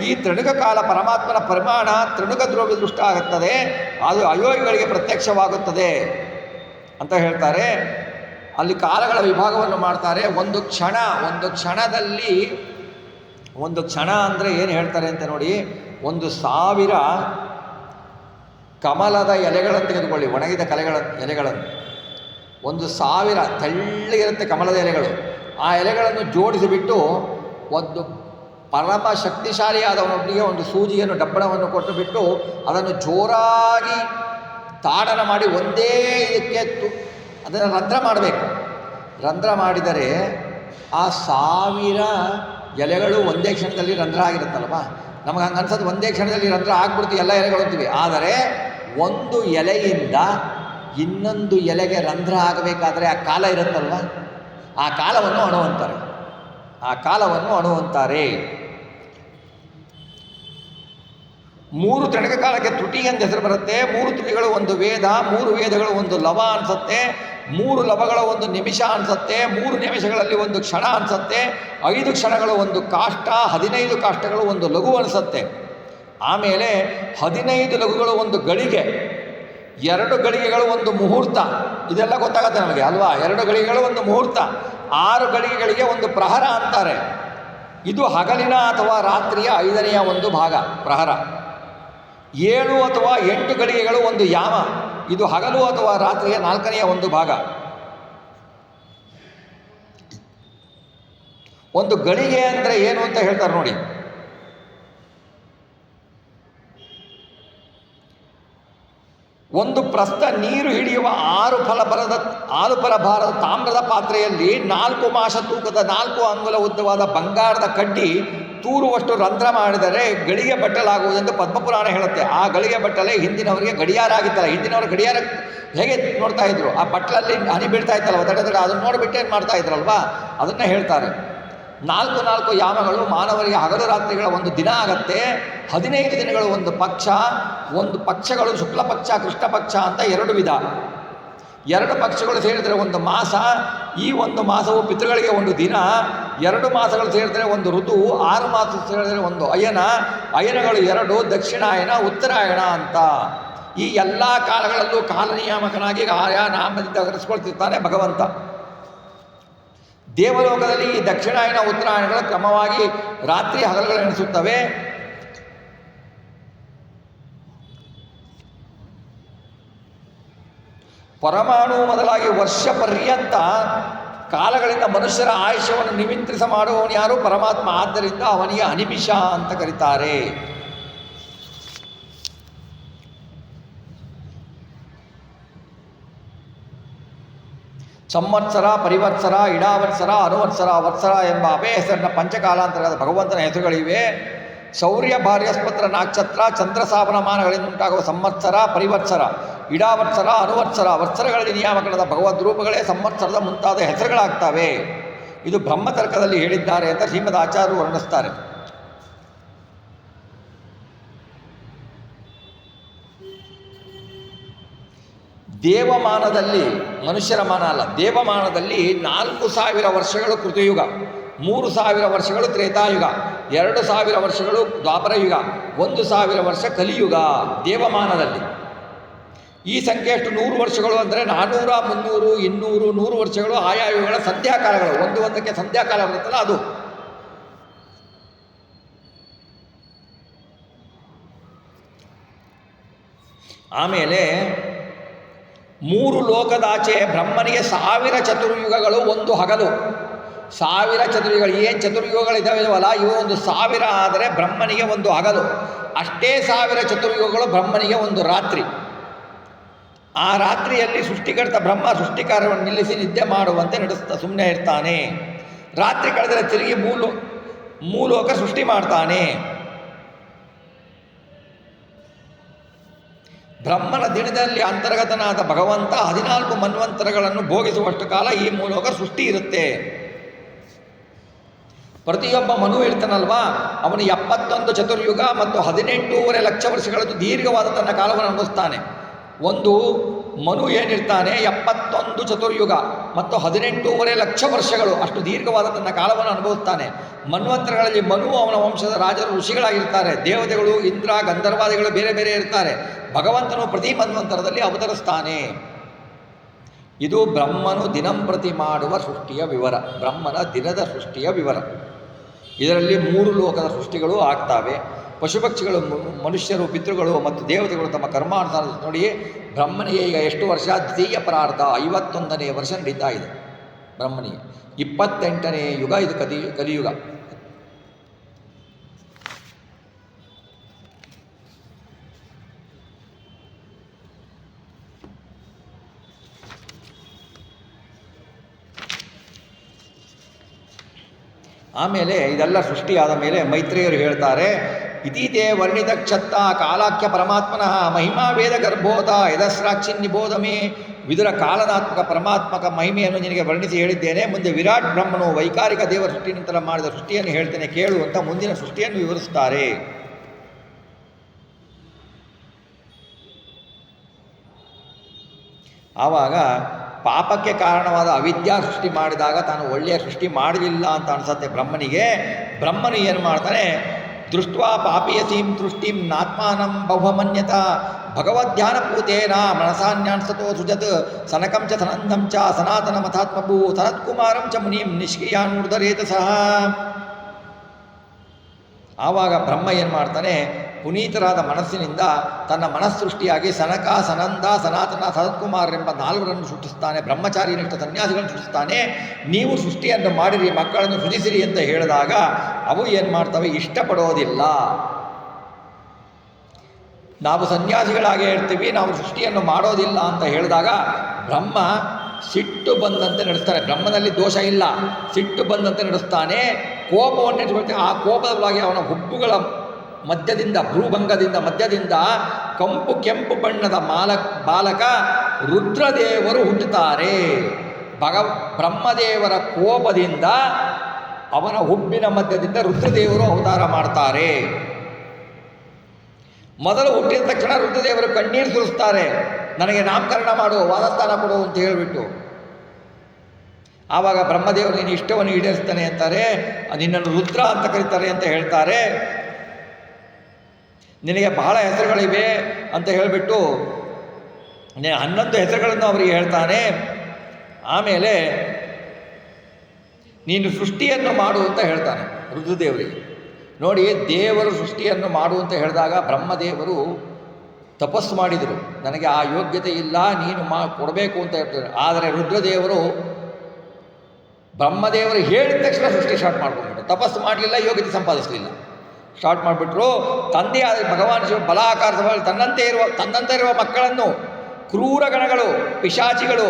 ಈ ತ್ರಿಣುಕ ಕಾಲ ಪರಮಾತ್ಮನ ಪರಿಮಾಣ ತ್ರಿಣುಕ ದ್ರವ್ಯ ದೃಷ್ಟ ಆಗುತ್ತದೆ, ಅದು ಅಯೋಗಿಗಳಿಗೆ ಪ್ರತ್ಯಕ್ಷವಾಗುತ್ತದೆ ಅಂತ ಹೇಳ್ತಾರೆ. ಅಲ್ಲಿ ಕಾಲಗಳ ವಿಭಾಗವನ್ನು ಮಾಡ್ತಾರೆ. ಒಂದು ಕ್ಷಣ ಅಂದರೆ ಏನು ಹೇಳ್ತಾರೆ ಅಂತ ನೋಡಿ, 1,000 ಕಮಲದ ಎಲೆಗಳನ್ನು ತೆಗೆದುಕೊಳ್ಳಿ, ಒಣಗಿದ ಎಲೆಗಳನ್ನು 1,000 ತೆಳ್ಳಗಿರುತ್ತೆ ಕಮಲದ ಎಲೆಗಳು. ಆ ಎಲೆಗಳನ್ನು ಜೋಡಿಸಿಬಿಟ್ಟು ಒಂದು ಪರಮ ಶಕ್ತಿಶಾಲಿಯಾದವನೊಬ್ಬನಿಗೆ ಒಂದು ಸೂಜಿಯನ್ನು ಡಬ್ಬಣವನ್ನು ಕೊಟ್ಟು ಬಿಟ್ಟು ಅದನ್ನು ಜೋರಾಗಿ ತಾಡನ ಮಾಡಿ ಒಂದೇ ಇದಕ್ಕೆ ಅದನ್ನು ರಂಧ್ರ ಮಾಡಬೇಕು. ರಂಧ್ರ ಮಾಡಿದರೆ ಆ 1000 ಎಲೆಗಳು ಒಂದೇ ಕ್ಷಣದಲ್ಲಿ ರಂಧ್ರ ಆಗಿರುತ್ತಲ್ವ. ನಮಗೆ ಹಂಗೆ ಅನ್ಸೋದು ಒಂದೇ ಕ್ಷಣದಲ್ಲಿ ರಂಧ್ರ ಆಗ್ಬಿಡ್ತೀವಿ ಎಲ್ಲ ಎಲೆಗಳು ಅಂತೀವಿ. ಆದರೆ ಒಂದು ಎಲೆಯಿಂದ ಇನ್ನೊಂದು ಎಲೆಗೆ ರಂಧ್ರ ಆಗಬೇಕಾದ್ರೆ ಆ ಕಾಲ ಇರುತ್ತಲ್ವ, ಆ ಕಾಲವನ್ನು ಅಣು ಅಂತಾರೆ. 3 ತ್ರಿಣಕ ಕಾಲಕ್ಕೆ ತ್ರುಟಿ ಎಂದು ಹೆಸರು ಬರುತ್ತೆ. 3 ತ್ರುಟಿಗಳು ಒಂದು ವೇದ, 3 ವೇದಗಳು ಒಂದು ಲವ ಅನಿಸುತ್ತೆ, 3 ಲವಗಳ ಒಂದು ನಿಮಿಷ ಅನಿಸುತ್ತೆ, 3 ನಿಮಿಷಗಳಲ್ಲಿ ಒಂದು ಕ್ಷಣ ಅನಿಸುತ್ತೆ, 5 ಕ್ಷಣಗಳು ಒಂದು ಕಾಷ್ಟ, 15 ಕಾಷ್ಟಗಳು ಒಂದು ಲಘು ಅನಿಸುತ್ತೆ. ಆಮೇಲೆ 15 ಲಘುಗಳು ಒಂದು ಗಳಿಗೆ, 2 ಗಳಿಗೆಗಳು ಒಂದು ಮುಹೂರ್ತ. ಇದೆಲ್ಲ ಗೊತ್ತಾಗುತ್ತೆ ನಮಗೆ ಅಲ್ವಾ. 2 ಗಳಿಗೆಗಳು ಒಂದು ಮುಹೂರ್ತ, 6 ಗಳಿಗೆಗಳಿಗೆ ಒಂದು ಪ್ರಹರ ಅಂತಾರೆ. ಇದು ಹಗಲಿನ ಅಥವಾ ರಾತ್ರಿಯ 5ನೆಯ ಒಂದು ಭಾಗ ಪ್ರಹರ. 7 ಅಥವಾ 8 ಗಳಿಗೆಗಳು ಒಂದು ಯಾಮ. ಇದು ಹಗಲು ಅಥವಾ ರಾತ್ರಿಯ 4ನೆಯ ಒಂದು ಭಾಗ. ಒಂದು ಗಳಿಗೆ ಅಂದರೆ ಏನು ಅಂತ ಹೇಳ್ತಾರೆ ನೋಡಿ. ಒಂದು ಪ್ರಸ್ತ ನೀರು ಹಿಡಿಯುವ 6 ಫಲಭಾರದ ತಾಮ್ರದ ಪಾತ್ರೆಯಲ್ಲಿ 4 ಮಾಸ ತೂಕದ 4 ಅಂಗುಲ ಉದ್ದವಾದ ಬಂಗಾರದ ಕಡ್ಡಿ ತೂರುವಷ್ಟು ರಂಧ್ರ ಮಾಡಿದರೆ ಗಳಿಗೆ ಬಟ್ಟಲಾಗುವುದೆಂದು ಪದ್ಮಪುರಾಣ ಹೇಳುತ್ತೆ. ಆ ಗಳಿಗೆ ಬಟ್ಟಲೆ ಹಿಂದಿನವರಿಗೆ ಗಡಿಯಾರ ಆಗಿತ್ತಲ್ಲ. ಹಿಂದಿನವರು ಗಡಿಯಾರ ಹೇಗೆ ನೋಡ್ತಾ ಇದ್ರು, ಆ ಬಟ್ಟಲಲ್ಲಿ ಹನಿ ಬೀಳ್ತಾ ಇತ್ತಲ್ವ ತಡೆ ಅದನ್ನು ನೋಡಿಬಿಟ್ಟು ಏನು ಮಾಡ್ತಾ ಇದ್ರಲ್ವಾ, ಅದನ್ನು ಹೇಳ್ತಾರೆ. 4 ಯಾಮಗಳು ಮಾನವರಿಗೆ ಹಗಲು ರಾತ್ರಿಗಳ ಒಂದು ದಿನ ಆಗತ್ತೆ. 15 ದಿನಗಳು ಒಂದು ಪಕ್ಷ. ಒಂದು ಪಕ್ಷಗಳು ಶುಕ್ಲ ಪಕ್ಷ ಕೃಷ್ಣ ಪಕ್ಷ ಅಂತ 2 ವಿಧ. 2 ಪಕ್ಷಗಳು ಸೇರಿದರೆ ಒಂದು ಮಾಸ. ಈ ಒಂದು ಮಾಸವು ಪಿತೃಗಳಿಗೆ ಒಂದು ದಿನ. 2 ಮಾಸಗಳು ಸೇರಿದರೆ ಒಂದು ಋತು. 6 ಮಾಸ ಸೇರಿದರೆ ಒಂದು ಅಯನ. ಅಯನಗಳು 2, ದಕ್ಷಿಣಾಯನ ಉತ್ತರಾಯಣ ಅಂತ. ಈ ಎಲ್ಲ ಕಾಲಗಳಲ್ಲೂ ಕಾಲ ನಿಯಾಮಕನಾಗಿ ಆಯಾ ನಾಮದಿಂದ ಕರೆಸ್ಕೊಳ್ತಿರ್ತಾನೆ ಭಗವಂತ. ದೇವಲೋಕದಲ್ಲಿ ಈ ದಕ್ಷಿಣಾಯನ ಉತ್ತರಾಯಣಗಳು ಕ್ರಮವಾಗಿ ರಾತ್ರಿ ಹಗಲುಗಳೆನಿಸುತ್ತವೆ. ಪರಮಾಣು ಮೊದಲಾಗಿ ವರ್ಷ ಪರ್ಯಂತ ಕಾಲಗಳಿಂದ ಮನುಷ್ಯರ ಆಯುಷ್ಯವನ್ನು ನಿಯಂತ್ರಿಸ ಮಾಡುವವನು ಯಾರು? ಪರಮಾತ್ಮ. ಆದ್ದರಿಂದ ಅವನಿಗೆ ಅನಿಮಿಷ ಅಂತ ಕರೀತಾರೆ. ಸಂವತ್ಸರ, ಪರಿವತ್ಸರ, ಇಡಾವತ್ಸರ, ಅನುವತ್ಸರ, ವತ್ಸರ ಎಂಬ ಅಭಯ ಹೆಸರಿನ ಪಂಚಕಾಲಾಂತರದ ಭಗವಂತನ ಹೆಸರುಗಳಿವೆ. ಶೌರ್ಯ, ಭಾರ್ಯಸ್ಪತ್ರ, ನಕ್ಷತ್ರ, ಚಂದ್ರಸಾವನಮಾನಗಳಿಂದ ಉಂಟಾಗುವ ಸಂವತ್ಸರ, ಪರಿವತ್ಸರ, ಇಡಾವತ್ಸರ, ಅನುವತ್ಸರ, ವತ್ಸರಗಳಲ್ಲಿ ನಿಯಾಮಕರಾದ ಭಗವದ್ ರೂಪಗಳೇ ಸಂವತ್ಸರದ ಮುಂತಾದ ಹೆಸರುಗಳಾಗ್ತವೆ. ಇದು ಬ್ರಹ್ಮತರ್ಕದಲ್ಲಿ ಹೇಳಿದ್ದಾರೆ ಅಂತ ಶ್ರೀಮದ್ ಆಚಾರ್ಯರು ವರ್ಣಿಸ್ತಾರೆ. ದೇವಮಾನದಲ್ಲಿ, ಮನುಷ್ಯರ ಮಾನ ಅಲ್ಲ, ದೇವಮಾನದಲ್ಲಿ 4000 ವರ್ಷಗಳು ಕೃತಯುಗ, 3000 ವರ್ಷಗಳು ತ್ರೇತಾಯುಗ, 2000 ವರ್ಷಗಳು ದ್ವಾಪರಯುಗ, 1000 ವರ್ಷ ಕಲಿಯುಗ ದೇವಮಾನದಲ್ಲಿ. ಈ ಸಂಖ್ಯೆ ಎಷ್ಟು? 100 ವರ್ಷಗಳು ಅಂದರೆ 400, 300, 200, 100 ವರ್ಷಗಳು ಆಯಾ ಯುಗಗಳ ಸಂಧ್ಯಾಕಾಲಗಳು. ಒಂದಕ್ಕೆ ಸಂಧ್ಯಾಕಾಲ ಬರುತ್ತಲ್ಲ ಅದು. ಆಮೇಲೆ 3 ಲೋಕದಾಚೆ ಬ್ರಹ್ಮನಿಗೆ 1000 ಚತುರ್ಯುಗಗಳು ಒಂದು ಹಗಲು. 1000 ಚತುರ್ಯುಗಗಳು. ಏನು ಚತುರ್ಯುಗಗಳಿದ್ದಾವಲ್ಲ ಇವು ಒಂದು 1000 ಆದರೆ ಬ್ರಹ್ಮನಿಗೆ ಒಂದು ಹಗಲು. ಅಷ್ಟೇ 1000 ಚತುರ್ಯುಗಗಳು ಬ್ರಹ್ಮನಿಗೆ ಒಂದು ರಾತ್ರಿ. ಆ ರಾತ್ರಿಯಲ್ಲಿ ಸೃಷ್ಟಿಕರ್ತ ಬ್ರಹ್ಮ ಸೃಷ್ಟಿ ಕಾರ್ಯವನ್ನು ನಿಲ್ಲಿಸಿ ನಿದ್ದೆ ಮಾಡುವಂತೆ ನಡೆಸ್ತಾ ಸುಮ್ಮನೆ ಇರ್ತಾನೆ. ರಾತ್ರಿ ಕಳೆದರೆ ತಿರುಗಿ ಮೂಲೋಕ ಸೃಷ್ಟಿ ಮಾಡ್ತಾನೆ. ಬ್ರಹ್ಮನ ದಿನದಲ್ಲಿ ಅಂತರ್ಗತನಾದ ಭಗವಂತ 14 ಮನ್ವಂತರಗಳನ್ನು ಭೋಗಿಸುವಷ್ಟು ಕಾಲ ಈ ಮೂಲೋಕ ಸೃಷ್ಟಿ ಇರುತ್ತೆ. ಪ್ರತಿಯೊಬ್ಬ ಮನು ಇರ್ತಾನಲ್ವಾ, ಅವನು 71 ಚತುರ್ಯುಗ ಮತ್ತು 18.5 ಲಕ್ಷ ವರ್ಷಗಳದ್ದು ದೀರ್ಘವಾದ ತನ್ನ ಕಾಲವನ್ನು ಅನುಭವಿಸ್ತಾನೆ. ಒಂದು ಮನು ಏನಿರ್ತಾನೆ 71 ಚತುರ್ಯುಗ ಮತ್ತು 18.5 ಲಕ್ಷ ವರ್ಷಗಳು ಅಷ್ಟು ದೀರ್ಘವಾದ ತನ್ನ ಕಾಲವನ್ನು ಅನುಭವಿಸ್ತಾನೆ. ಮನ್ವಂತರಗಳಲ್ಲಿ ಮನು ಅವನ ವಂಶದ ರಾಜರು ಋಷಿಗಳಾಗಿರ್ತಾರೆ. ದೇವತೆಗಳು, ಇಂದ್ರ, ಗಂಧರ್ವಾದಿಗಳು ಬೇರೆ ಬೇರೆ ಇರ್ತಾರೆ. ಭಗವಂತನು ಪ್ರತಿ ಮನ್ವಂತರದಲ್ಲಿ ಅವತರಿಸ್ತಾನೆ. ಇದು ಬ್ರಹ್ಮನು ದಿನಂಪ್ರತಿ ಮಾಡುವ ಸೃಷ್ಟಿಯ ವಿವರ, ಬ್ರಹ್ಮನ ದಿನದ ಸೃಷ್ಟಿಯ ವಿವರ. ಇದರಲ್ಲಿ 3 ಲೋಕದ ಸೃಷ್ಟಿಗಳು ಆಗ್ತವೆ. ಪಶುಪಕ್ಷಿಗಳು, ಮನುಷ್ಯರು, ಪಿತೃಗಳು ಮತ್ತು ದೇವತೆಗಳು ತಮ್ಮ ಕರ್ಮಾನುಸಾರ ನೋಡಿ. ಬ್ರಹ್ಮನಿಗೆ ಈಗ ಎಷ್ಟು ವರ್ಷ? ದ್ವಿತೀಯ ಪರಾರ್ಧ 51ನೇ ವರ್ಷ ನಡೀತಾ ಇದೆ ಬ್ರಹ್ಮನಿಗೆ. 28ನೇ ಯುಗ ಇದು ಕಲಿಯುಗ. ಆಮೇಲೆ ಇದೆಲ್ಲ ಸೃಷ್ಟಿಯಾದ ಮೇಲೆ ಮೈತ್ರೇಯರು ಹೇಳ್ತಾರೆ, ಇತೀತೆ ವರ್ಣಿತ ಕ್ಷತ್ತ ಕಾಲಾಖ್ಯ ಪರಮಾತ್ಮನಃ ಮಹಿಮಾ ವೇದ ಗರ್ಭೋತ ಯದಸ್ರಾಕ್ಷಿ ನಿಬೋಧಮೇ. ವಿದುರ ಕಾಲನಾತ್ಮಕ ಪರಮಾತ್ಮಕ ಮಹಿಮೆಯನ್ನು ನಿನಗೆ ವರ್ಣಿಸಿ ಹೇಳಿದ್ದೇನೆ. ಮುಂದೆ ವಿರಾಟ್ ಬ್ರಹ್ಮನು ವೈಕಾರಿಕ ದೇವ ಸೃಷ್ಟಿ ನಂತರ ಮಾಡಿದ ಸೃಷ್ಟಿಯನ್ನು ಹೇಳ್ತೇನೆ ಕೇಳು ಅಂತ ಮುಂದಿನ ಸೃಷ್ಟಿಯನ್ನು ವಿವರಿಸ್ತಾರೆ. ಆವಾಗ ಪಾಪಕ್ಕೆ ಕಾರಣವಾದ ಅವಿದ್ಯಾ ಸೃಷ್ಟಿ ಮಾಡಿದಾಗ ತಾನು ಒಳ್ಳೆಯ ಸೃಷ್ಟಿ ಮಾಡಲಿಲ್ಲ ಅಂತ ಅನಿಸುತ್ತೆ ಬ್ರಹ್ಮನಿಗೆ. ಬ್ರಹ್ಮನು ಏನು ಮಾಡ್ತಾನೆ? ದೃಷ್ಟ್ವಾ ಪಾಪೀಯಸೀಂ ದೃಷ್ಟಿಂ ನಾತ್ಮಾನಂ ಬಹುಮನ್ಯತ ಭಗವದ್ಧ್ಯಾನಪೂತೇನ ಮನಸಾನ್ಯಾನ್ಸತೋ ಸೃಜತ್ ಸನಕಂ ಚ ಸನಂದಂ ಚ ಸನಾತನ ಮಥಾತ್ಮಭೂ ಸನತ್ಕುಮಾರಂ ಚ ಮುನಿಂ ನಿಷ್ಕ್ರಿಯಾನೂರ್ಧರೇತ ಸಹ. ಆವಾಗ ಬ್ರಹ್ಮ ಏನು ಮಾಡ್ತಾನೆ, ಪುನೀತರಾದ ಮನಸ್ಸಿನಿಂದ ತನ್ನ ಮನಸ್ಸೃಷ್ಟಿಯಾಗಿ ಸನಕ, ಸನಂದ, ಸನಾತನ, ಸನತ್ಕುಮಾರರೆಂಬ 4 ಸೃಷ್ಟಿಸ್ತಾನೆ. ಬ್ರಹ್ಮಚಾರಿನಿಷ್ಠ ಸನ್ಯಾಸಿಗಳನ್ನು ಸೃಷ್ಟಿಸ್ತಾನೆ. ನೀವು ಸೃಷ್ಟಿಯನ್ನು ಮಾಡಿರಿ, ಮಕ್ಕಳನ್ನು ಸೃಜಿಸಿರಿ ಅಂತ ಹೇಳಿದಾಗ ಅವು ಏನು ಮಾಡ್ತವೆ, ಇಷ್ಟಪಡೋದಿಲ್ಲ. ನಾವು ಸನ್ಯಾಸಿಗಳಾಗೇ ಇರ್ತೀವಿ, ನಾವು ಸೃಷ್ಟಿಯನ್ನು ಮಾಡೋದಿಲ್ಲ ಅಂತ ಹೇಳಿದಾಗ ಬ್ರಹ್ಮ ಸಿಟ್ಟು ಬಂದಂತೆ ನಡೆಸ್ತಾನೆ. ಬ್ರಹ್ಮನಲ್ಲಿ ದೋಷ ಇಲ್ಲ, ಸಿಟ್ಟು ಬಂದಂತೆ ನಡೆಸ್ತಾನೆ. ಕೋಪವನ್ನು ಇಟ್ಕೊಳ್ತಾನೆ. ಆ ಕೋಪದೊಳಗೆ ಅವನ ಹುಬ್ಬುಗಳ ಮಧ್ಯದಿಂದ, ಭ್ರೂಭಂಗದಿಂದ ಮಧ್ಯದಿಂದ ಕೆಂಪು ಬಣ್ಣದ ಬಾಲಕ ರುದ್ರದೇವರು ಹುಟ್ಟುತ್ತಾರೆ. ಬ್ರಹ್ಮದೇವರ ಕೋಪದಿಂದ ಅವನ ಹುಬ್ಬಿನ ಮಧ್ಯದಿಂದ ರುದ್ರದೇವರು ಅವತಾರ ಮಾಡ್ತಾರೆ. ಮೊದಲು ಹುಟ್ಟಿದ ತಕ್ಷಣ ರುದ್ರದೇವರು ಕಣ್ಣೀರು ಸುರಿಸ್ತಾರೆ, ನನಗೆ ನಾಮಕರಣ ಮಾಡು, ವಾದಸ್ಥಾನ ಕೊಡು ಅಂತ ಹೇಳಿಬಿಟ್ಟು. ಆವಾಗ ಬ್ರಹ್ಮದೇವರು ನೀನು ಇಷ್ಟವನ್ನು ಈಡೇರಿಸ್ತಾನೆ ಅಂತಾರೆ, ನಿನ್ನನ್ನು ರುದ್ರ ಅಂತ ಕರೀತಾರೆ ಅಂತ ಹೇಳ್ತಾರೆ. ನಿನಗೆ ಬಹಳ ಹೆಸರುಗಳಿವೆ ಅಂತ ಹೇಳಿಬಿಟ್ಟು 11 ಹೆಸರುಗಳನ್ನು ಅವರಿಗೆ ಹೇಳ್ತಾನೆ. ಆಮೇಲೆ ನೀನು ಸೃಷ್ಟಿಯನ್ನು ಮಾಡು ಅಂತ ಹೇಳ್ತಾನೆ ರುದ್ರದೇವರಿಗೆ. ನೋಡಿ, ದೇವರು ಸೃಷ್ಟಿಯನ್ನು ಮಾಡು ಅಂತ ಹೇಳಿದಾಗ ಬ್ರಹ್ಮದೇವರು ತಪಸ್ಸು ಮಾಡಿದರು, ನನಗೆ ಆ ಯೋಗ್ಯತೆ ಇಲ್ಲ, ನೀನು ಕೊಡಬೇಕು ಅಂತ ಹೇಳ್ತಾರೆ. ಆದರೆ ರುದ್ರದೇವರು ಬ್ರಹ್ಮದೇವರು ಹೇಳಿದ ತಕ್ಷಣ ಸೃಷ್ಟಿ ಸ್ಟಾರ್ಟ್ ಮಾಡ್ಕೊಂಡ್ಬಿಟ್ರು. ತಪಸ್ಸು ಮಾಡಲಿಲ್ಲ, ಯೋಗ್ಯತೆ ಸಂಪಾದಿಸಲಿಲ್ಲ, ಸ್ಟಾರ್ಟ್ ಮಾಡಿಬಿಟ್ರು. ತಂದೆ ಆದ ಭಗವಾನ್ ಶಿವ ಬಲಾಕಾರದಲ್ಲಿ ತನ್ನಂತೆ ಇರುವ ಮಕ್ಕಳನ್ನು ಕ್ರೂರ ಗಣಗಳು, ಪಿಶಾಚಿಗಳು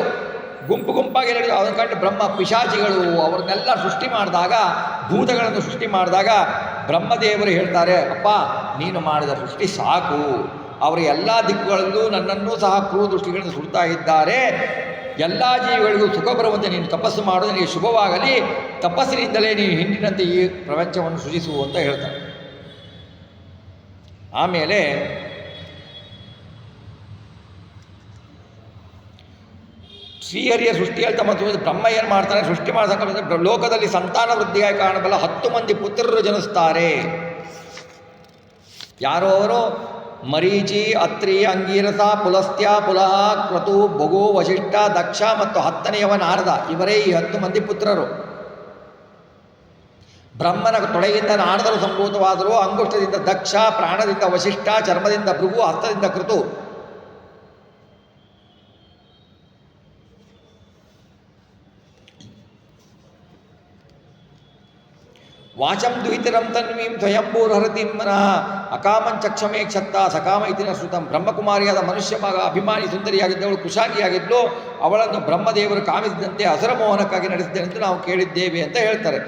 ಗುಂಪಾಗಿ ಅದನ್ನು ಕಂಡು ಬ್ರಹ್ಮ ಪಿಶಾಚಿಗಳು ಅವ್ರನ್ನೆಲ್ಲ ಸೃಷ್ಟಿ ಮಾಡಿದಾಗ, ಭೂತಗಳನ್ನು ಸೃಷ್ಟಿ ಮಾಡಿದಾಗ ಬ್ರಹ್ಮದೇವರು ಹೇಳ್ತಾರೆ, ಅಪ್ಪ ನೀನು ಮಾಡಿದ ಸೃಷ್ಟಿ ಸಾಕು, ಅವರು ಎಲ್ಲ ದಿಕ್ಕುಗಳಲ್ಲೂ ನನ್ನನ್ನೂ ಸಹ ಕ್ರೂರ ದೃಷ್ಟಿಗಳನ್ನು ಸುಡ್ತಾ ಇದ್ದಾರೆ, ಎಲ್ಲ ಜೀವಿಗಳಿಗೂ ಸುಖ ಬರುವಂತೆ ನೀನು ತಪಸ್ಸು ಮಾಡೋದು ನಿನಗೆ ಶುಭವಾಗಲಿ, ತಪಸ್ಸಿನಿಂದಲೇ ನೀನು ಹಿಂದಿನಂತೆ ಈ ಪ್ರಪಂಚವನ್ನು ಸೃಜಿಸು ಅಂತ ಹೇಳ್ತಾರೆ. ಆಮೇಲೆ ಶ್ರೀಹರಿಯ ಸೃಷ್ಟಿಯಲ್ಲಿ ತಮ್ಮ ಬ್ರಹ್ಮ ಏನು ಮಾಡ್ತಾನೆ, ಸೃಷ್ಟಿ ಮಾಡಿದ ಲೋಕದಲ್ಲಿ ಸಂತಾನ ವೃದ್ಧಿಯಾಗಿ ಕಾರಣಬಲ್ಲ 10 ಮಂದಿ ಪುತ್ರರು ಜನಿಸ್ತಾರೆ. ಯಾರೋ ಅವರು ಮರೀಚಿ, ಅತ್ರಿ, ಅಂಗೀರಸ, ಪುಲಸ್ತ್ಯ, ಪುಲಹ, ಕ್ರತು, ಭೃಗು, ವಶಿಷ್ಠ, ದಕ್ಷ ಮತ್ತು 10ನೆಯವ ನಾರದ. ಇವರೇ ಈ 10 ಮಂದಿ ಪುತ್ರರು. ಬ್ರಹ್ಮನ ತೊಡೆಯಿಂದ ನಾರದರು ಸಂಭೂತವಾದರು. ಅಂಗುಷ್ಟದಿಂದ ದಕ್ಷ, ಪ್ರಾಣದಿಂದ ವಶಿಷ್ಠ, ಚರ್ಮದಿಂದ ಭೃಗು, ಹಸ್ತದಿಂದ ಕೃತು. ವಾಚಂ ದ್ವಿತಿರಂ ತನ್ವೀಂ ಸ್ವಯಂಭೂರ್ಹರತಿಂ ಮನಃ ಅಕಾಮಂಚಕ್ಷಮೇ ಕ್ಷತ್ತ ಸಕಾಮ ಇತಿನ ಶ್ರುತಂ. ಬ್ರಹ್ಮಕುಮಾರಿಯಾದ ಮನುಷ್ಯ ಮಗ ಅಭಿಮಾನಿ ಸುಂದರಿಯಾಗಿದ್ದವಳು ಕುಶಾಗಿಯಾಗಿದ್ಲು. ಅವಳನ್ನು ಬ್ರಹ್ಮದೇವರು ಕಾಮಿಸಿದಂತೆ ಅಸುರ ಮೋಹನಕ್ಕಾಗಿ ನಡೆಸಿದ್ದೇನೆ ಎಂದು ನಾವು ಕೇಳಿದ್ದೇವೆ ಅಂತ ಹೇಳ್ತಾರೆ.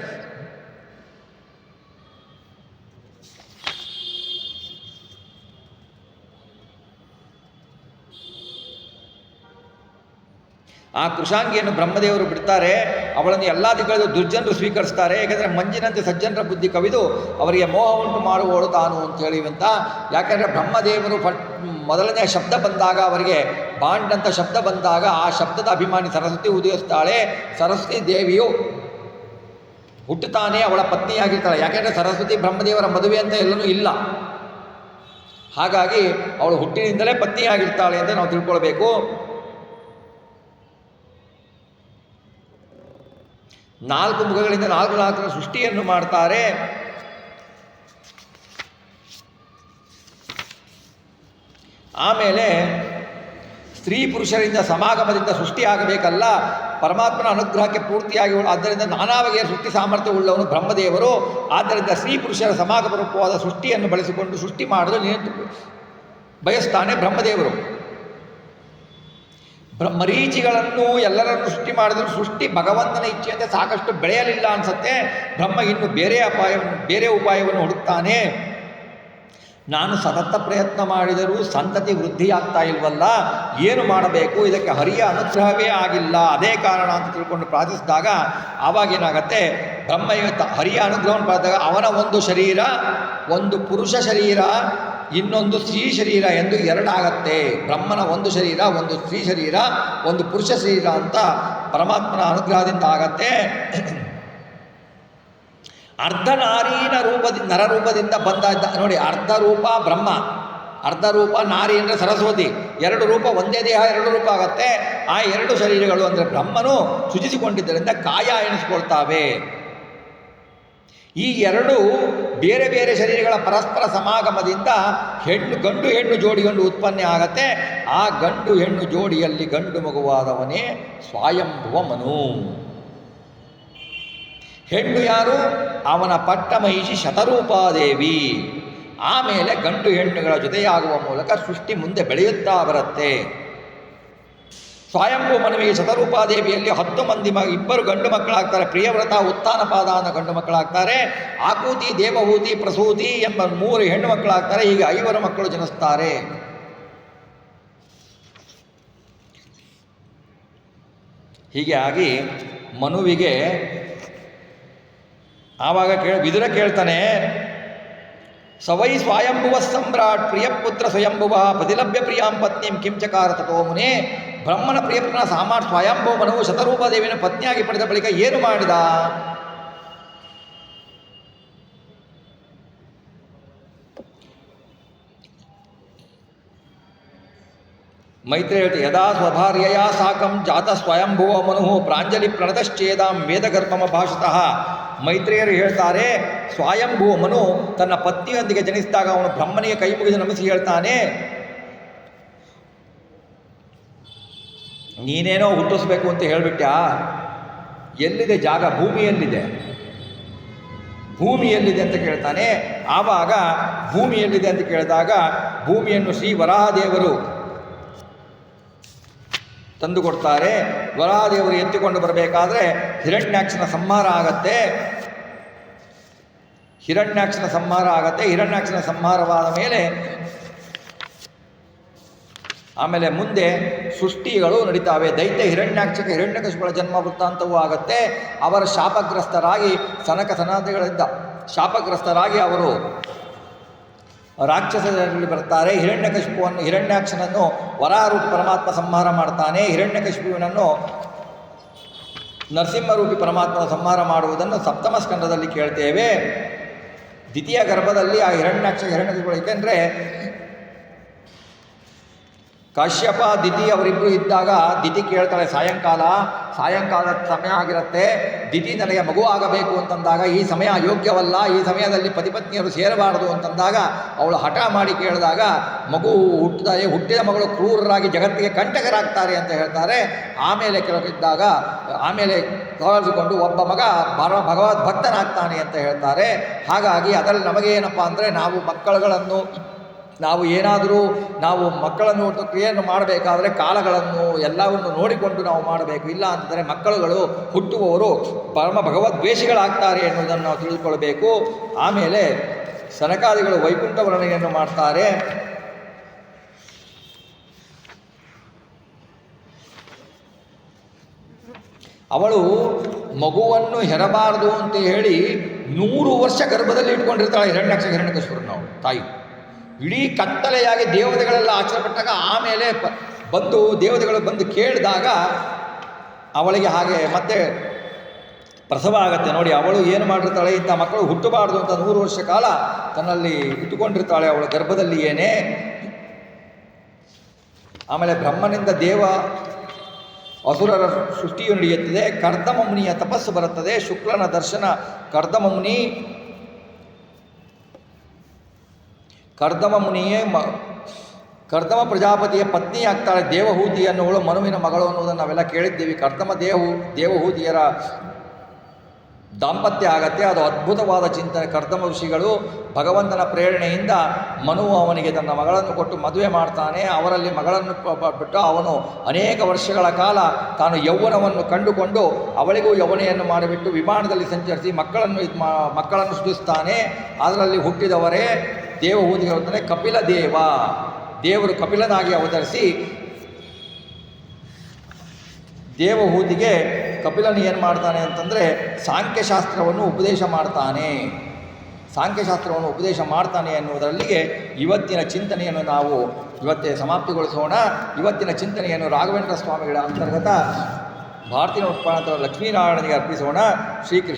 ಆ ಕೃಷಾಂಗಿಯನ್ನು ಬ್ರಹ್ಮದೇವರು ಬಿಡ್ತಾರೆ. ಅವಳನ್ನು ಎಲ್ಲ ದಿಕ್ಕಲ್ಲೂ ದುರ್ಜನರು ಸ್ವೀಕರಿಸ್ತಾರೆ. ಏಕೆಂದರೆ ಮಂಜಿನಂತೆ ಸಜ್ಜನರ ಬುದ್ಧಿ ಕವಿದು ಅವರಿಗೆ ಮೋಹ ಉಂಟು ಮಾಡುವವಳು ತಾನು ಅಂತೇಳಿ ಅಂತ. ಯಾಕೆಂದರೆ ಬ್ರಹ್ಮದೇವರು ಮೊದಲನೇ ಶಬ್ದ ಬಂದಾಗ, ಅವರಿಗೆ ಬಾಂಡ್ ಅಂತ ಶಬ್ದ ಬಂದಾಗ ಆ ಶಬ್ದದ ಅಭಿಮಾನಿ ಸರಸ್ವತಿ ಉದಯಿಸ್ತಾಳೆ. ಸರಸ್ವತಿ ದೇವಿಯು ಹುಟ್ಟುತ್ತಾನೆ ಅವಳ ಪತ್ನಿಯಾಗಿರ್ತಾಳೆ. ಯಾಕೆಂದರೆ ಸರಸ್ವತಿ ಬ್ರಹ್ಮದೇವರ ಮದುವೆ ಅಂತ ಎಲ್ಲನೂ ಇಲ್ಲ. ಹಾಗಾಗಿ ಅವಳು ಹುಟ್ಟಿನಿಂದಲೇ ಪತ್ನಿಯಾಗಿರ್ತಾಳೆ ಅಂತ ನಾವು ತಿಳ್ಕೊಳ್ಬೇಕು. 4 ಮುಖಗಳಿಂದ 4 ಸೃಷ್ಟಿಯನ್ನು ಮಾಡ್ತಾರೆ. ಆಮೇಲೆ ಸ್ತ್ರೀ ಪುರುಷರಿಂದ ಸಮಾಗಮದಿಂದ ಸೃಷ್ಟಿಯಾಗಬೇಕಲ್ಲ, ಪರಮಾತ್ಮನ ಅನುಗ್ರಹಕ್ಕೆ ಪೂರ್ತಿಯಾಗಿ ಆದ್ದರಿಂದ ನಾನಾ ಬಗೆಯ ಸೃಷ್ಟಿ ಸಾಮರ್ಥ್ಯವುಳ್ಳವನು ಬ್ರಹ್ಮದೇವರು. ಆದ್ದರಿಂದ ಸ್ತ್ರೀ ಪುರುಷರ ಸಮಾಗಮ ರೂಪವಾದ ಸೃಷ್ಟಿಯನ್ನು ಬಳಸಿಕೊಂಡು ಸೃಷ್ಟಿ ಮಾಡಲು ಬಯಸ್ತಾನೆ ಬ್ರಹ್ಮದೇವರು. ಮರೀಚಿಗಳನ್ನು ಎಲ್ಲರನ್ನು ಸೃಷ್ಟಿ ಮಾಡಿದ್ರು. ಸೃಷ್ಟಿ ಭಗವಂತನ ಇಚ್ಛೆಯಂತೆ ಸಾಕಷ್ಟು ಬೆಳೆಯಲಿಲ್ಲ ಅನಿಸುತ್ತೆ. ಬ್ರಹ್ಮ ಇನ್ನು ಬೇರೆ ಉಪಾಯವನ್ನು ಹುಡುಕ್ತಾನೆ. ನಾನು ಸತತ ಪ್ರಯತ್ನ ಮಾಡಿದರೂ ಸಂತತಿ ವೃದ್ಧಿಯಾಗ್ತಾ ಇಲ್ವಲ್ಲ, ಏನು ಮಾಡಬೇಕು, ಇದಕ್ಕೆ ಹರಿಯ ಅನುಗ್ರಹವೇ ಆಗಿಲ್ಲ, ಅದೇ ಕಾರಣ ಅಂತ ತಿಳ್ಕೊಂಡು ಪ್ರಾರ್ಥಿಸಿದಾಗ ಆವಾಗೇನಾಗತ್ತೆ, ಬ್ರಹ್ಮ ಹರಿಯ ಅನುಗ್ರಹವನ್ನು ಪ್ರಾರ್ಥಿಸಿದಾಗ ಅವನ ಒಂದು ಶರೀರ, ಒಂದು ಪುರುಷ ಶರೀರ, ಇನ್ನೊಂದು ಸ್ತ್ರೀ ಶರೀರ ಎಂದು 2 ಆಗತ್ತೆ. ಬ್ರಹ್ಮನ ಒಂದು ಶರೀರ, ಒಂದು ಸ್ತ್ರೀ ಶರೀರ, ಒಂದು ಪುರುಷ ಶರೀರ ಅಂತ ಪರಮಾತ್ಮನ ಅನುಗ್ರಹದಿಂದ ಆಗತ್ತೆ. ಅರ್ಧ ನಾರೀನ ನರರೂಪದಿಂದ ಬಂದ ನೋಡಿ, ಅರ್ಧ ರೂಪ ಬ್ರಹ್ಮ, ಅರ್ಧ ರೂಪ ನಾರಿ ಅಂದರೆ ಸರಸ್ವತಿ. 2 ರೂಪ ಒಂದೇ ದೇಹ, 2 ರೂಪ ಆಗತ್ತೆ. ಆ 2 ಶರೀರಗಳು ಅಂದರೆ ಬ್ರಹ್ಮನು ಸೃಜಿಸಿಕೊಂಡಿದ್ದರಿಂದ ಕಾಯ ಎನಿಸ್ಕೊಳ್ತಾವೆ. ಈ ಎರಡೂ ಬೇರೆ ಬೇರೆ ಶರೀರಗಳ ಪರಸ್ಪರ ಸಮಾಗಮದಿಂದ ಗಂಡು ಹೆಣ್ಣು ಜೋಡಿಯೊಂದು ಉತ್ಪನ್ನ ಆಗತ್ತೆ. ಆ ಗಂಡು ಹೆಣ್ಣು ಜೋಡಿಯಲ್ಲಿ ಗಂಡು ಮಗುವಾದವನೇ ಸ್ವಯಂಭುವ ಮನು. ಹೆಣ್ಣು ಯಾರು? ಅವನ ಪಟ್ಟ ಮಹಿಷಿ ಶತರೂಪಾದೇವಿ. ಆಮೇಲೆ ಗಂಡು ಹೆಣ್ಣುಗಳ ಜೊತೆಯಾಗುವ ಮೂಲಕ ಸೃಷ್ಟಿ ಮುಂದೆ ಬೆಳೆಯುತ್ತಾ ಬರುತ್ತೆ. ಸ್ವಯಂಭೂ ಮನುವಿಗೆ ಶತರೂಪಾದೇವಿಯಲ್ಲಿ 10 ಮಂದಿ 2 ಗಂಡು ಮಕ್ಕಳಾಗ್ತಾರೆ. ಪ್ರಿಯವ್ರತ, ಉತ್ಥಾನಪಾದ ಅನ್ನೋ ಗಂಡು ಮಕ್ಕಳಾಗ್ತಾರೆ. ಆಕೂತಿ, ದೇವಹೂತಿ, ಪ್ರಸೂತಿ ಎಂಬ 3 ಹೆಣ್ಣು ಮಕ್ಕಳಾಗ್ತಾರೆ. ಹೀಗೆ 5 ಮಕ್ಕಳು ಜನಿಸ್ತಾರೆ. ಹೀಗೆ ಆಗಿ ಮನುವಿಗೆ ಆವಾಗ ವಿದುರ ಕೇಳ್ತಾನೆ, ಸವೈ ಸ್ವಯಂಭುವ ಸಮ್ರಾಟ್ ಪ್ರಿಯಪುತ್ರ ಸ್ವಯಂಭುವ ಪ್ರತಿಲಭ್ಯ ಪ್ರಿಯಾಂ ಪತ್ನಿಂ ಕಿಂಚಕಾರ ತಥೋ ಮುನೇ. ಬ್ರಹ್ಮನ ಪ್ರಿಯಪುತ್ರ ಸಾಮಾಟ್ ಸ್ವಯಂಭುವ ಮನುವು ಶತರೂಪಾದೇವಿಯನ್ನು ಪತ್ನಿಯಾಗಿ ಪಡೆದ ಬಳಿಕ ಏನು ಮಾಡಿದ? ಮೈತ್ರಿ ಹೇಳ್ತಿ, ಯದಾ ಸ್ವಭಾರ್ಯಯ ಸಾಕಂ ಜಾತ ಸ್ವಯಂಭುವ ಮನು ಪ್ರಾಂಜಲಿ ಪ್ರಣತಶ್ಚೇದಾಂ ವೇದಗರ್ಭಮ ಭಾಷತಃ. ಮೈತ್ರಿಯರು ಹೇಳ್ತಾರೆ, ಸ್ವಯಂಭುವ ಮನು ತನ್ನ ಪತ್ನಿಯೊಂದಿಗೆ ಜನಿಸಿದಾಗ ಅವನು ಬ್ರಹ್ಮನಿಗೆ ಕೈ ಮುಗಿದು ನಮಿಸಿ ಹೇಳ್ತಾನೆ, ನೀನೇನೋ ಹುಟ್ಟಿಸ್ಬೇಕು ಅಂತ ಹೇಳಿಬಿಟ್ಟ, ಎಲ್ಲಿದೆ ಜಾಗ? ಭೂಮಿಯಲ್ಲಿದೆ. ಭೂಮಿಯಲ್ಲಿದೆ ಅಂತ ಕೇಳ್ತಾನೆ. ಆವಾಗ ಭೂಮಿಯಲ್ಲಿದೆ ಅಂತ ಕೇಳಿದಾಗ ಭೂಮಿಯನ್ನು ಶ್ರೀ ವರಾಹದೇವರು ತಂದುಕೊಡ್ತಾರೆ. ವರಾಹದೇವರು ಎತ್ತಿಕೊಂಡು ಬರಬೇಕಾದ್ರೆ ಹಿರಣ್ಯಾಕ್ಷನ ಸಂಹಾರ ಆಗತ್ತೆ. ಹಿರಣ್ಯಾಕ್ಷನ ಸಂಹಾರವಾದ ಮೇಲೆ ಆಮೇಲೆ ಮುಂದೆ ಸೃಷ್ಟಿಗಳು ನಡೀತಾವೆ. ದೈತ್ಯ ಹಿರಣ್ಯಾಕ್ಷಕ ಹಿರಣ್ಯಕಶಿಪುಗಳ ಜನ್ಮ ವೃತ್ತಾಂತವೂ ಆಗತ್ತೆ. ಅವರ ಶಾಪಗ್ರಸ್ತರಾಗಿ ಸನಕ ಸನಾದಿಗಳಿಂದ ಶಾಪಗ್ರಸ್ತರಾಗಿ ಅವರು ರಾಕ್ಷಸರಲ್ಲಿ ಬರ್ತಾರೆ. ಹಿರಣ್ಯಾಕ್ಷನನ್ನು ವರಾರೂಪಿ ಪರಮಾತ್ಮ ಸಂಹಾರ ಮಾಡ್ತಾನೆ. ಹಿರಣ್ಯಕಶಿಪುವಿನನ್ನು ನರಸಿಂಹರೂಪಿ ಪರಮಾತ್ಮನ ಸಂಹಾರ ಮಾಡುವುದನ್ನು ಸಪ್ತಮ ಸ್ಕಂದದಲ್ಲಿ ಕೇಳ್ತೇವೆ. ದ್ವಿತೀಯ ಗರ್ಭದಲ್ಲಿ ಆ ಹಿರಣ್ಯಕಶಿಪುಗಳು, ಏಕೆಂದರೆ ಕಾಶ್ಯಪ ದಿತಿ ಅವರಿಬ್ಬರು ಇದ್ದಾಗ ದಿತಿ ಕೇಳ್ತಾಳೆ, ಸಾಯಂಕಾಲದ ಸಮಯ ಆಗಿರುತ್ತೆ, ದಿತಿ ನನಗೆ ಮಗು ಆಗಬೇಕು ಅಂತಂದಾಗ ಈ ಸಮಯ ಅಯೋಗ್ಯವಲ್ಲ, ಈ ಸಮಯದಲ್ಲಿ ಪತಿಪತ್ನಿಯರು ಸೇರಬಾರದು ಅಂತಂದಾಗ ಅವಳು ಹಠ ಮಾಡಿ ಕೇಳಿದಾಗ ಮಗು ಹುಟ್ಟಿದ ಮಗಳು ಕ್ರೂರರಾಗಿ ಜಗತ್ತಿಗೆ ಕಂಟಕರಾಗ್ತಾರೆ ಅಂತ ಹೇಳ್ತಾರೆ. ಆಮೇಲೆ ಕೆಲವಿದ್ದಾಗ ಆಮೇಲೆ ತೊಳೆದುಕೊಂಡು ಒಬ್ಬ ಮಗ ಭಗವದ್ ಭಕ್ತನಾಗ್ತಾನೆ ಅಂತ ಹೇಳ್ತಾರೆ. ಹಾಗಾಗಿ ಅದರಲ್ಲಿ ನಮಗೇನಪ್ಪ ಅಂದರೆ ನಾವು ಮಕ್ಕಳನ್ನು ಕ್ರಿಯೆಯನ್ನು ಮಾಡಬೇಕಾದ್ರೆ ಕಾಲಗಳನ್ನು ಎಲ್ಲವನ್ನು ನೋಡಿಕೊಂಡು ನಾವು ಮಾಡಬೇಕು. ಇಲ್ಲ ಅಂತಂದರೆ ಮಕ್ಕಳುಗಳು ಹುಟ್ಟುವವರು ಪರಮ ಭಗವದ್ವೇಷಿಗಳಾಗ್ತಾರೆ ಎನ್ನುವುದನ್ನು ನಾವು ತಿಳಿದುಕೊಳ್ಬೇಕು. ಆಮೇಲೆ ಸನಕಾದಿಗಳು ವೈಕುಂಠ ವರ್ಣನೆಯನ್ನು ಮಾಡ್ತಾರೆ. ಅವಳು ಮಗುವನ್ನು ಹೆರಬಾರದು ಅಂತ ಹೇಳಿ 100 ವರ್ಷ ಗರ್ಭದಲ್ಲಿ ಇಟ್ಕೊಂಡಿರ್ತಾಳೆ ಹಿರಣ್ಯಕಶಿಪುರನ್ನು ತಾಯಿ. ಇಡೀ ಕತ್ತಲೆಯಾಗಿ ದೇವತೆಗಳೆಲ್ಲ ಆಚರಣೆಪಟ್ಟಾಗ ಆಮೇಲೆ ದೇವತೆಗಳು ಬಂದು ಕೇಳಿದಾಗ ಅವಳಿಗೆ ಹಾಗೆ ಮತ್ತೆ ಪ್ರಸವ ಆಗತ್ತೆ. ನೋಡಿ, ಅವಳು ಏನು ಮಾಡಿರ್ತಾಳೆ, ಇಂಥ ಮಕ್ಕಳು ಹುಟ್ಟಬಾರ್ದು ಅಂತ 100 ವರ್ಷ ಕಾಲ ತನ್ನಲ್ಲಿ ಇಟ್ಟುಕೊಂಡಿರ್ತಾಳೆ ಅವಳ ಗರ್ಭದಲ್ಲಿಯೇನೆ. ಆಮೇಲೆ ಬ್ರಹ್ಮನಿಂದ ಅಸುರರ ಸೃಷ್ಟಿಯು ನಡೆಯುತ್ತದೆ. ಕರ್ದಮ ಮುನಿಯ ತಪಸ್ಸು ಬರುತ್ತದೆ. ಶುಕ್ಲನ ದರ್ಶನ. ಕರ್ದಮ ಪ್ರಜಾಪತಿಯ ಪತ್ನಿ ಆಗ್ತಾಳೆ. ದೇವಹೂತಿ ಅನ್ನುವಳು ಮನುವಿನ ಮಗಳು ಅನ್ನೋದನ್ನು ನಾವೆಲ್ಲ ಕೇಳಿದ್ದೀವಿ. ದೇವಹೂತಿಯರ ದಾಂಪತ್ಯ ಆಗತ್ತೆ. ಅದು ಅದ್ಭುತವಾದ ಚಿಂತನೆ. ಕರ್ದಮ ಋಷಿಗಳು ಭಗವಂತನ ಪ್ರೇರಣೆಯಿಂದ ಅವನಿಗೆ ತನ್ನ ಮಗಳನ್ನು ಕೊಟ್ಟು ಮದುವೆ ಮಾಡ್ತಾನೆ. ಅವರಲ್ಲಿ ಮಗಳನ್ನು ಬಿಟ್ಟು ಅವನು ಅನೇಕ ವರ್ಷಗಳ ಕಾಲ ತಾನು ಯೌವನವನ್ನು ಕಂಡುಕೊಂಡು ಅವಳಿಗೂ ಯೌವನೆಯನ್ನು ಮಾಡಿಬಿಟ್ಟು ವಿಮಾನದಲ್ಲಿ ಸಂಚರಿಸಿ ಮಕ್ಕಳನ್ನು ಸೃಷ್ಟಿಸ್ತಾನೆ. ಅದರಲ್ಲಿ ಹುಟ್ಟಿದವರೇ ದೇವಹೂತಿಗೆ ಅಂತಾನೆ ಕಪಿಲ ದೇವರು ಕಪಿಲನಾಗಿ ಅವತರಿಸಿ ದೇವಹೂತಿಗೆ ಕಪಿಲನು ಏನು ಮಾಡ್ತಾನೆ ಅಂತಂದರೆ ಸಾಂಖ್ಯಶಾಸ್ತ್ರವನ್ನು ಉಪದೇಶ ಮಾಡ್ತಾನೆ ಎನ್ನುವುದರಲ್ಲಿಗೆ ಇವತ್ತಿನ ಚಿಂತನೆಯನ್ನು ನಾವು ಸಮಾಪ್ತಿಗೊಳಿಸೋಣ. ಇವತ್ತಿನ ಚಿಂತನೆಯನ್ನು ರಾಘವೇಂದ್ರ ಸ್ವಾಮಿಗಳ ಅಂತರ್ಗತ ಭಾರತೀಯ ಉತ್ಪನ್ನ ಲಕ್ಷ್ಮೀನಾರಾಯಣನಿಗೆ ಅರ್ಪಿಸೋಣ. ಶ್ರೀಕೃಷ್ಣ.